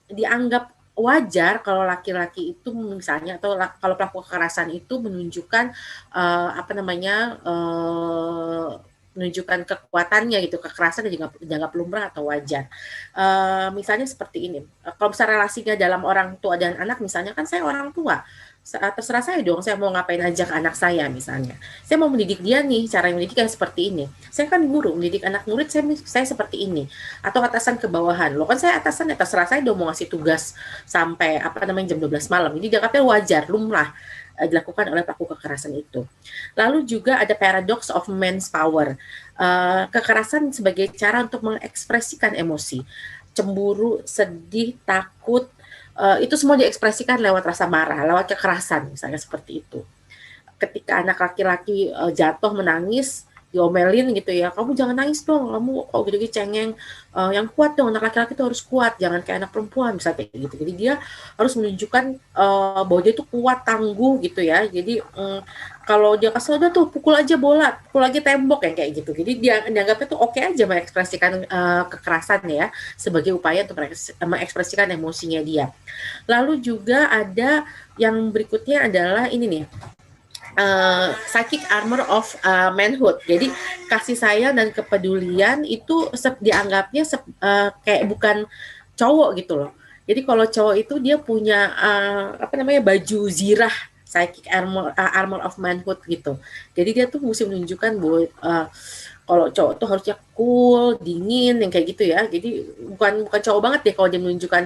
E: dianggap wajar kalau laki-laki itu misalnya atau kalau pelaku kekerasan itu menunjukkan menunjukkan kekuatannya gitu, kekerasan dan dianggap lumrah atau wajar. Misalnya seperti ini, kalau misalnya relasinya dalam orang tua dan anak, misalnya kan saya orang tua, terserah saya dong, saya mau ngapain aja ke anak saya misalnya. Saya mau mendidik dia nih, cara mendidik yang seperti ini. Saya kan guru, mendidik anak murid saya seperti ini. Atau atasan ke bawahan. Loh kan saya atasan, ya terserah saya dong mau ngasih tugas sampai jam 12 malam. Ini dianggapnya wajar, lumrah dilakukan oleh pelaku kekerasan itu. Lalu juga ada paradox of men's power. Kekerasan sebagai cara untuk mengekspresikan emosi. Cemburu, sedih, takut, itu semua diekspresikan lewat rasa marah, lewat kekerasan misalnya seperti itu. Ketika anak laki-laki jatuh menangis, diomelin gitu ya, kamu jangan nangis dong, kamu gitu-gitu cengeng, yang kuat dong, anak laki-laki itu harus kuat, jangan kayak anak perempuan misalnya kayak gitu. Jadi dia harus menunjukkan bahwa dia itu kuat, tangguh gitu ya. Jadi kalau dia kesel, udah tuh pukul aja bola, pukul aja tembok yang kayak gitu. Jadi dia dianggapnya tuh oke aja mengekspresikan kekerasan ya, sebagai upaya untuk mengekspresikan emosinya dia. Lalu juga ada yang berikutnya adalah ini nih, psychic armor of manhood. Jadi kasih sayang dan kepedulian itu dianggapnya kayak bukan cowok gitu loh. Jadi kalau cowok itu dia punya baju zirah, psychic armor of manhood gitu. Jadi dia tuh mesti menunjukkan bahwa kalau cowok tuh harusnya cool, dingin, yang kayak gitu ya. Jadi bukan cowok banget deh kalau dia menunjukkan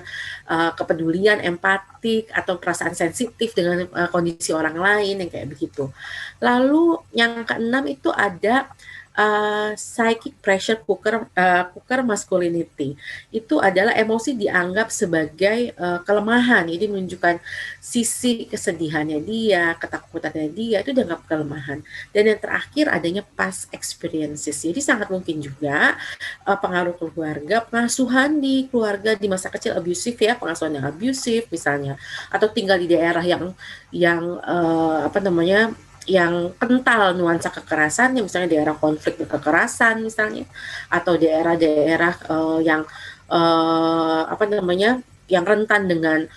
E: kepedulian, empatik, atau perasaan sensitif dengan kondisi orang lain, yang kayak begitu. Lalu yang keenam itu ada psychic pressure cooker masculinity. Itu adalah emosi dianggap sebagai kelemahan. Jadi menunjukkan sisi kesedihannya dia, ketakutannya dia, itu dianggap kelemahan. Dan yang terakhir adanya past experiences. Jadi sangat mungkin juga pengaruh keluarga, pengasuhan di keluarga di masa kecil abusive ya, pengasuhan yang abusive misalnya, atau tinggal di daerah yang yang kental nuansa kekerasan, misalnya daerah konflik kekerasan misalnya, atau daerah-daerah yang rentan dengan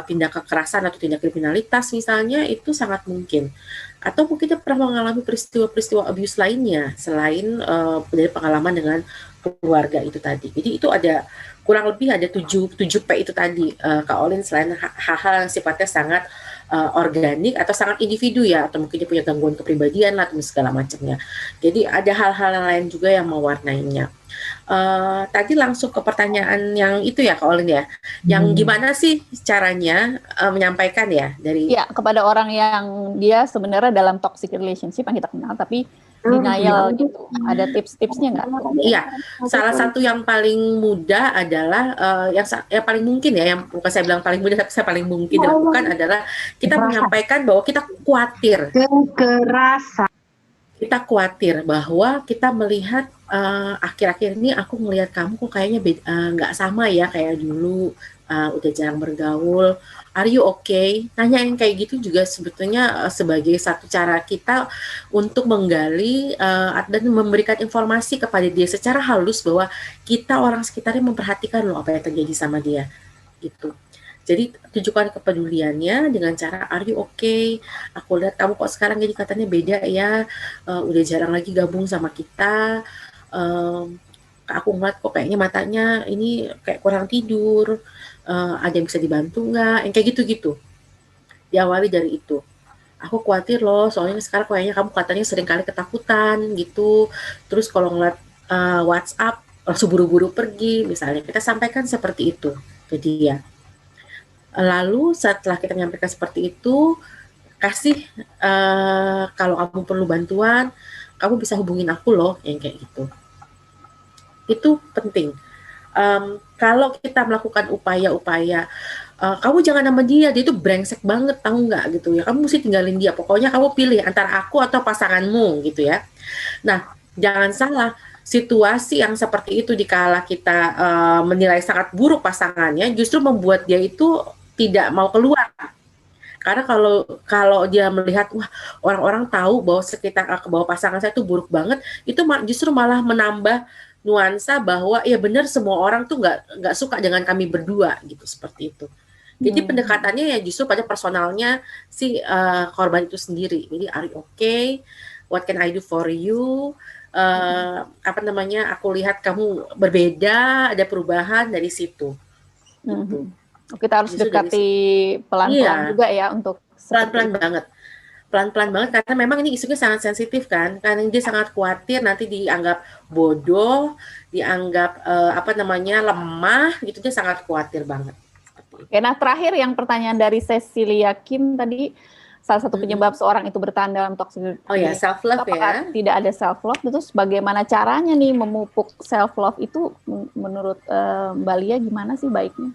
E: tindak kekerasan atau tindak kriminalitas misalnya, itu sangat mungkin. Atau mungkin kita pernah mengalami peristiwa-peristiwa abuse lainnya selain dari pengalaman dengan keluarga itu tadi. Jadi itu ada kurang lebih ada 7P itu tadi, Kak Olin, selain hal-hal yang sifatnya sangat organik atau sangat individu ya, atau mungkin dia punya gangguan kepribadian lah, atau segala macamnya. Jadi ada hal-hal lain juga yang mewarnainya. Tadi langsung ke pertanyaan yang itu ya Kak Olin ya, yang gimana sih caranya menyampaikan ya dari
A: kepada orang yang dia sebenarnya dalam toxic relationship yang kita kenal tapi denial gitu. Ada tips-tipsnya nggak?
E: Iya, salah satu yang paling mudah adalah yang paling mungkin ya, yang bukan saya bilang paling mudah tapi saya paling mungkin dilakukan adalah kita menyampaikan bahwa kita khawatir. Kekerasan. Kita khawatir bahwa kita melihat akhir-akhir ini aku melihat kamu kok kayaknya nggak sama ya kayak dulu. udah jarang bergaul, are you okay? Nanya yang kayak gitu juga sebetulnya sebagai satu cara kita untuk menggali dan memberikan informasi kepada dia secara halus bahwa kita orang sekitarnya memperhatikan loh apa yang terjadi sama dia gitu. Jadi tunjukkan kepeduliannya dengan cara are you okay? Aku lihat kamu kok sekarang jadi katanya beda ya, udah jarang lagi gabung sama kita. Aku ngeliat kok kayaknya matanya ini kayak kurang tidur, ada yang bisa dibantu nggak? Yang kayak gitu-gitu. Diawali dari itu. Aku khawatir loh, soalnya sekarang kayaknya kamu katanya sering kali ketakutan gitu. Terus kalau ngeliat WhatsApp langsung buru-buru pergi, misalnya kita sampaikan seperti itu ke dia. Lalu setelah kita menyampaikan seperti itu, kasih kalau kamu perlu bantuan, kamu bisa hubungin aku loh, yang kayak gitu. Itu penting. Kalau kita melakukan upaya-upaya, kamu jangan sama dia itu brengsek banget, tahu nggak gitu ya. Kamu mesti tinggalin dia. Pokoknya kamu pilih antara aku atau pasanganmu gitu ya. Nah, jangan salah. Situasi yang seperti itu dikala kita menilai sangat buruk pasangannya, justru membuat dia itu tidak mau keluar. Karena kalau dia melihat wah orang-orang tahu bahwa sekitar bahwa pasangan saya itu buruk banget, itu justru malah menambah nuansa bahwa ya benar semua orang tuh nggak suka dengan kami berdua gitu, seperti itu. Jadi pendekatannya ya justru pada personalnya si korban itu sendiri. Jadi are you okay? What can I do for you? Apa namanya? Aku lihat kamu berbeda, ada perubahan dari situ. Gitu.
A: Kita harus justru dekati pelan-pelan juga ya untuk
E: pelan-pelan banget. Pelan-pelan banget karena memang ini isunya sangat sensitif kan, karena dia sangat khawatir nanti dianggap bodoh, dianggap lemah gitu, dia sangat khawatir banget.
A: Oke, nah terakhir yang pertanyaan dari Cecilia Kim tadi, salah satu penyebab seorang itu bertahan dalam toxic
E: self love ya.
A: Tidak ada self love, terus bagaimana caranya nih memupuk self love itu menurut Mbak Lia gimana sih baiknya?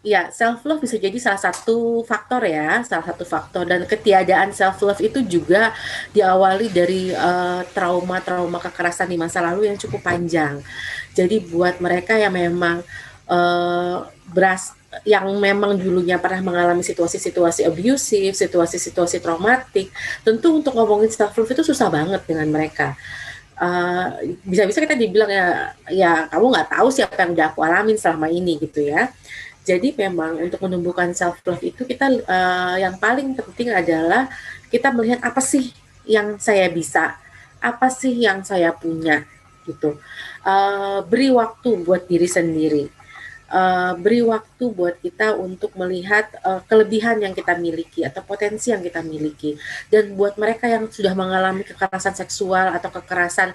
E: Iya, self love bisa jadi salah satu faktor dan ketiadaan self love itu juga diawali dari trauma-trauma kekerasan di masa lalu yang cukup panjang. Jadi buat mereka yang memang yang memang dulunya pernah mengalami situasi-situasi abusive, situasi-situasi traumatik, tentu untuk ngomongin self love itu susah banget dengan mereka. Bisa-bisa kita dibilang ya kamu nggak tahu siapa yang udah aku alamin selama ini gitu ya. Jadi memang untuk menumbuhkan self love itu kita yang paling penting adalah kita melihat apa sih yang saya bisa, apa sih yang saya punya gitu. Beri waktu buat diri sendiri, beri waktu buat kita untuk melihat kelebihan yang kita miliki atau potensi yang kita miliki. Dan buat mereka yang sudah mengalami kekerasan seksual atau kekerasan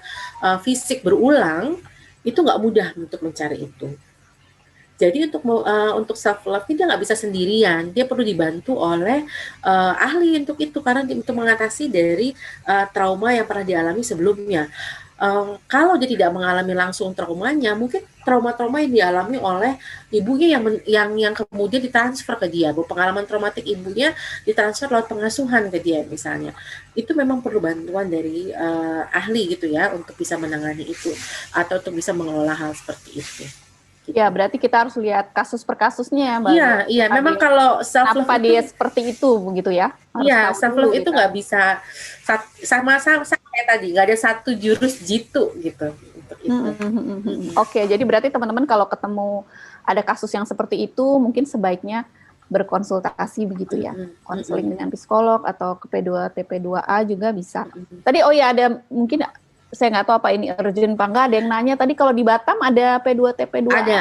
E: fisik berulang, itu nggak mudah untuk mencari itu. Jadi untuk self love dia nggak bisa sendirian, dia perlu dibantu oleh ahli untuk itu karena untuk mengatasi dari trauma yang pernah dialami sebelumnya. Kalau dia tidak mengalami langsung traumanya, mungkin trauma-trauma yang dialami oleh ibunya yang kemudian ditransfer ke dia, bahwa pengalaman traumatik ibunya ditransfer lewat pengasuhan ke dia misalnya. Itu memang perlu bantuan dari ahli gitu ya untuk bisa menangani itu atau untuk bisa mengelola hal seperti itu.
A: Ya, berarti kita harus lihat kasus per kasusnya ya, Mbak.
E: Iya, memang kalau self love
A: apa dia seperti itu begitu ya?
E: Iya, self love itu nggak bisa sama kayak tadi, nggak ada satu jurus jitu gitu.
A: Oke, jadi berarti teman-teman kalau ketemu ada kasus yang seperti itu, mungkin sebaiknya berkonsultasi begitu ya, konseling dengan psikolog atau ke P2 TP2A juga bisa. Tadi ada mungkin saya nggak tahu apa ini urgent apa enggak, ada yang nanya tadi kalau di Batam ada P2 TP2
E: ada.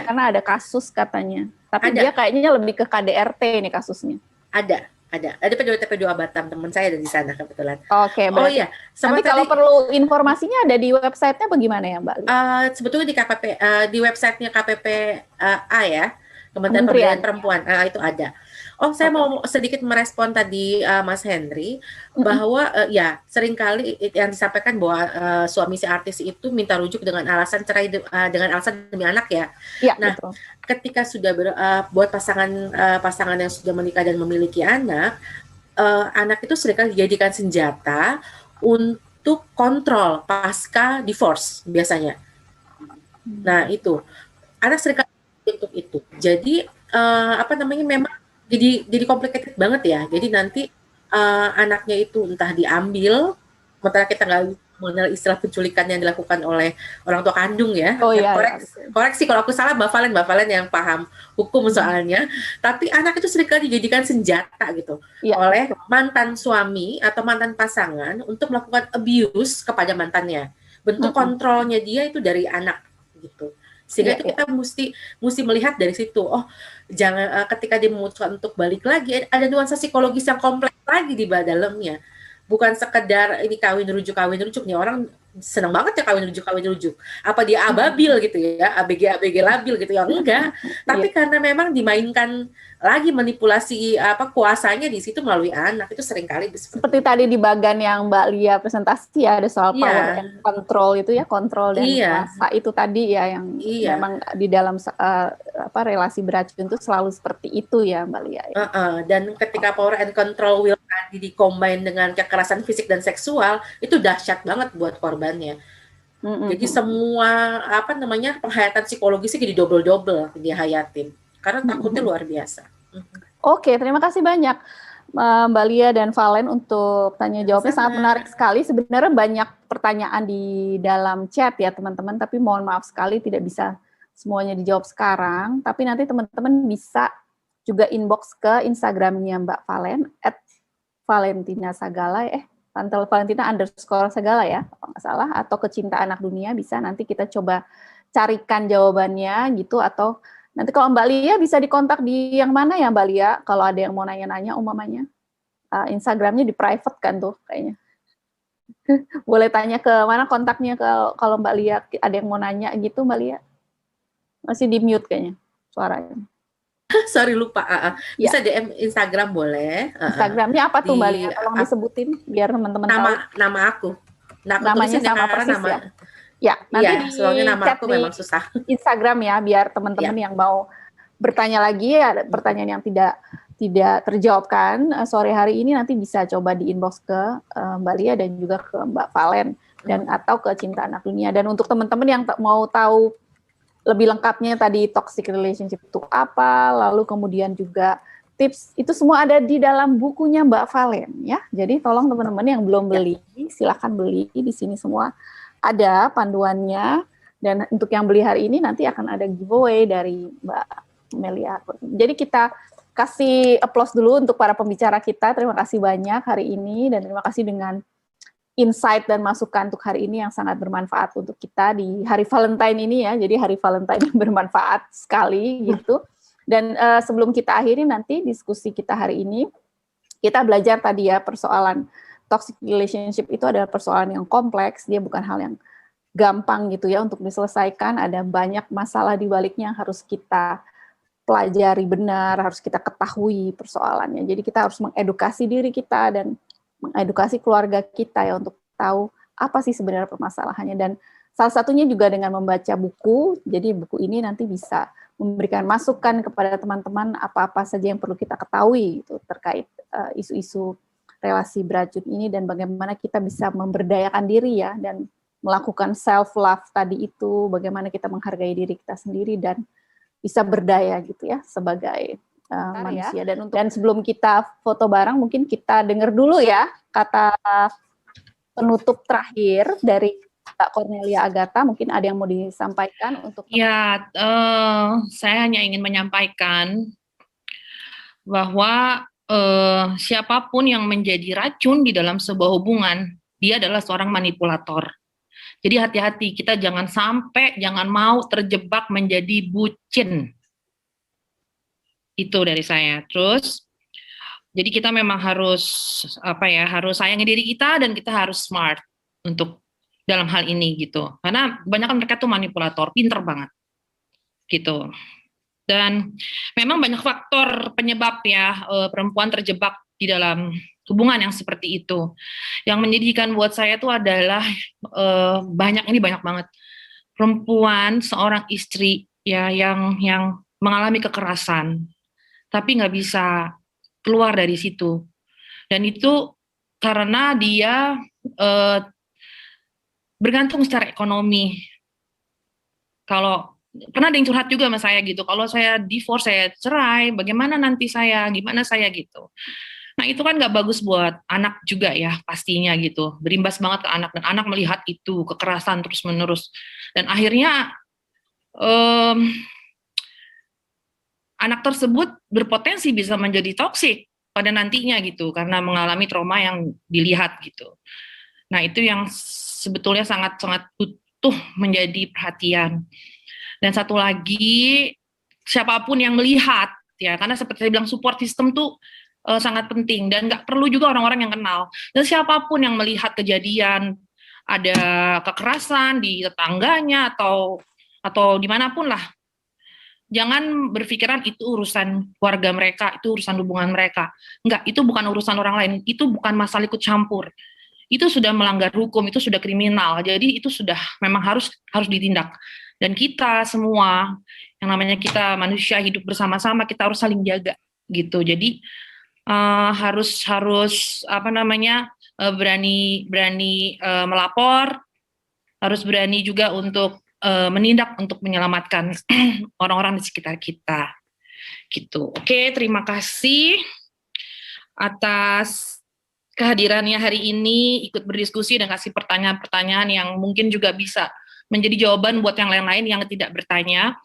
A: Karena ada kasus katanya, tapi dia kayaknya lebih ke KDRT ini kasusnya.
E: Ada P2 TP2 Batam, teman saya ada di sana kebetulan.
A: Oke, berarti. Nanti kalau perlu informasinya ada di websitenya bagaimana ya Mbak?
E: Sebetulnya di di websitenya KPPA ya, Kementerian Pemberdayaan Perempuan, itu ada. Saya mau sedikit merespon tadi Mas Henry bahwa seringkali yang disampaikan bahwa suami si artis itu minta rujuk dengan alasan cerai dengan alasan demi anak ya. Nah, betul. Ketika sudah buat pasangan yang sudah menikah dan memiliki anak itu seringkali dijadikan senjata untuk kontrol pasca divorce biasanya. Nah, itu anak seringkali untuk itu. Jadi apa namanya, memang jadi complicated banget ya. Jadi nanti anaknya itu entah diambil, sementara kita nggak mengenal istilah penculikan yang dilakukan oleh orang tua kandung ya.
A: Oh iya,
E: Koreksi kalau aku salah, Mbak Valen yang paham hukum soalnya. Tapi anak itu seringkali dijadikan senjata gitu oleh mantan suami atau mantan pasangan untuk melakukan abuse kepada mantannya. Bentuk kontrolnya dia itu dari anak gitu. Sehingga itu kita mesti melihat dari situ. Oh, jangan ketika dia memutuskan untuk balik lagi, ada nuansa psikologis yang kompleks lagi di dalamnya. Bukan sekedar ini kawin rujuk nih, orang seneng banget ya kawin rujuk. Apa dia ababil gitu ya, ABG labil gitu ya, enggak. Tapi karena memang dimainkan lagi manipulasi kuasanya di situ melalui anak, itu seringkali
A: seperti tadi di bagian yang Mbak Lia presentasi ya, ada soal power and control itu ya, kontrol dan kuasa itu tadi ya, yang memang di dalam relasi beracun itu selalu seperti itu ya Mbak Lia ya.
E: Dan ketika power and control will tadi dikombin dengan kekerasan fisik dan seksual, itu dahsyat banget buat korbannya. Jadi semua penghayatan psikologisnya jadi double dihayatin. Karena takutnya luar biasa.
A: Oke, terima kasih banyak Mbak Lia dan Valen untuk tanya jawabnya, sangat menarik sekali. Sebenarnya banyak pertanyaan di dalam chat ya teman-teman, tapi mohon maaf sekali tidak bisa semuanya dijawab sekarang. Tapi nanti teman-teman bisa juga inbox ke Instagramnya Mbak Valen @Valentina_Sagala Tante Valentina _Sagala ya, kalau nggak salah, atau Kecinta Anak Dunia bisa nanti kita coba carikan jawabannya gitu. Atau nanti kalau Mbak Lia bisa dikontak di yang mana ya Mbak Lia, kalau ada yang mau nanya-nanya umpamanya. Instagramnya di private kan tuh kayaknya. Boleh tanya ke mana kontaknya kalau Mbak Lia ada yang mau nanya gitu Mbak Lia. Masih di mute kayaknya suaranya.
E: Sorry lupa. Bisa DM Instagram boleh.
A: Instagramnya apa tuh Mbak Lia? Tolong disebutin biar teman-teman tahu.
E: Nama aku.
A: Namanya sama persis ya. Ya, nanti
E: soalnya nama aku memang susah.
A: Instagram ya, biar teman-teman yang mau bertanya lagi, ada pertanyaan yang tidak terjawabkan sore hari ini, nanti bisa coba di inbox ke Mbak Lia dan juga ke Mbak Valen dan atau ke Cinta Anak Dunia. Dan untuk teman-teman yang mau tahu lebih lengkapnya tadi toxic relationship itu apa, lalu kemudian juga tips, itu semua ada di dalam bukunya Mbak Valen ya. Jadi tolong teman-teman yang belum beli, silakan beli, di sini semua ada panduannya. Dan untuk yang beli hari ini nanti akan ada giveaway dari Mbak Melia. Jadi kita kasih applause dulu untuk para pembicara kita. Terima kasih banyak hari ini dan terima kasih dengan insight dan masukan untuk hari ini yang sangat bermanfaat untuk kita di hari Valentine ini ya. Jadi hari Valentine yang bermanfaat sekali gitu. Dan sebelum kita akhiri nanti diskusi kita hari ini, kita belajar tadi ya persoalan toxic relationship itu adalah persoalan yang kompleks, dia bukan hal yang gampang gitu ya untuk diselesaikan, ada banyak masalah di baliknya yang harus kita pelajari benar, harus kita ketahui persoalannya. Jadi kita harus mengedukasi diri kita dan mengedukasi keluarga kita ya untuk tahu apa sih sebenarnya permasalahannya. Dan salah satunya juga dengan membaca buku, jadi buku ini nanti bisa memberikan masukan kepada teman-teman apa-apa saja yang perlu kita ketahui gitu, terkait isu-isu relasi beracun ini dan bagaimana kita bisa memberdayakan diri ya dan melakukan self love tadi itu, bagaimana kita menghargai diri kita sendiri dan bisa berdaya gitu ya sebagai manusia. Dan sebelum kita foto bareng mungkin kita dengar dulu ya kata penutup terakhir dari Mbak Cornelia Agatha, mungkin ada yang mau disampaikan untuk
B: ya. Saya hanya ingin menyampaikan bahwa siapapun yang menjadi racun di dalam sebuah hubungan, dia adalah seorang manipulator. Jadi hati-hati, kita jangan mau terjebak menjadi bucin. Itu dari saya. Terus, jadi kita memang harus harus sayangi diri kita dan kita harus smart untuk dalam hal ini gitu. Karena kebanyakan mereka tuh manipulator, pinter banget gitu. Dan memang banyak faktor penyebab ya perempuan terjebak di dalam hubungan yang seperti itu. Yang menyedihkan buat saya itu adalah banyak banget perempuan, seorang istri ya yang mengalami kekerasan, tapi nggak bisa keluar dari situ. Dan itu karena dia bergantung secara ekonomi. Kalau pernah ada yang curhat juga sama saya gitu, kalau saya divorce, saya cerai, bagaimana nanti saya, gimana saya gitu. Nah itu kan nggak bagus buat anak juga ya pastinya gitu, berimbas banget ke anak, dan anak melihat itu, kekerasan terus menerus, dan akhirnya anak tersebut berpotensi bisa menjadi toksik pada nantinya gitu, karena mengalami trauma yang dilihat gitu. Nah itu yang sebetulnya sangat-sangat butuh menjadi perhatian. Dan satu lagi, siapapun yang melihat, ya, karena seperti saya bilang support system tuh sangat penting, dan nggak perlu juga orang-orang yang kenal. Dan siapapun yang melihat kejadian ada kekerasan di tetangganya atau dimanapun lah, jangan berpikiran itu urusan keluarga mereka, itu urusan hubungan mereka. Enggak, itu bukan urusan orang lain, itu bukan masalah ikut campur. Itu sudah melanggar hukum, itu sudah kriminal. Jadi itu sudah memang harus ditindak. Dan kita semua, yang namanya kita manusia hidup bersama-sama, kita harus saling jaga gitu. Jadi harus berani melapor, harus berani juga untuk menindak untuk menyelamatkan orang-orang di sekitar kita gitu. Oke, terima kasih atas kehadirannya hari ini, ikut berdiskusi dan kasih pertanyaan-pertanyaan yang mungkin juga bisa menjadi jawaban buat yang lain-lain yang tidak bertanya,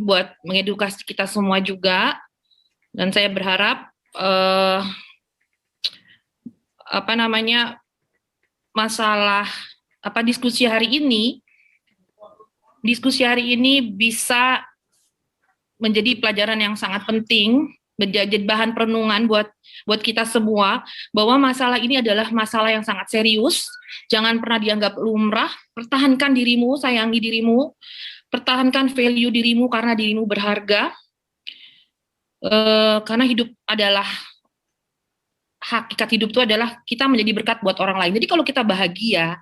B: buat mengedukasi kita semua juga. Dan saya berharap diskusi hari ini bisa menjadi pelajaran yang sangat penting, menjadi bahan perenungan buat kita semua, bahwa masalah ini adalah masalah yang sangat serius. Jangan pernah dianggap lumrah. Pertahankan dirimu, sayangi dirimu, pertahankan value dirimu karena dirimu berharga. Karena hidup adalah, hakikat hidup itu adalah kita menjadi berkat buat orang lain. Jadi kalau kita bahagia,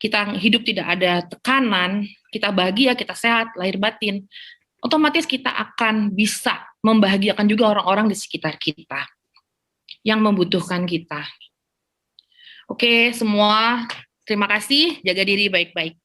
B: kita hidup tidak ada tekanan, kita bahagia, kita sehat, lahir batin, otomatis kita akan bisa membahagiakan juga orang-orang di sekitar kita yang membutuhkan kita. Oke, semua, terima kasih, jaga diri baik-baik.